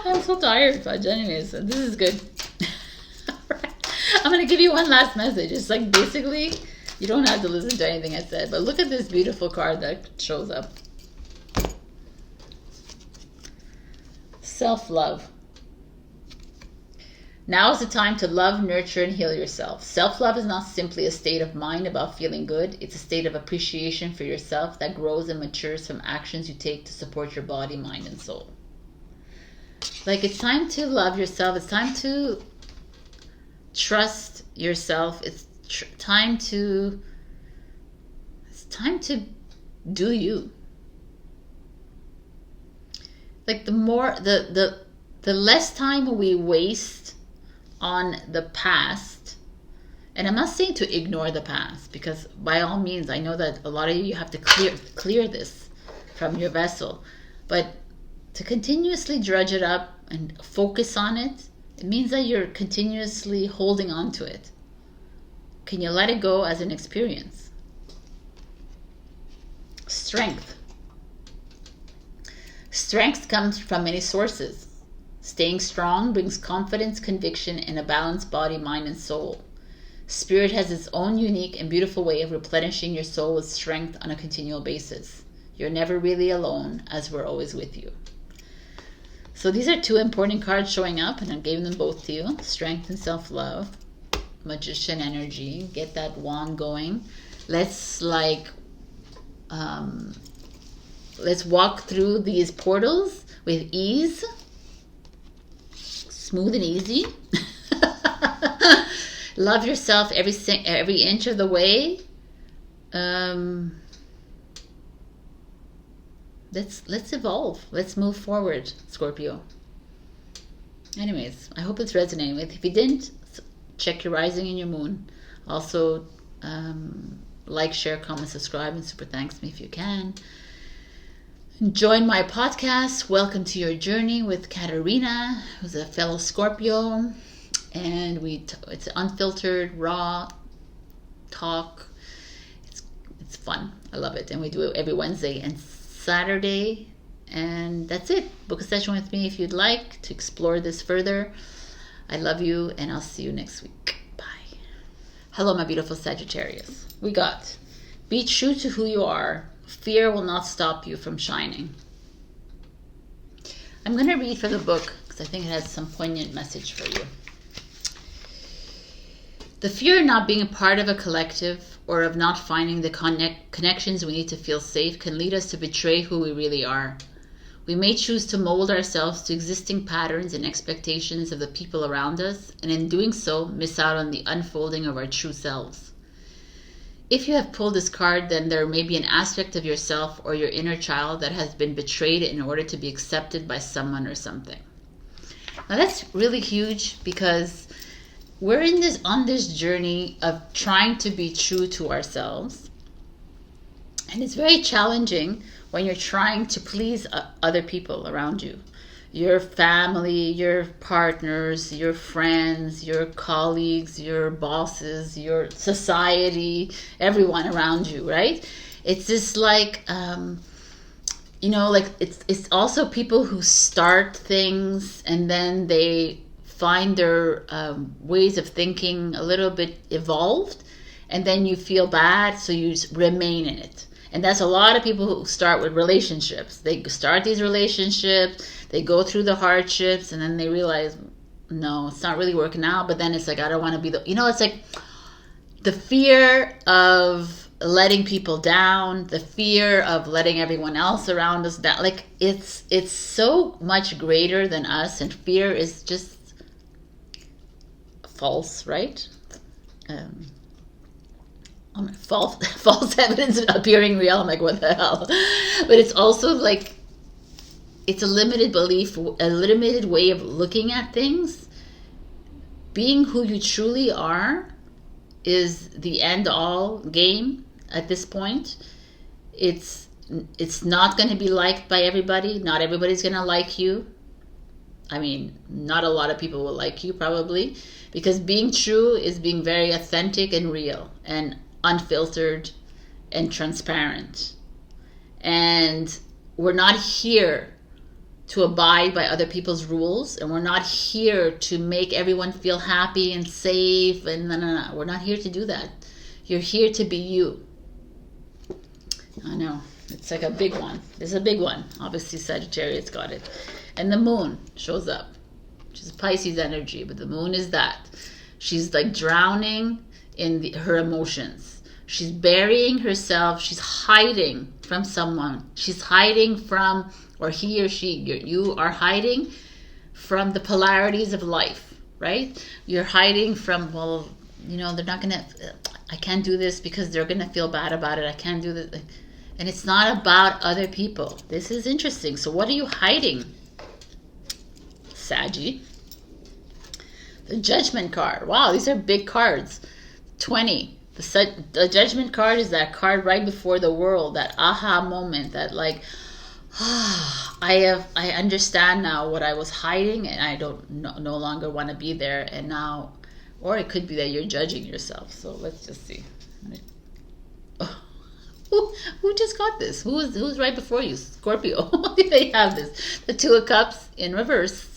I'm so tired, but anyways, this is good. I'm going to give you one last message. It's like, basically, you don't have to listen to anything I said, but look at this beautiful card that shows up. Self-love. Now is the time to love, nurture, and heal yourself. Self-love is not simply a state of mind about feeling good. It's a state of appreciation for yourself that grows and matures from actions you take to support your body, mind, and soul. Like, it's time to love yourself. It's time to trust yourself. It's time to do you. Like, the less time we waste on the past, and I'm not saying to ignore the past, because by all means I know that a lot of you have to clear this from your vessel, but to continuously drudge it up and focus on it, it means that you're continuously holding on to it. Can you let it go as an experience? Strength. Strength comes from many sources. Staying strong brings confidence, conviction, and a balanced body, mind, and soul. Spirit has its own unique and beautiful way of replenishing your soul with strength on a continual basis. You're never really alone, as we're always with you. So these are two important cards showing up, and I'm giving them both to you. Strength and self-love. Magician energy. Get that wand going. Let's walk through these portals with ease. Smooth and easy. Love yourself every inch of the way. Let's evolve. Let's move forward, Scorpio. Anyways, I hope it's resonating with. If you didn't, check your rising and your moon. Also, like, share, comment, subscribe, and super thanks me if you can. Join my podcast, Welcome to Your Journey with Katarina, who's a fellow Scorpio. And it's unfiltered, raw talk. It's fun. I love it. And we do it every Wednesday and Saturday. And that's it. Book a session with me if you'd like to explore this further. I love you, and I'll see you next week. Bye. Hello, my beautiful Sagittarius. We got, be true to who you are. Fear will not stop you from shining. I'm going to read from the book because I think it has some poignant message for you. The fear of not being a part of a collective or of not finding the connections we need to feel safe can lead us to betray who we really are. We may choose to mold ourselves to existing patterns and expectations of the people around us, and in doing so, miss out on the unfolding of our true selves. If you have pulled this card, then there may be an aspect of yourself or your inner child that has been betrayed in order to be accepted by someone or something. Now that's really huge, because we're in this on this journey of trying to be true to ourselves, and it's very challenging when you're trying to please other people around you, your family, your partners, your friends, your colleagues, your bosses, your society, everyone around you, right? It's just like you know, like it's also people who start things and then they find their ways of thinking a little bit evolved, and then you feel bad, so you remain in it. And that's a lot of people who start with relationships. They start these relationships, they go through the hardships, and then they realize, no, it's not really working out. But then it's like, I don't want to be the, you know, it's like the fear of letting people down, the fear of letting everyone else around us down. Like it's so much greater than us, and fear is just false, right? False evidence appearing real. I'm like, what the hell? But it's also like, it's a limited belief, a limited way of looking at things. Being who you truly are is the end all game at this point. It's not going to be liked by everybody. Not everybody's going to like you. I mean, not a lot of people will like you probably, because being true is being very authentic and real and unfiltered and transparent. And we're not here to abide by other people's rules, and we're not here to make everyone feel happy and safe, and no. We're not here to do that. You're here to be you. I know, it's like a big one. It's a big one. Obviously Sagittarius got it. And the moon shows up. She's Pisces energy, but the moon is that. She's like drowning in her emotions. She's burying herself. She's hiding from someone. She's hiding from, or he or she, you are hiding from the polarities of life, right? You're hiding from, well, you know, they're not going to, I can't do this because they're going to feel bad about it. I can't do this. And it's not about other people. This is interesting. So what are you hiding, Saggy? The Judgment card. Wow, these are big cards. 20. The Judgment card is that card right before the world, that aha moment, that like, I understand now what I was hiding, and I don't no longer want to be there. And now, or it could be that you're judging yourself. So let's just see. Who just got this? Who's right before you? Scorpio. They have this. The Two of Cups in reverse.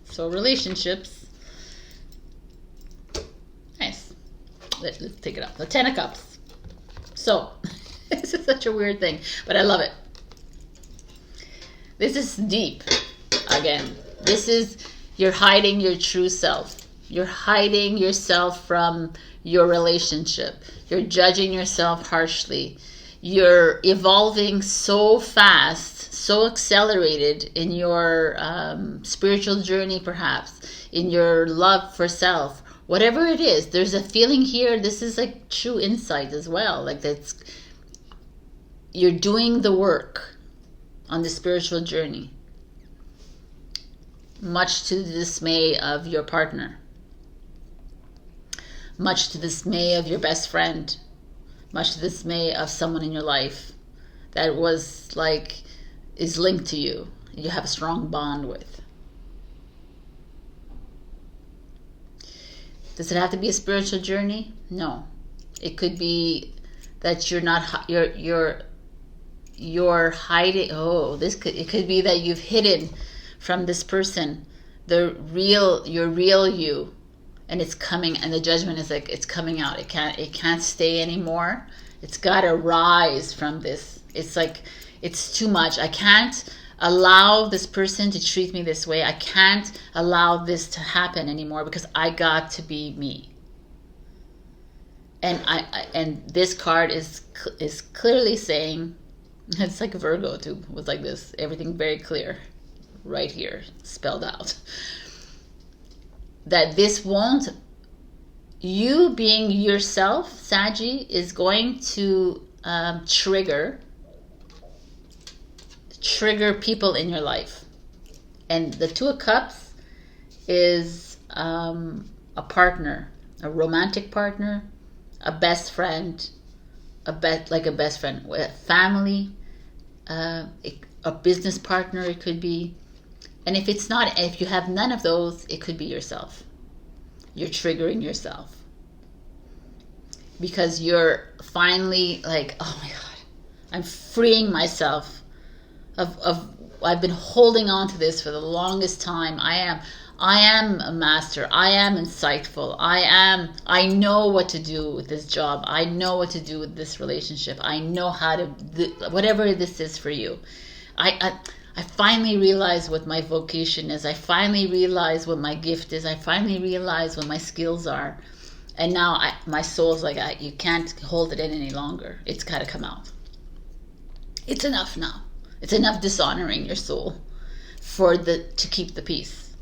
So relationships. Nice. Let's take it up. The Ten of Cups. So this is such a weird thing, but I love it. This is deep. Again, this is, you're hiding your true self. You're hiding yourself from your relationship. You're judging yourself harshly. You're evolving so fast, so accelerated in your spiritual journey, perhaps, in your love for self. Whatever it is, there's a feeling here. This is like true insight as well. Like that's, you're doing the work on the spiritual journey, much to the dismay of your partner, much to the dismay of your best friend, much to the dismay of someone in your life that was like, is linked to you, you have a strong bond with. Does it have to be a spiritual journey? No. It could be that you're not, you're hiding. Oh, it could be that you've hidden from this person your real you, and it's coming, and the judgment is like, it's coming out. It can't stay anymore. It's got to rise from this. It's like, it's too much. I can't allow this person to treat me this way. I can't allow this to happen anymore, because I got to be me. And this card is clearly saying, it's like Virgo too, was like this, everything very clear right here, spelled out, that this won't, you being yourself, Saggy, is going to trigger people in your life. And the Two of Cups is a partner. a romantic partner, a best friend, a best friend, a family, a business partner. It could be, and if you have none of those, it could be yourself. You're triggering yourself because you're finally like, oh my God, I'm freeing myself of I've been holding on to this for the longest time. I am a master. I am insightful. I know what to do with this job. I know what to do with this relationship. I know how to, whatever this is for you. I finally realize what my vocation is. I finally realize what my gift is. I finally realize what my skills are. And now my soul's like, you can't hold it in any longer. It's got to come out. It's enough now. It's enough dishonoring your soul to keep the peace.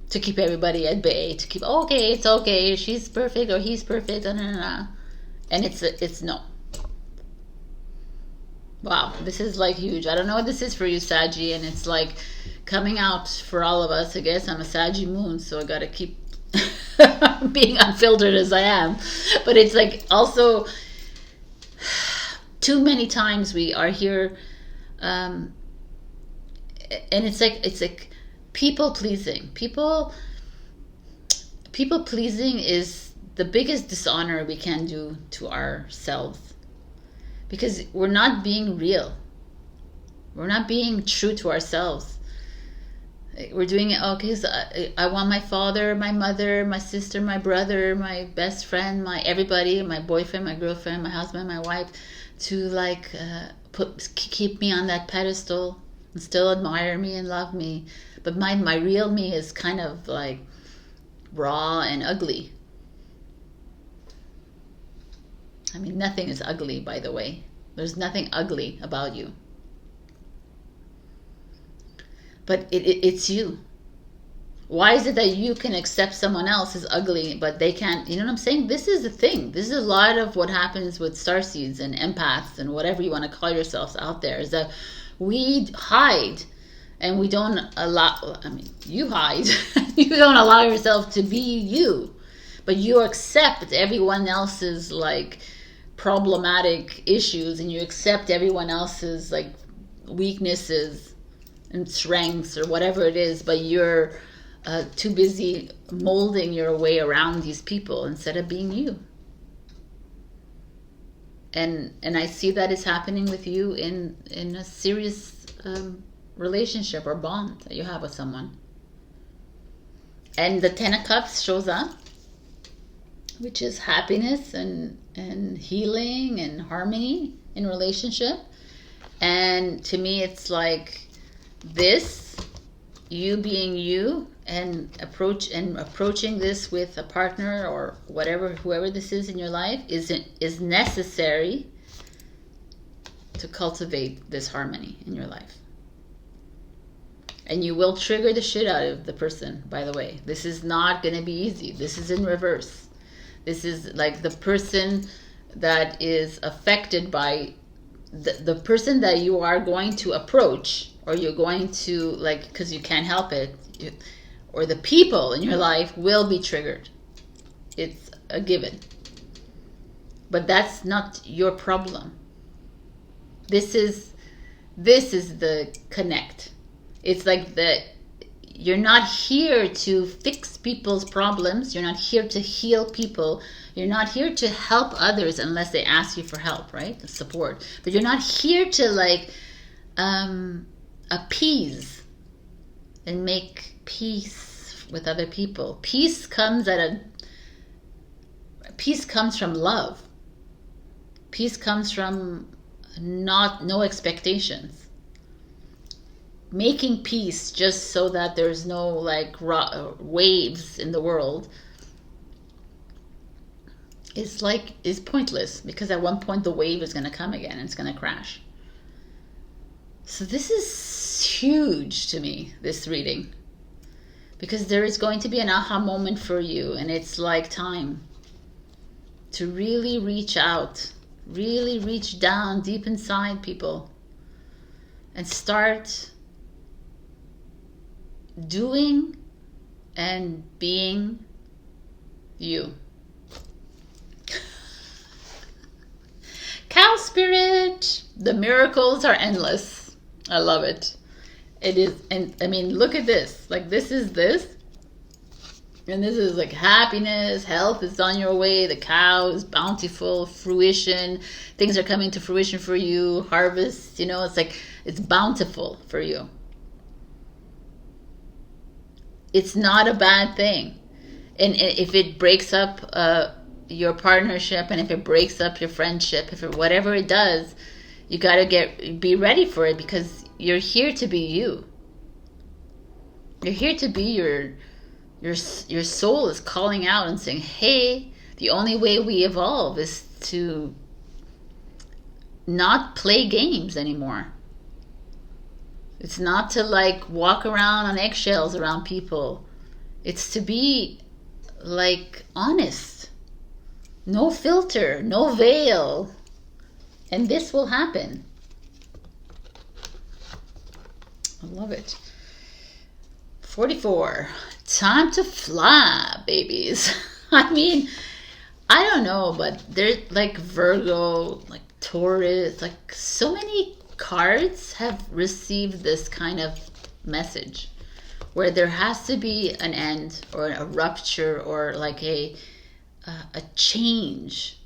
To keep everybody at bay. To keep, okay, it's okay. She's perfect or he's perfect. And it's no. Wow, this is like huge. I don't know what this is for you, Saggy, and it's like coming out for all of us. I guess I'm a Saggy moon, so I gotta keep being unfiltered as I am. But it's like also too many times we are here, and it's like people pleasing. People pleasing is the biggest dishonor we can do to ourselves. Because we're not being real. We're not being true to ourselves. We're doing it, okay, so I want my father, my mother, my sister, my brother, my best friend, everybody, my boyfriend, my girlfriend, my husband, my wife, to like keep me on that pedestal and still admire me and love me. But my real me is kind of like raw and ugly. I mean, nothing is ugly, by the way. There's nothing ugly about you. But it's you. Why is it that you can accept someone else as ugly, but they can't? You know what I'm saying? This is the thing. This is a lot of what happens with starseeds and empaths and whatever you want to call yourselves out there, is that we hide and we don't allow, I mean, you hide. You don't allow yourself to be you. But you accept everyone else's like problematic issues, and you accept everyone else's like weaknesses and strengths or whatever it is, but you're too busy molding your way around these people instead of being you. And I see that is happening with you in a serious relationship or bond that you have with someone. And the Ten of Cups shows up, which is happiness and healing and harmony in relationship. And to me, it's like this, you being you, and approaching this with a partner or whoever this is in your life is necessary to cultivate this harmony in your life. And you will trigger the shit out of the person, by the way. This is not going to be easy. This is in reverse. This is like the person that is affected by the person that you are going to approach, or you're going to, like, because you can't help it, or the people in your life will be triggered. It's a given. But that's not your problem. This is the connect. It's like you're not here to fix people's problems. You're not here to heal people. You're not here to help others unless they ask you for help, right? Support. But you're not here to like appease and make peace with other people. Peace comes from love. Peace comes from no expectations. Making peace just so that there's no like waves in the world is pointless, because at one point the wave is going to come again and it's going to crash. So this is huge to me, this reading, because there is going to be an aha moment for you, and it's like time to really reach out, really reach down deep inside people and start doing and being You. Cow spirit. The miracles are endless. I love it. It is, and I mean, look at this. Like, this is this. And this is like happiness, health is on your way, the cow is bountiful, fruition, things are coming to fruition for you, harvest, you know, it's like, it's bountiful for you. It's not a bad thing. And if it breaks up your partnership, and if it breaks up your friendship, if it, whatever it does, you got to be ready for it, because you're here to be you. You're here to be your soul is calling out and saying, hey, the only way we evolve is to not play games anymore. It's not to like walk around on eggshells around people. It's to be like honest. No filter, no veil. And this will happen. I love it. 44. Time to fly, babies. I mean, I don't know, but they're like Virgo, like Taurus, like so many cards have received this kind of message where there has to be an end or a rupture or like a change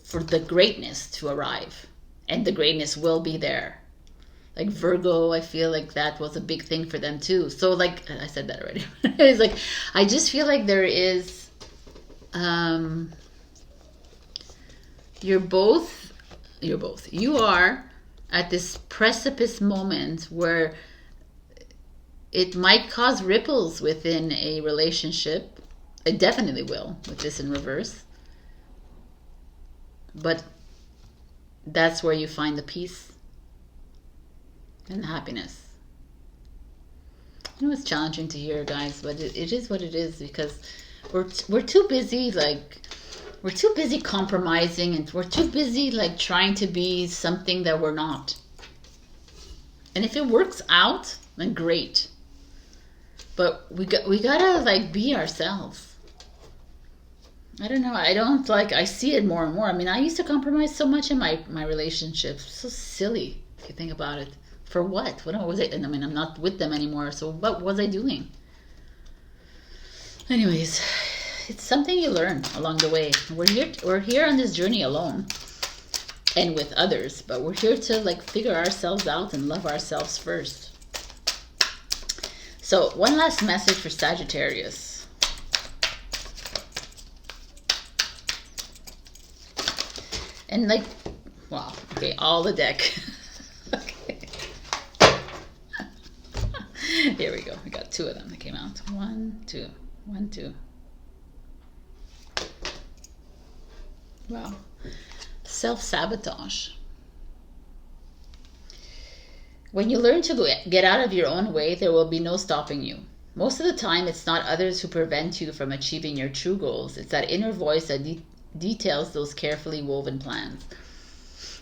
for the greatness to arrive, and the greatness will be there. Like Virgo, I feel like that was a big thing for them too. So like, I said that already. It's like, I just feel like there is, you are at this precipice moment where it might cause ripples within a relationship. It definitely will with this in reverse. But that's where you find the peace and happiness. I know it's challenging to hear, guys, but it is what it is, because we're too busy, like, we're too busy compromising, and we're too busy like trying to be something that we're not. And if it works out, then great. But we gotta like be ourselves. I don't know. I see it more and more. I mean, I used to compromise so much in my relationships. So silly if you think about it. For what? What was it? And I mean, I'm not with them anymore. So what was I doing? Anyways, it's something you learn along the way. We're here on this journey alone and with others, but we're here to like figure ourselves out and love ourselves first. So one last message for Sagittarius. And like, wow, okay, all the deck. Okay. Here we go. We got two of them that came out. 1, 2. 1, 2. Wow. Self-sabotage. When you learn to get out of your own way, there will be no stopping you. Most of the time, it's not others who prevent you from achieving your true goals. It's that inner voice that details those carefully woven plans.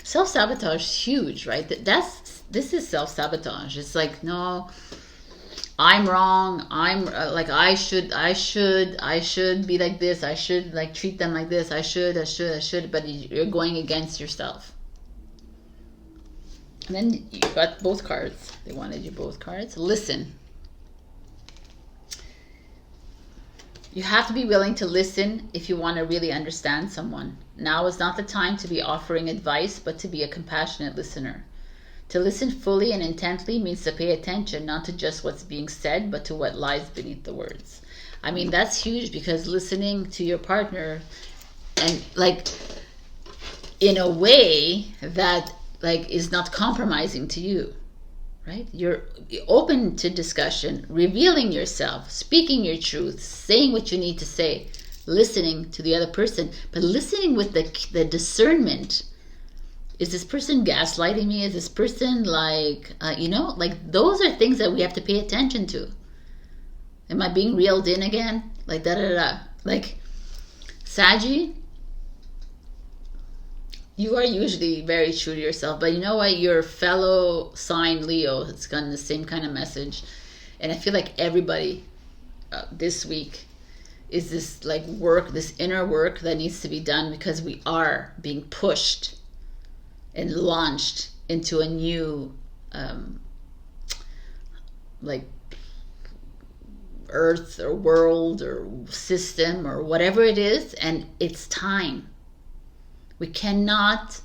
Self-sabotage is huge, right? This is self-sabotage. It's like, no, I'm wrong. I'm like, I should be like this. I should like treat them like this. I should, but you're going against yourself. And then you got both cards. They wanted you both cards. Listen. You have to be willing to listen if you want to really understand someone. Now is not the time to be offering advice, but to be a compassionate listener. To listen fully and intently means to pay attention, not to just what's being said, but to what lies beneath the words. I mean, that's huge, because listening to your partner and like in a way that like is not compromising to you, right? You're open to discussion, revealing yourself, speaking your truth, saying what you need to say, listening to the other person, but listening with the discernment. Is this person gaslighting me? Is this person like, like those are things that we have to pay attention to. Am I being reeled in again? Like da-da-da. Like, Saggy, you are usually very true to yourself, but you know what? Your fellow sign Leo has gotten the same kind of message. And I feel like everybody this week is this like work, this inner work that needs to be done, because we are being pushed and launched into a new like earth or world or system or whatever it is, and it's time. We cannot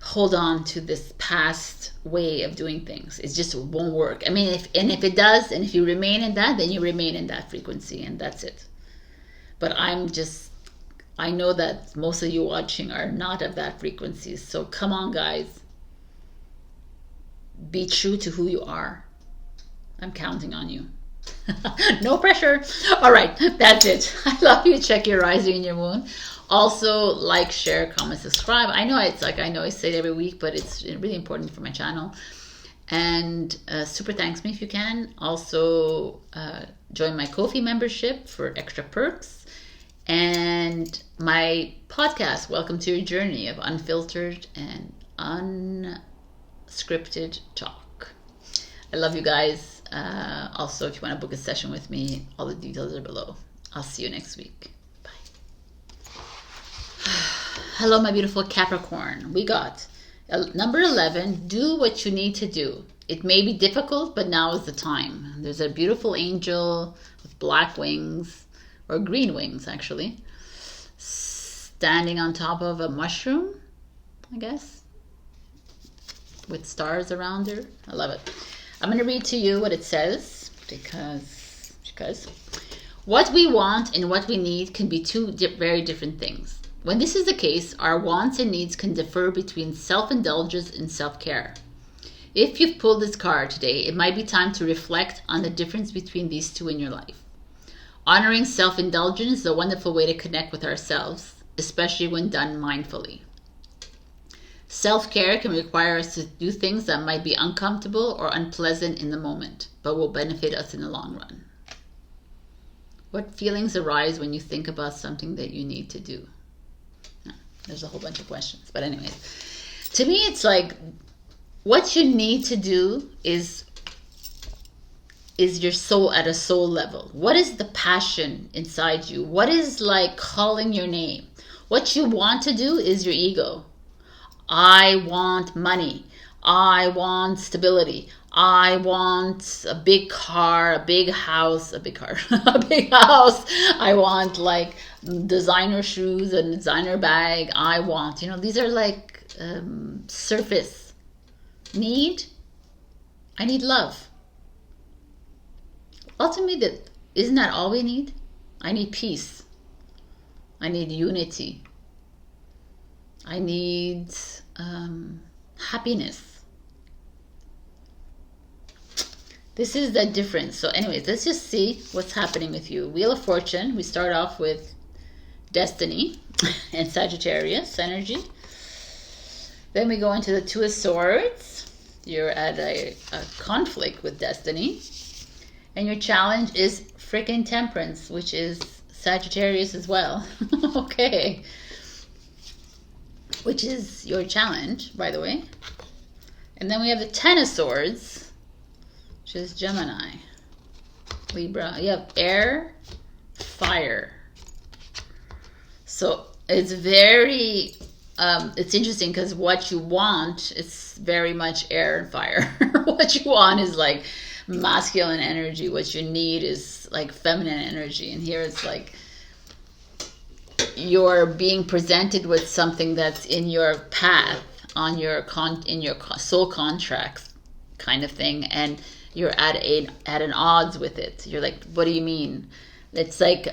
hold on to this past way of doing things. It just won't work. I mean, if it does, and if you remain in that, then you remain in that frequency, and that's it. But I know that most of you watching are not of that frequency. So come on, guys. Be true to who you are. I'm counting on you. No pressure. All right, that's it. I love you. Check your rising and your moon. Also, like, share, comment, subscribe. I know it's like, I know I say it every week, but it's really important for my channel. And super thanks me if you can. Also, join my Ko-fi membership for extra perks. And my podcast, Welcome to Your Journey of Unfiltered and Unscripted Talk. I love you guys. Also, if you want to book a session with me, all the details are below. I'll see you next week. Hello, my beautiful Capricorn. We got number 11, do what you need to do. It may be difficult, but now is the time. There's a beautiful angel with black wings, or green wings actually, standing on top of a mushroom, I guess, with stars around her. I love it. I'm going to read to you what it says, because what we want and what we need can be two very different things. When this is the case, our wants and needs can differ between self-indulgence and self-care. If you've pulled this card today, it might be time to reflect on the difference between these two in your life. Honoring self-indulgence is a wonderful way to connect with ourselves, especially when done mindfully. Self-care can require us to do things that might be uncomfortable or unpleasant in the moment, but will benefit us in the long run. What feelings arise when you think about something that you need to do? There's a whole bunch of questions, but anyways, to me it's like, what you need to do is your soul, at a soul level. What is the passion inside you? What is like calling your name? What you want to do is your ego. I want money. I want stability. I want a big car, a big house, a big car, a big house. I want like designer shoes, a designer bag. I want, these are like surface need. I need love. Ultimately, isn't that all we need? I need peace. I need unity. I need happiness. This is the difference. So anyways, let's just see what's happening with you. Wheel of Fortune. We start off with Destiny and Sagittarius energy. Then we go into the Two of Swords. You're at a conflict with Destiny. And your challenge is freaking Temperance, which is Sagittarius as well. Okay. Which is your challenge, by the way. And then we have the Ten of Swords, which is Gemini, Libra. You have air, fire. So it's very, it's interesting because what you want, it's very much air and fire. What you want is like masculine energy. What you need is like feminine energy. And here it's like you're being presented with something that's in your path, on your in your soul contracts kind of thing, and you're at an odds with it. You're like, what do you mean? It's like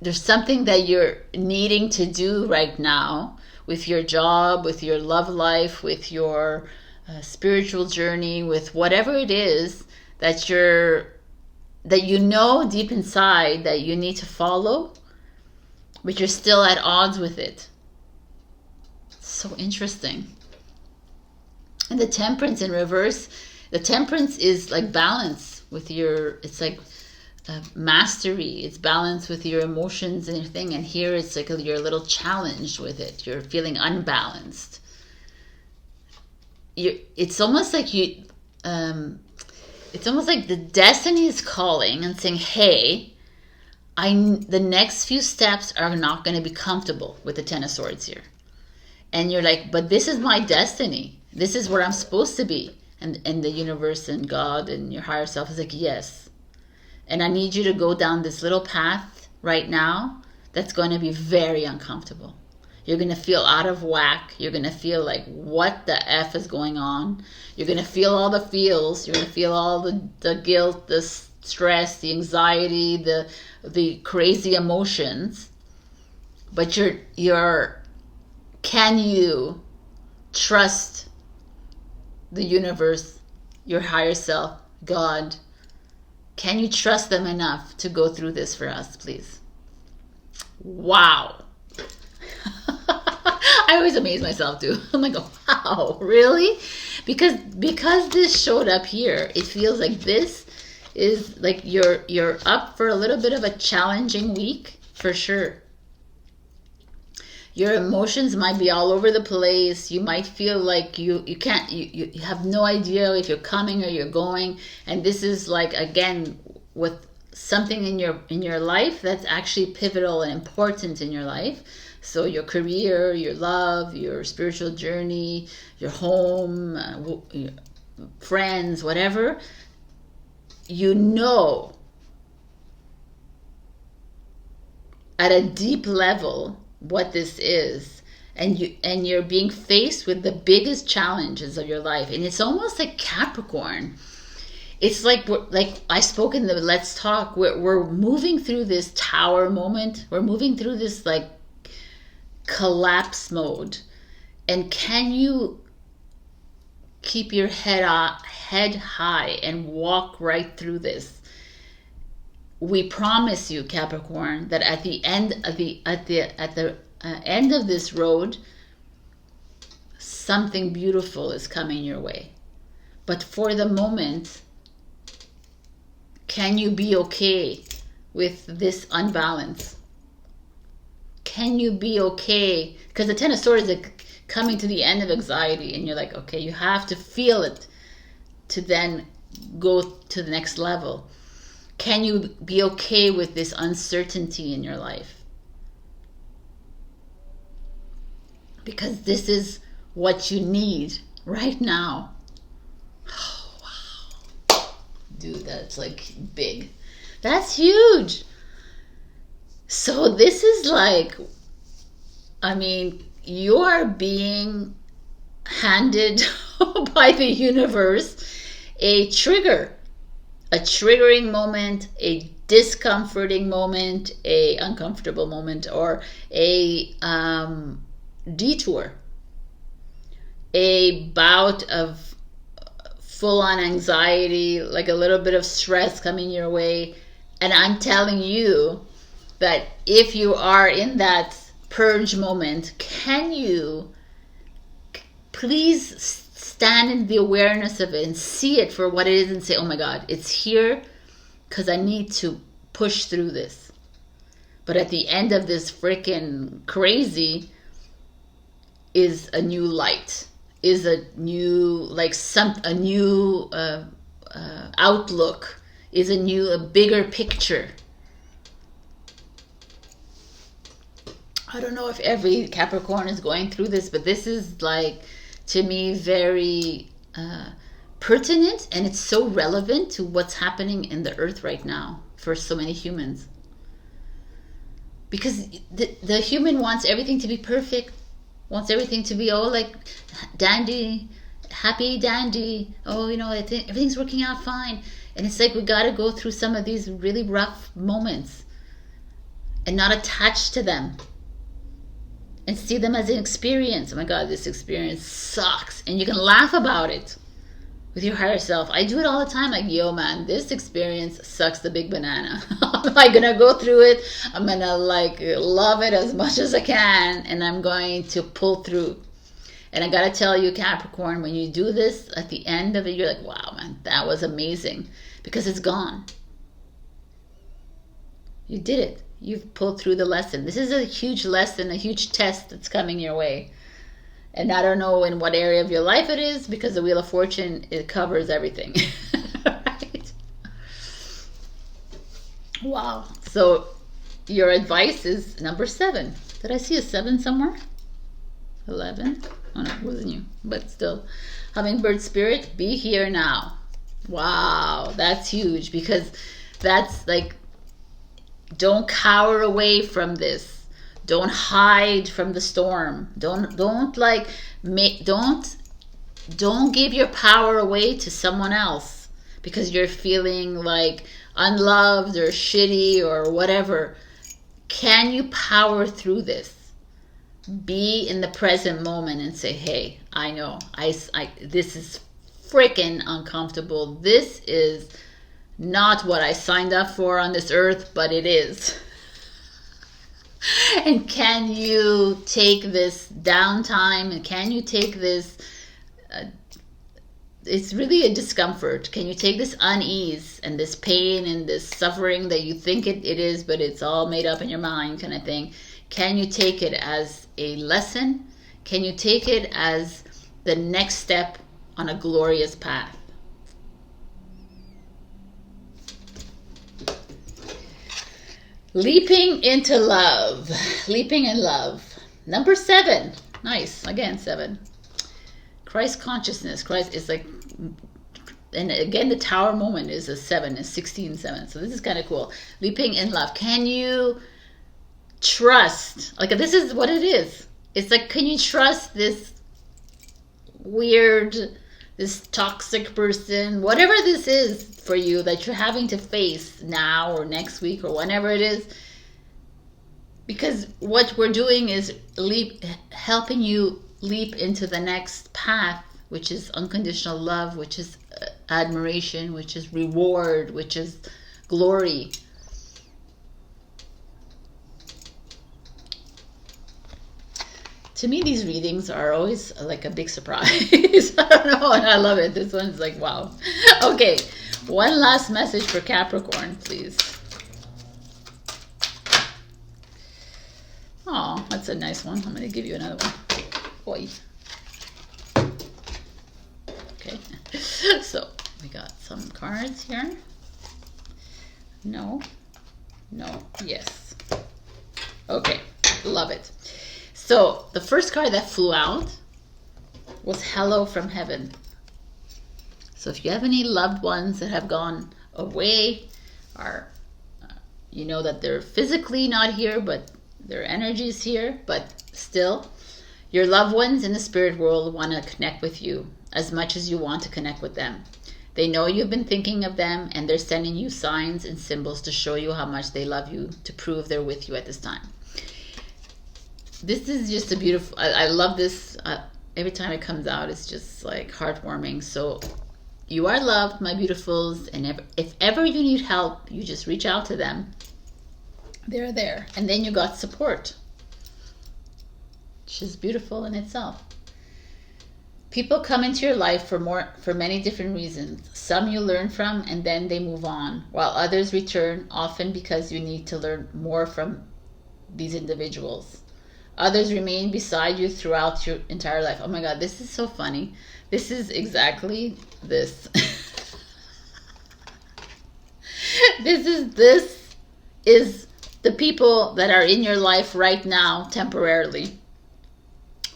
there's something that you're needing to do right now with your job, with your love life, with your spiritual journey, with whatever it is that you know deep inside that you need to follow, but you're still at odds with it. So interesting. And the Temperance in reverse, the Temperance is like balance with your, it's like mastery, it's balance with your emotions and your thing, and here it's like you're a little challenged with it. You're feeling unbalanced. It's almost like it's almost like the destiny is calling and saying, hey, the next few steps are not going to be comfortable with the Ten of Swords here. And you're like, but this is my destiny. This is where I'm supposed to be. And the universe and God and your higher self is like, yes. And I need you to go down this little path right now that's going to be very uncomfortable. You're going to feel out of whack. You're going to feel like, what the F is going on? You're going to feel all the feels. You're going to feel all the guilt, the stress, the anxiety, the crazy emotions. But can you trust the universe, your higher self, God? Can you trust them enough to go through this for us, please? Wow. I always amaze myself too. I'm like, wow, really? Because this showed up here, it feels like this is like you're up for a little bit of a challenging week for sure. Your emotions might be all over the place. You might feel like you have no idea if you're coming or you're going. And this is like, again, with something in your life that's actually pivotal and important in your life. So your career, your love, your spiritual journey, your home, your friends, whatever, you know at a deep level what this is, and you're being faced with the biggest challenges of your life. And it's almost like Capricorn. It's like I spoke in the Let's Talk, we're moving through this tower moment. We're moving through this like collapse mode. And can you keep your head high and walk right through this? We promise you, Capricorn, that at the end of end of this road, something beautiful is coming your way. But for the moment, can you be okay with this unbalance? Can you be okay? Because the Ten of Swords is coming to the end of anxiety, and you're like, okay, you have to feel it to then go to the next level. Can you be okay with this uncertainty in your life? Because this is what you need right now. Oh, wow. Dude, that's like big. That's huge. So this is like, I mean, you are being handed by the universe a trigger. A triggering moment, a discomforting moment, a uncomfortable moment, or a detour, a bout of full-on anxiety, like a little bit of stress coming your way. And I'm telling you that if you are in that purge moment, can you please stand in the awareness of it and see it for what it is and say, oh my God, it's here because I need to push through this. But at the end of this freaking crazy is a new light, is a new, like a new outlook, is a bigger picture. I don't know if every Capricorn is going through this, but this is like, to me, very pertinent, and it's so relevant to what's happening in the earth right now for so many humans. Because the human wants everything to be perfect, wants everything to be like dandy, happy dandy. Oh, I think everything's working out fine. And it's like we got to go through some of these really rough moments and not attach to them. And see them as an experience. Oh my God, this experience sucks. And you can laugh about it with your higher self. I do it all the time. Like, yo, man, this experience sucks the big banana. I'm like going to go through it. I'm going to like love it as much as I can. And I'm going to pull through. And I got to tell you, Capricorn, when you do this at the end of it, you're like, wow, man, that was amazing. Because it's gone. You did it. You've pulled through the lesson. This is a huge lesson, a huge test that's coming your way. And I don't know in what area of your life it is, because the Wheel of Fortune, it covers everything. Right? Wow. So your advice is number 7. Did I see a 7 somewhere? 11? Oh no, it wasn't you. But still. Hummingbird spirit, be here now. Wow, that's huge, because that's like, don't cower away from this. Don't hide from the storm. Don't give your power away to someone else because you're feeling like unloved or shitty or whatever. Can you power through this? Be in the present moment and say, hey, I know this is freaking uncomfortable. This is not what I signed up for on this earth, but it is. And can you take this downtime, and can you take this, it's really a discomfort. Can you take this unease and this pain and this suffering that you think it is, but it's all made up in your mind kind of thing? Can you take it as a lesson? Can you take it as the next step on a glorious path? Leaping into love. Leaping in love. Number 7. Nice. Again, 7. Christ consciousness. Christ is like, and again, the tower moment is a 7, is 16-7. So this is kind of cool. Leaping in love. Can you trust? Like, this is what it is. It's like, can you trust this weird, this toxic person, whatever this is for you that you're having to face now or next week or whenever it is? Because what we're doing is helping you leap into the next path, which is unconditional love, which is admiration, which is reward, which is glory. To me, these readings are always like a big surprise. I don't know, and I love it. This one's like, wow. Okay, one last message for Capricorn, please. Oh, that's a nice one. I'm going to give you another one. Oi. Okay, so we got some cards here. No, yes. Okay, love it. So the first card that flew out was Hello from Heaven. So if you have any loved ones that have gone away, or you know that they're physically not here, but their energy is here, but still, your loved ones in the spirit world want to connect with you as much as you want to connect with them. They know you've been thinking of them, and they're sending you signs and symbols to show you how much they love you, to prove they're with you at this time. This is just a beautiful, I love this. Every time it comes out, it's just like heartwarming. So you are loved, my beautifuls, and if ever you need help, you just reach out to them. They're there. And then you got support, which is beautiful in itself. People come into your life for many different reasons. Some you learn from and then they move on, while others return, often because you need to learn more from these individuals. Others remain beside you throughout your entire life. Oh my God, this is so funny. This is exactly this. This is the people that are in your life right now temporarily,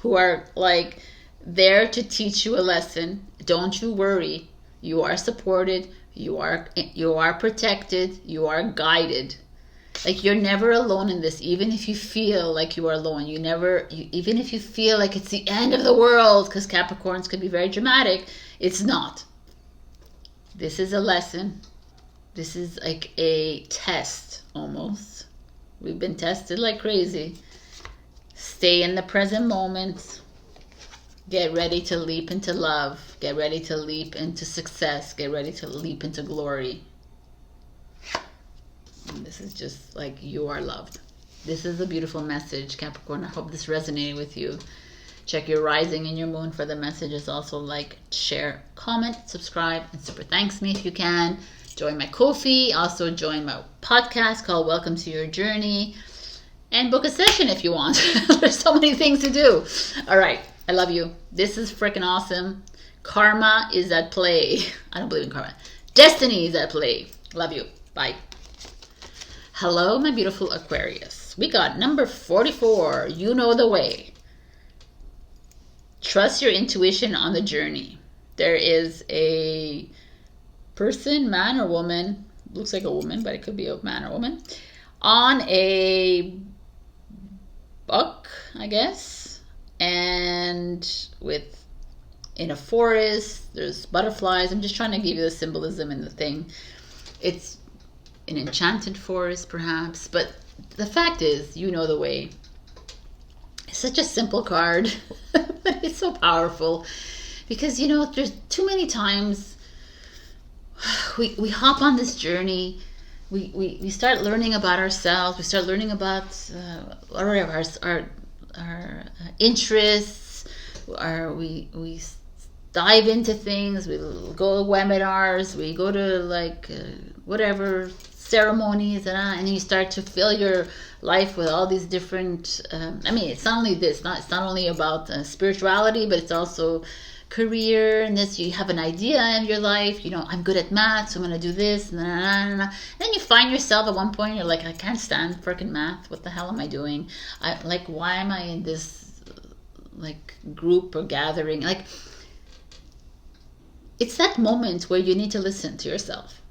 who are like there to teach you a lesson. Don't you worry. You are supported. You are protected. You are guided. Like, you're never alone in this. Even if you feel like you are alone, even if you feel like it's the end of the world, because Capricorns could be very dramatic, it's not. This is a lesson. This is like a test almost. We've been tested like crazy. Stay in the present moment. Get ready to leap into love. Get ready to leap into success. Get ready to leap into glory. And this is just like, you are loved. This is a beautiful message, Capricorn. I hope this resonated with you. Check your rising and your moon for the messages. Also, like, share, comment, subscribe, and super thanks me if you can. Join my Ko-fi. Also join my podcast called Welcome to Your Journey. And book a session if you want. There's so many things to do. All right. I love you. This is freaking awesome. Karma is at play. I don't believe in karma. Destiny is at play. Love you. Bye. Hello, my beautiful Aquarius. We got number 44. You know the way. Trust your intuition on the journey. There is a person, man or woman, looks like a woman, but it could be a man or woman, on a buck, I guess, and in a forest, there's butterflies. I'm just trying to give you the symbolism in the thing. It's an enchanted forest, perhaps, but the fact is, you know the way. It's such a simple card, but it's so powerful because, you know, there's too many times we hop on this journey. We start learning about ourselves. We start learning about our interests. We dive into things. We go to webinars. We go to like whatever ceremonies, and you start to fill your life with all these different. I mean, it's not only this. It's not only about spirituality, but it's also career and this. You have an idea in your life. You know, I'm good at math, so I'm gonna do this. And then you find yourself at one point. You're like, I can't stand freaking math. What the hell am I doing? Why am I in this like group or gathering? Like, it's that moment where you need to listen to yourself.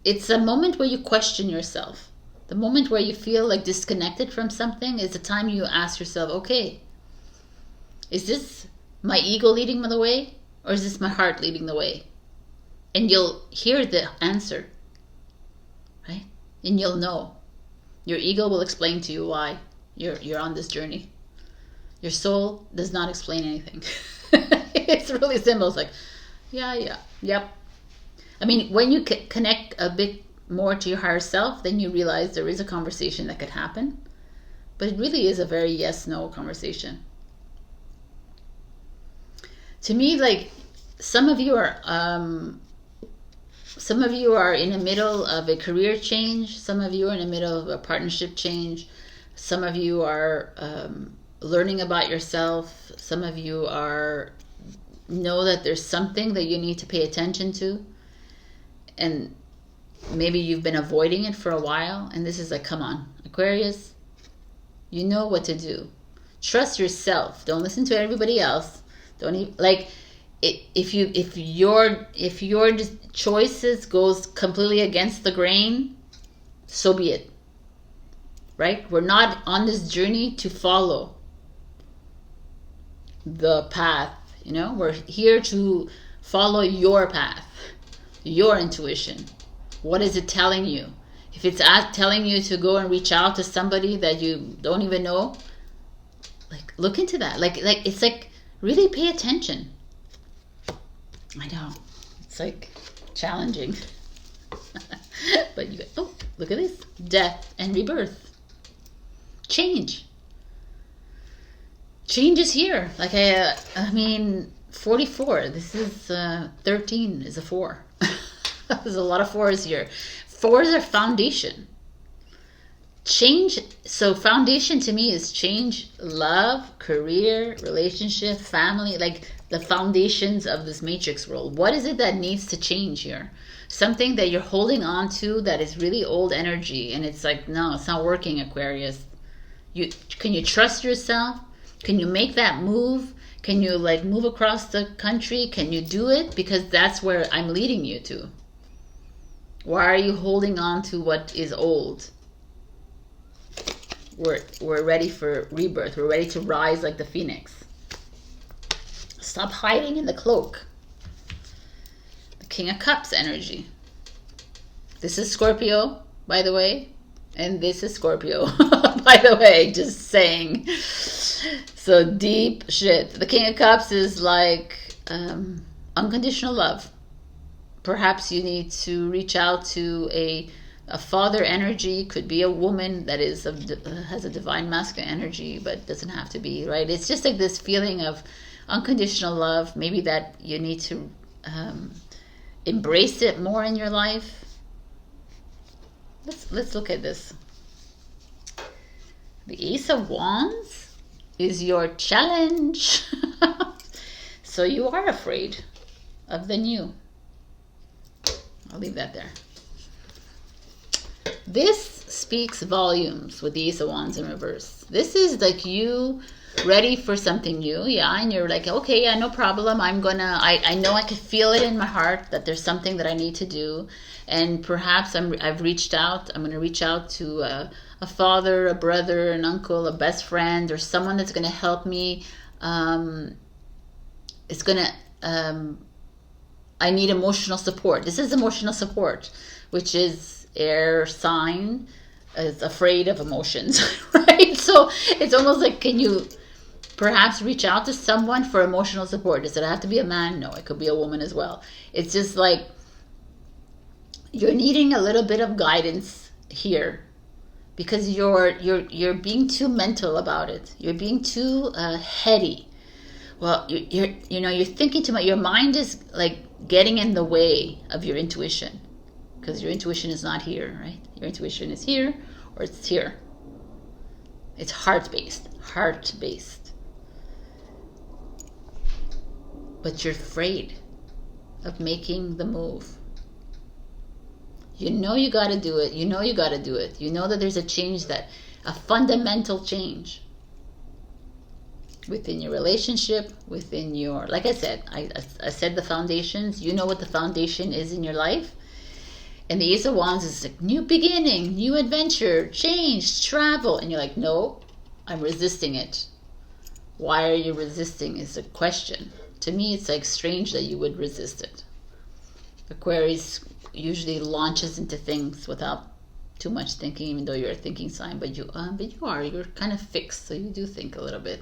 It's a moment where you question yourself. The moment where you feel like disconnected from something is the time you ask yourself, okay, is this my ego leading the way, or is this my heart leading the way? And you'll hear the answer, right? And you'll know. Your ego will explain to you why you're on this journey. Your soul does not explain anything. It's really simple. It's like, yep. I mean, when you connect a bit more to your higher self, then you realize there is a conversation that could happen. But it really is a very yes-no conversation. To me, like, some of you are in the middle of a career change. Some of you are in the middle of a partnership change. Some of you are learning about yourself. Some of you know that there's something that you need to pay attention to, and maybe you've been avoiding it for a while, and this is like, come on, Aquarius, you know what to do. Trust yourself. Don't listen to everybody else. Don't even, like, if your choices goes completely against the grain, so be it. Right? We're not on this journey to follow the path. You know, we're here to follow your path, your intuition. What is it telling you? If it's telling you to go and reach out to somebody that you don't even know, like, look into that. Like it's like, really pay attention. I know, it's like challenging. But you, oh, look at this. Death and rebirth. Change. Change is here. Like, I mean, 44. This is 13 is a 4. There's a lot of 4s here. 4s are foundation. Change. So foundation to me is change, love, career, relationship, family, like the foundations of this matrix world. What is it that needs to change here? Something that you're holding on to that is really old energy, and it's like, no, it's not working, Aquarius. Can you trust yourself? Can you make that move? Can you like move across the country? Can you do it? Because that's where I'm leading you to. Why are you holding on to what is old? We're ready for rebirth. We're ready to rise like the phoenix. Stop hiding in the cloak. The King of Cups energy. This is Scorpio, by the way. And this is Scorpio, by the way, just saying. So deep shit. The King of Cups is like unconditional love. Perhaps you need to reach out to a father energy. Could be a woman that is has a divine masculine energy, but doesn't have to be, right? It's just like this feeling of unconditional love. Maybe that you need to embrace it more in your life. Let's look at this. The Ace of Wands. is your challenge. So you are afraid of the new. I'll leave that there. This speaks volumes with the Ace of Wands in reverse. This is like you ready for something new, yeah, and you're like, okay, yeah, no problem. I know I can feel it in my heart that there's something that I need to do, and perhaps I've reached out. I'm going to reach out to a father, a brother, an uncle, a best friend, or someone that's going to help me. It's going to. I need emotional support. This is emotional support, which is air sign is afraid of emotions, right? So it's almost like, can you perhaps reach out to someone for emotional support? Does it have to be a man? No, it could be a woman as well. It's just like you're needing a little bit of guidance here because you're being too mental about it. You're being too heady. Well, you're thinking too much. Your mind is like getting in the way of your intuition because your intuition is not here, right? Your intuition is here or it's here. It's heart-based. But you're afraid of making the move. You know you got to do it. You know that there's a fundamental change within your relationship, within your, like I said, I said the foundations. You know what the foundation is in your life. And the Ace of Wands is like new beginning, new adventure, change, travel. And you're like, no, I'm resisting it. Why are you resisting is a question. To me, it's like strange that you would resist it. Aquarius usually launches into things without too much thinking, even though you're a thinking sign, but you're kind of fixed, so you do think a little bit.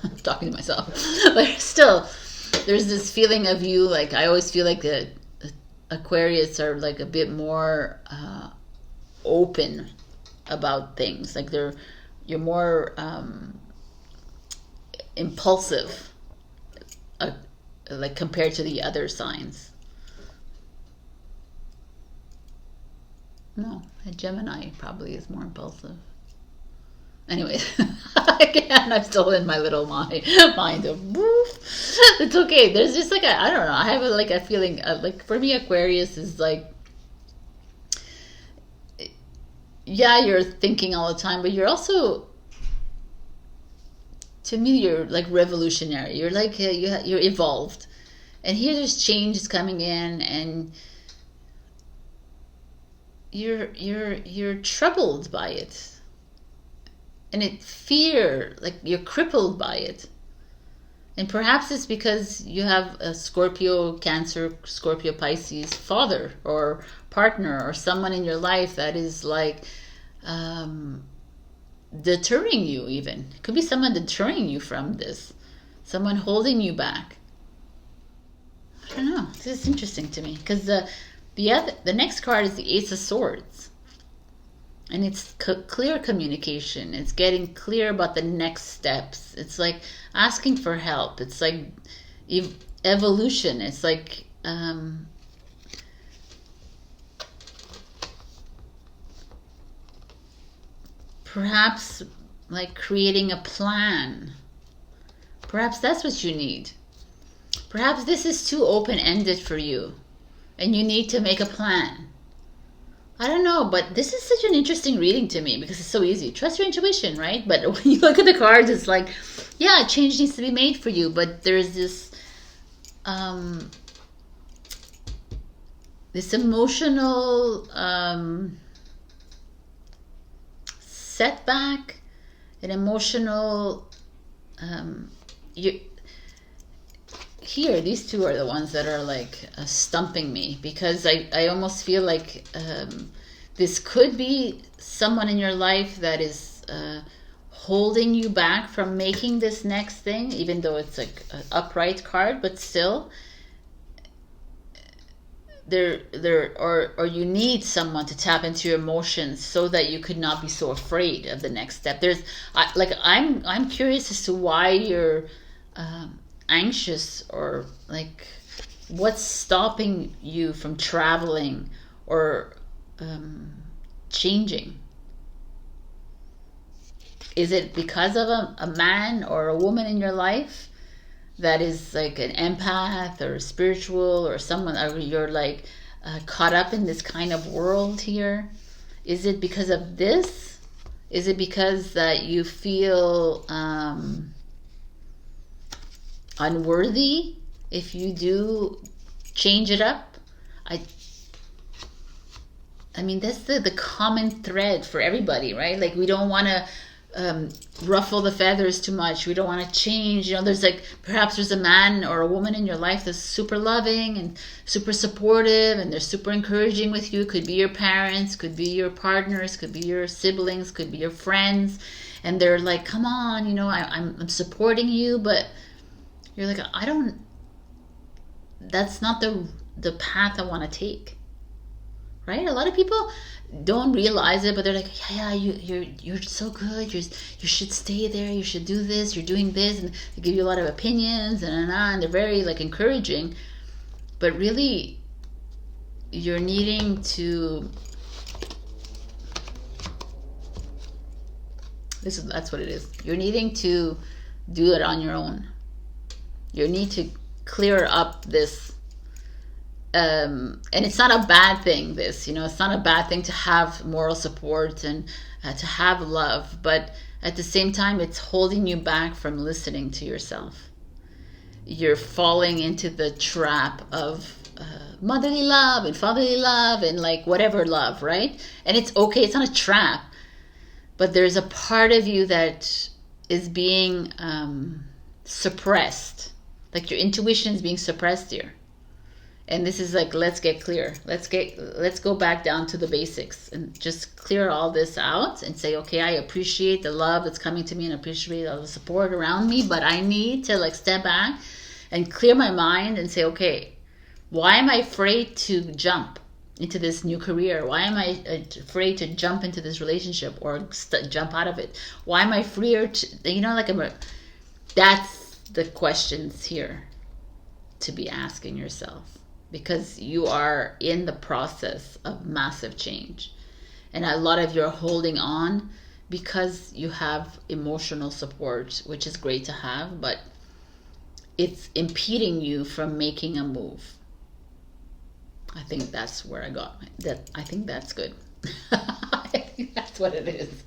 I'm talking to myself. But still, there's this feeling of you, like, I always feel like the Aquarius are like a bit more open about things. Like you're more impulsive, like compared to the other signs. No, a Gemini probably is more impulsive. Anyways, again, I'm still in my little mind of woof. It's okay. There's just like I don't know. I have a feeling like for me, Aquarius is like, yeah, you're thinking all the time, but you're also, to me, you're like revolutionary. You're like you're evolved, and here there's changes coming in, and you're troubled by it. And like you're crippled by it. And perhaps it's because you have a Scorpio, Cancer, Scorpio, Pisces father or partner or someone in your life that is like deterring you even. It could be someone deterring you from this. Someone holding you back. I don't know. This is interesting to me because the next card is the Ace of Swords. And it's clear communication. It's getting clear about the next steps. It's like asking for help. It's like evolution. It's like perhaps like creating a plan. Perhaps that's what you need. Perhaps this is too open-ended for you and you need to make a plan. I don't know, but this is such an interesting reading to me because it's so easy. Trust your intuition, right? But when you look at the cards, it's like, yeah, change needs to be made for you. But there's this this emotional setback, an emotional here, these two are the ones that are like stumping me because I almost feel like this could be someone in your life that is holding you back from making this next thing, even though it's like an upright card, but still or you need someone to tap into your emotions so that you could not be so afraid of the next step. I'm curious as to why you're anxious, or like what's stopping you from traveling or changing. Is it because of a man or a woman in your life that is like an empath or spiritual, or someone, or you're like caught up in this kind of world here? Is it because of this? Is it because that you feel unworthy if you do change it up? I mean, that's the common thread for everybody, right? Like, we don't want to ruffle the feathers too much. We don't want to change. You know, there's like, perhaps there's a man or a woman in your life that's super loving and super supportive, and they're super encouraging with you. Could be your parents, could be your partners, could be your siblings, could be your friends, and they're like, come on, you know, I'm supporting you, but you're like, that's not the path I want to take. Right? A lot of people don't realize it, but they're like, yeah, you're so good. You should stay there. You should do this. You're doing this, and they give you a lot of opinions and they're very like encouraging. But really, you're needing to. That's what it is. You're needing to do it on your own. You need to clear up this. And it's not a bad thing, this, you know, it's not a bad thing to have moral support and to have love, but at the same time, it's holding you back from listening to yourself. You're falling into the trap of motherly love and fatherly love and like whatever love, right? And it's okay, it's not a trap, but there's a part of you that is being suppressed, like your intuition is being suppressed here. And this is like, let's get clear. Let's go back down to the basics and just clear all this out and say, okay, I appreciate the love that's coming to me and appreciate all the support around me, but I need to like step back and clear my mind and say, okay, why am I afraid to jump into this new career? Why am I afraid to jump into this relationship or jump out of it? Why am I freer to, you know, like that's the questions here to be asking yourself. Because you are in the process of massive change. And a lot of you are holding on because you have emotional support, which is great to have, but it's impeding you from making a move. I think that's where I got that. I think that's good. I think that's what it is.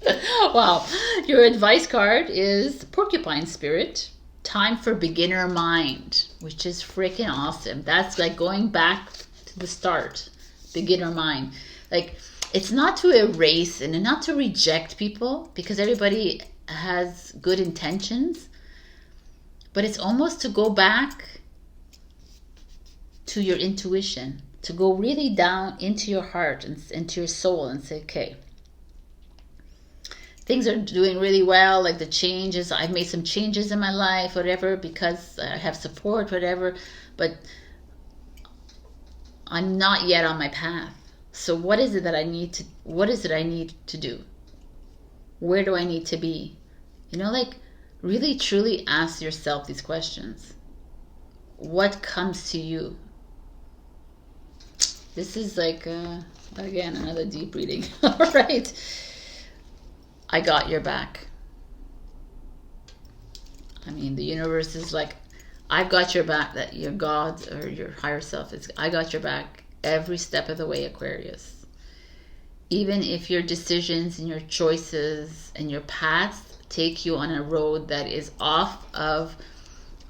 Wow. Your advice card is Porcupine Spirit. Time for beginner mind, which is freaking awesome. That's like going back to the start. Beginner mind. Like, it's not to erase and not to reject people, because everybody has good intentions, but it's almost to go back to your intuition, to go really down into your heart and into your soul and say, okay, things are doing really well, like the changes, I've made some changes in my life, whatever, because I have support, whatever, but I'm not yet on my path. So what is it that I need to do? Where do I need to be? You know, like, really truly ask yourself these questions. What comes to you? This is like, again, another deep reading. All right. I got your back. I mean, the universe is like, I've got your back. That your God or your higher self is, I got your back every step of the way, Aquarius. Even if your decisions and your choices and your paths take you on a road that is off of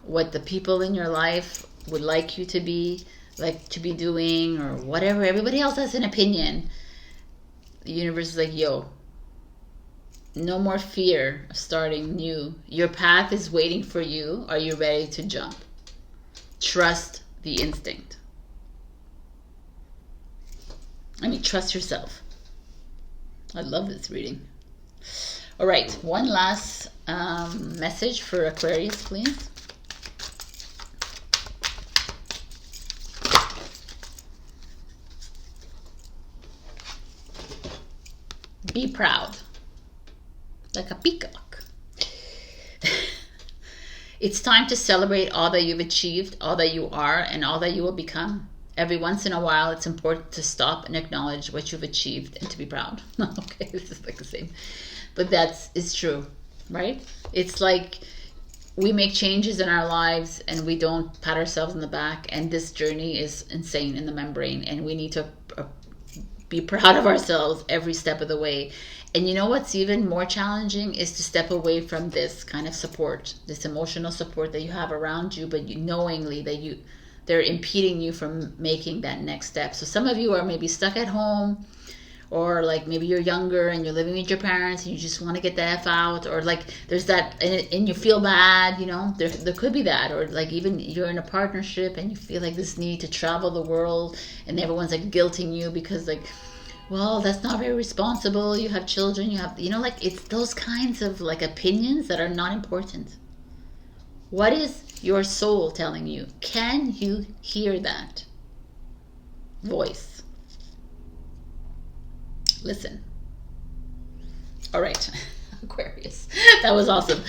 what the people in your life would like you to be, like to be doing, or whatever. Everybody else has an opinion. The universe is like, yo, no more fear of starting new. Your path is waiting for you. Are you ready to jump? Trust the instinct. I mean, trust yourself. I love this reading. All right, one last message for Aquarius, please. Be proud. Like a peacock. It's time to celebrate all that you've achieved, all that you are, and all that you will become. Every once in a while, it's important to stop and acknowledge what you've achieved and to be proud. Okay, this is like the same. But it's true. right? It's like we make changes in our lives and we don't pat ourselves on the back, and this journey is insane in the membrane, and we need to be proud of ourselves every step of the way. And you know what's even more challenging is to step away from this kind of support, this emotional support that you have around you, but you knowingly that they're impeding you from making that next step. So some of you are maybe stuck at home, or like maybe you're younger and you're living with your parents and you just want to get the F out, or like there's that, and you feel bad, you know, there could be that, or like even you're in a partnership and you feel like this need to travel the world and everyone's like guilting you because like, well, that's not very responsible, you have children, you have, you know, like it's those kinds of like opinions that are not important. What is your soul telling you? Can you hear that voice? Listen. All right, Aquarius, that was awesome.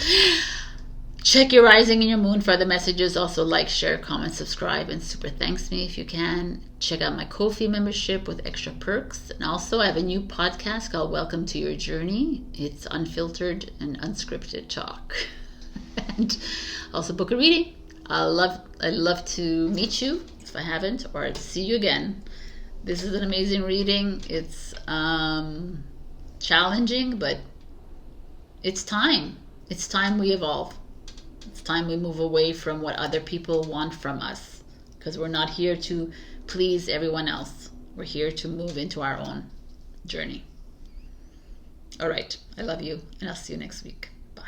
Check your rising and your moon for the messages. Also like, share, comment, subscribe, and super thanks me if you can. Check out my Ko-fi membership with extra perks. And also I have a new podcast called Welcome to Your Journey. It's unfiltered and unscripted talk. And also book a reading. I'd love to meet you if I haven't, or see you again. This is an amazing reading. It's challenging, but it's time. It's time we evolve. It's time we move away from what other people want from us, because we're not here to please everyone else. We're here to move into our own journey. All right. I love you, and I'll see you next week. Bye.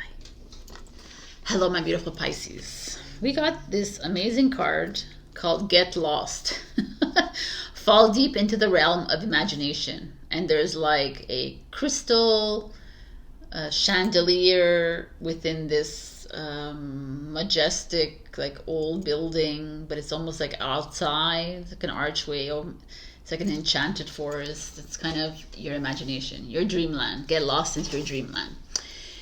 Hello, my beautiful Pisces. We got this amazing card called Get Lost. Fall deep into the realm of imagination. And there's like a crystal chandelier within this majestic, like old building, but it's almost like outside, like an archway. It's like an enchanted forest. It's kind of your imagination, your dreamland. Get lost into your dreamland.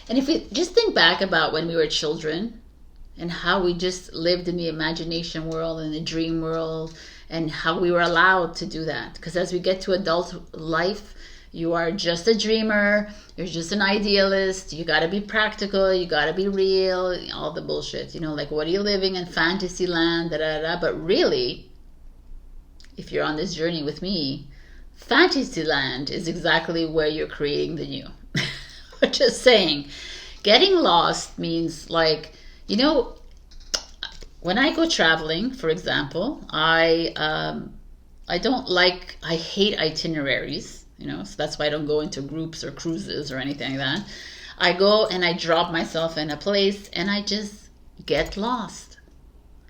And if we just think back about when we were children and how we just lived in the imagination world and the dream world, and how we were allowed to do that. Because as we get to adult life, you are just a dreamer, you're just an idealist, you gotta be practical, you gotta be real, all the bullshit, you know, like what are you living in fantasy land, da da da. But really, if you're on this journey with me, fantasy land is exactly where you're creating the new. Just saying. Getting lost means like, you know, when I go traveling, for example, I hate itineraries, you know, so that's why I don't go into groups or cruises or anything like that. I go and I drop myself in a place and I just get lost.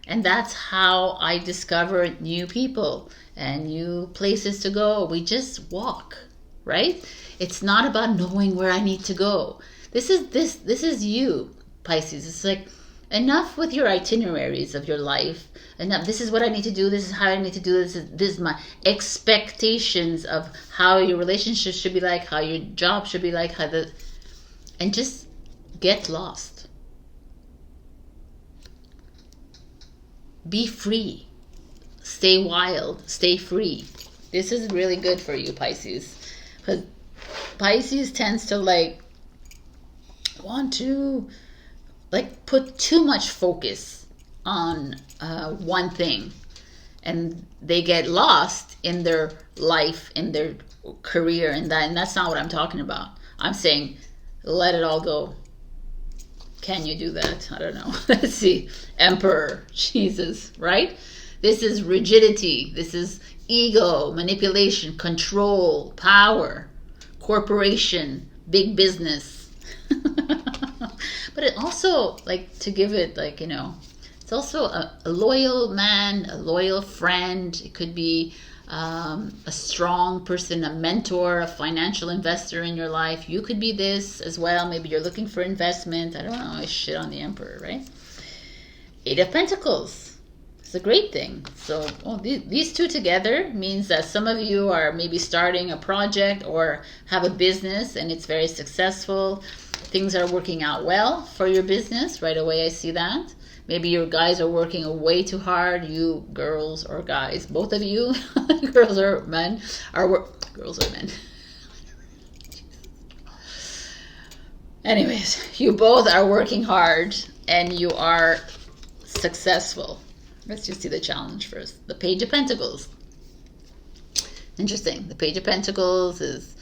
And that's how I discover new people and new places to go. We just walk, right? It's not about knowing where I need to go. This is you, Pisces. It's like, enough with your itineraries of your life. Enough. This is what I need to do. This is how I need to do this. This is my expectations of how your relationship should be like, how your job should be like, and just get lost. Be free. Stay wild. Stay free. This is really good for you, Pisces. Because Pisces tends to like want to like put too much focus on one thing, and they get lost in their life, in their career, and that's not what I'm talking about. I'm saying let it all go. Can you do that? I don't know. Let's see. Emperor, Jesus, right? This is rigidity. This is ego, manipulation, control, power, corporation, big business. But it also, like, to give it, like, you know, it's also a loyal man, a loyal friend. It could be a strong person, a mentor, a financial investor in your life. You could be this as well. Maybe you're looking for investment. I don't know. I shit on the Emperor, right? 8 of Pentacles. It's a great thing. So these two together means that some of you are maybe starting a project or have a business and it's very successful. Things are working out well for your business. Right away, I see that. Maybe your guys are working way too hard. You girls or guys, both of you, girls or men, girls or men. Anyways, you both are working hard and you are successful. Let's just see the challenge first. The Page of Pentacles. Interesting. The Page of Pentacles is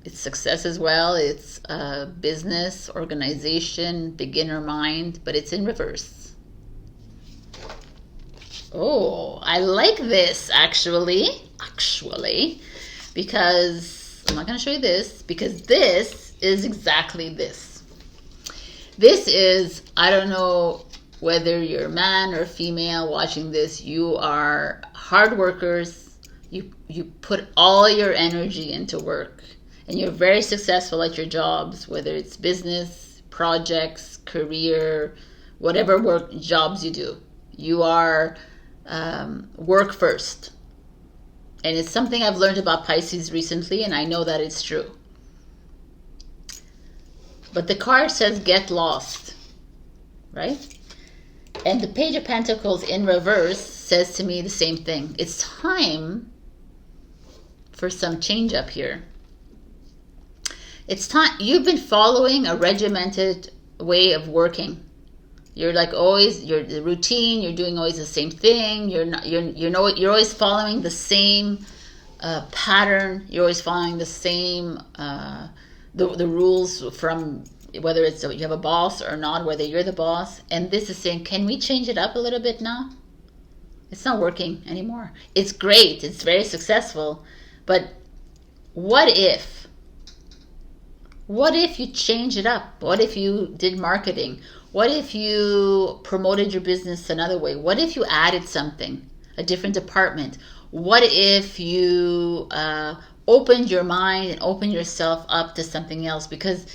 it's success as well. It's business, organization, beginner mind, but it's in reverse. Oh, I like this actually, because I'm not going to show you this, because this is exactly this. This is, I don't know whether you're a man or female watching this, you are hard workers. You put all your energy into work and you're very successful at your jobs, whether it's business, projects, career, whatever work jobs you do. You are work first. And it's something I've learned about Pisces recently, and I know that it's true. But the card says get lost, right? And the Page of Pentacles in reverse says to me the same thing. It's time for some change up here. It's time. You've been following a regimented way of working. You're like always, you're the routine, you're doing always the same thing. You're always following the same pattern. You're always following the same the rules, from whether it's you have a boss or not, whether you're the boss. And this is saying, can we change it up a little bit now? It's not working anymore. It's great. It's very successful. But what if? What if you change it up? What if you did marketing? What if you promoted your business another way? What if you added something, a different department? What if you opened your mind and opened yourself up to something else? Because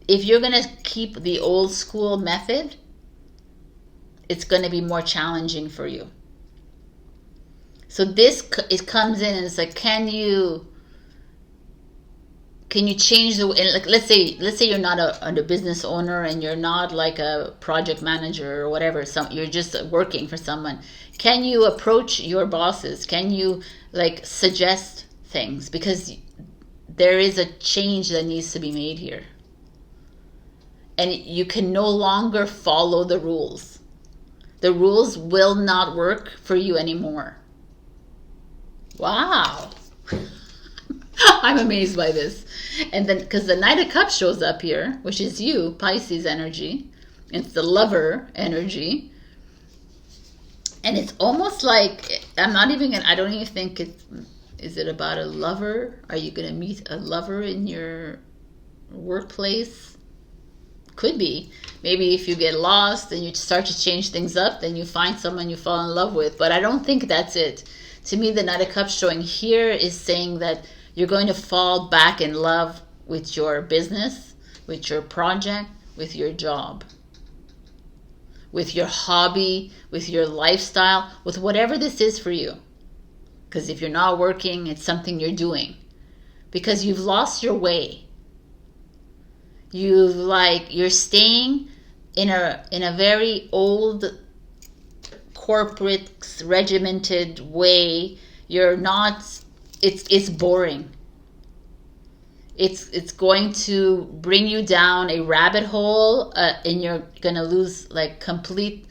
if you're going to keep the old school method, it's going to be more challenging for you. So it comes in and it's like, can you change the way? Like, let's say you're not a business owner and you're not like a project manager or whatever. You're just working for someone. Can you approach your bosses? Can you like suggest things? Because there is a change that needs to be made here. And you can no longer follow the rules. The rules will not work for you anymore. Wow. I'm amazed by this. And then, because the Knight of Cups shows up here, which is you, Pisces energy. It's the lover energy. And it's almost like, I don't even think is it about a lover? Are you going to meet a lover in your workplace? Could be. Maybe if you get lost and you start to change things up, then you find someone you fall in love with. But I don't think that's it. To me, the Knight of Cups showing here is saying that you're going to fall back in love with your business, with your project, with your job, with your hobby, with your lifestyle, with whatever this is for you. Because if you're not working, it's something you're doing. Because you've lost your way. You're staying in a very old corporate regimented way. You're not, it's boring. It's going to bring you down a rabbit hole, and you're gonna lose like complete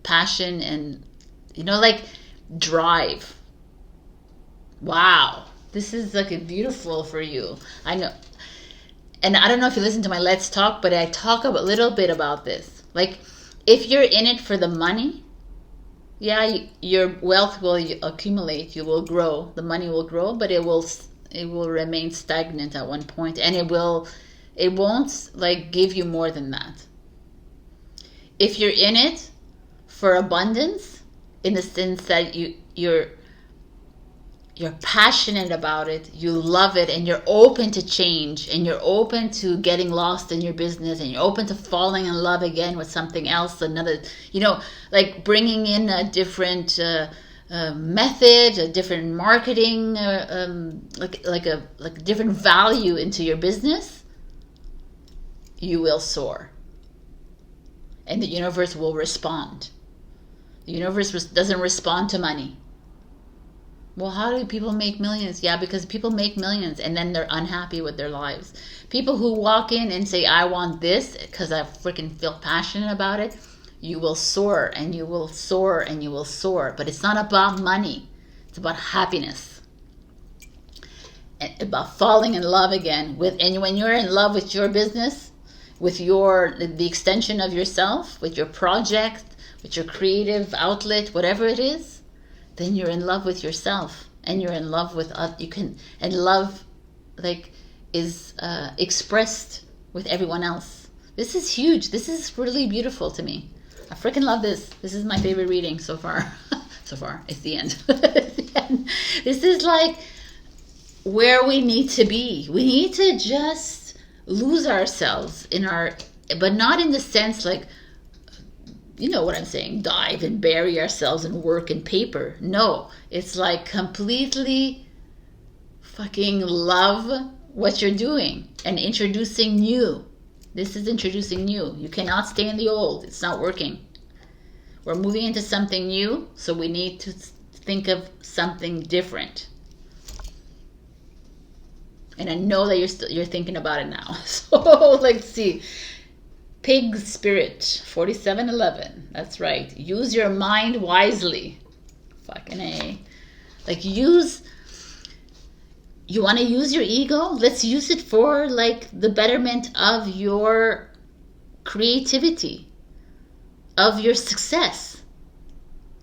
passion and like drive. Wow, this is like beautiful for you. I know. And I don't know if you listen to my Let's Talk, but I talk a little bit about this. Like, if you're in it for the money, yeah, your wealth will accumulate. You will grow. The money will grow, but it will remain stagnant at one point, and it won't like give you more than that. If you're in it for abundance, in the sense that you're passionate about it, you love it, and you're open to change, and you're open to getting lost in your business, and you're open to falling in love again with something else, another, like bringing in a different method, a different marketing, like a different value into your business, you will soar. And the universe will respond. The universe doesn't respond to money. Well, how do people make millions? Yeah, because people make millions and then they're unhappy with their lives. People who walk in and say, I want this because I freaking feel passionate about it, you will soar and you will soar and you will soar. But it's not about money. It's about happiness. And about falling in love again. And when you're in love with your business, with the extension of yourself, with your project, with your creative outlet, whatever it is, then you're in love with yourself, and you're in love with and love like is expressed with everyone else. This is huge. This is really beautiful to me. I freaking love this. This is my favorite reading so far. So far, it's the end. It's the end. This is like where we need to be. We need to just lose ourselves but not in the sense like, you know what I'm saying, dive and bury ourselves in work and paper. No, it's like completely fucking love what you're doing and introducing new. This is introducing new. You cannot stay in the old. It's not working. We're moving into something new, so we need to think of something different. And I know that you're thinking about it now. So let's see. Pig spirit, 4711. That's right. Use your mind wisely. Fucking A. Like you want to use your ego? Let's use it for like the betterment of your creativity, of your success,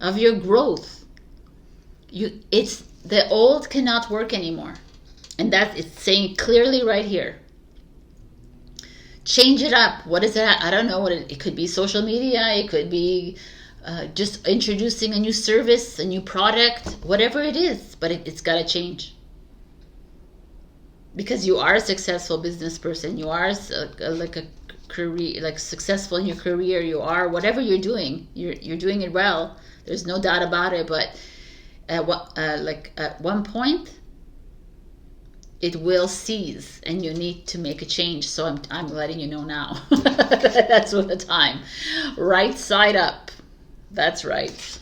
of your growth. The old cannot work anymore. And it's saying clearly right here. Change it up. What is that? I don't know what it could be. Social media. It could be just introducing a new service, a new product, whatever it is. But it's got to change. Because you are a successful business person. You are like a career, like successful in your career. You are whatever you're doing. You're doing it well. There's no doubt about it. But at one point, it will cease and you need to make a change. So I'm letting you know now. That's what the time. Right side up. That's right.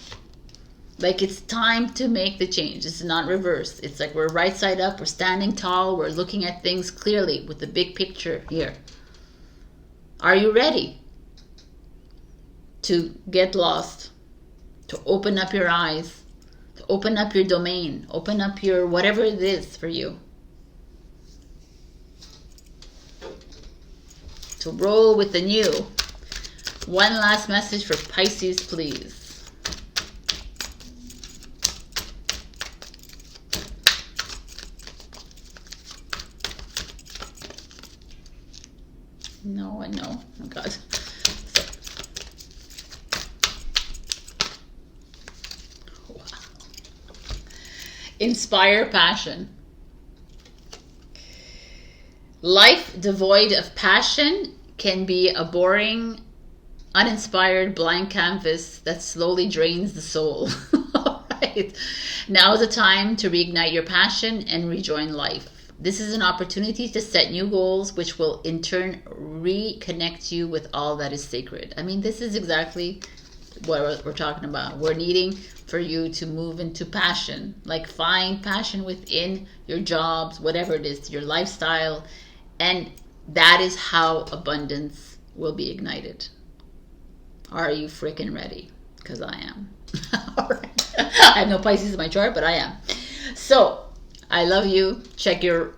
Like it's time to make the change. It's not reverse. It's like we're right side up. We're standing tall. We're looking at things clearly with the big picture here. Are you ready to get lost? To open up your eyes? To open up your domain? Open up your whatever it is for you. To roll with the new. One last message for Pisces, please. No, I know. Oh, God. Wow. Inspire passion. Life devoid of passion can be a boring, uninspired blank canvas that slowly drains the soul. All right. Now is the time to reignite your passion and rejoin life. This is an opportunity to set new goals, which will in turn reconnect you with all that is sacred. I mean, this is exactly what we're talking about. We're needing for you to move into passion. Like find passion within your jobs, whatever it is, your lifestyle. And that is how abundance will be ignited. Are you freaking ready? Because I am. All right. I have no Pisces in my chart, but I am. So, I love you. Check your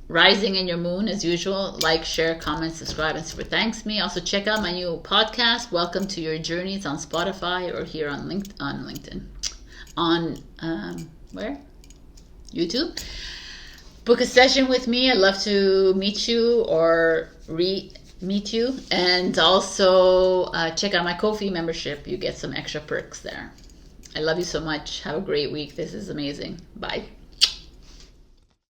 rising and your moon as usual. Like, share, comment, subscribe, and super thanks me. Also, check out my new podcast, Welcome to Your Journey. It's on Spotify or here on LinkedIn. Where? YouTube. Book a session with me. I'd love to meet you or meet you. And also check out my Ko-fi membership. You get some extra perks there. I love you so much. Have a great week. This is amazing. Bye.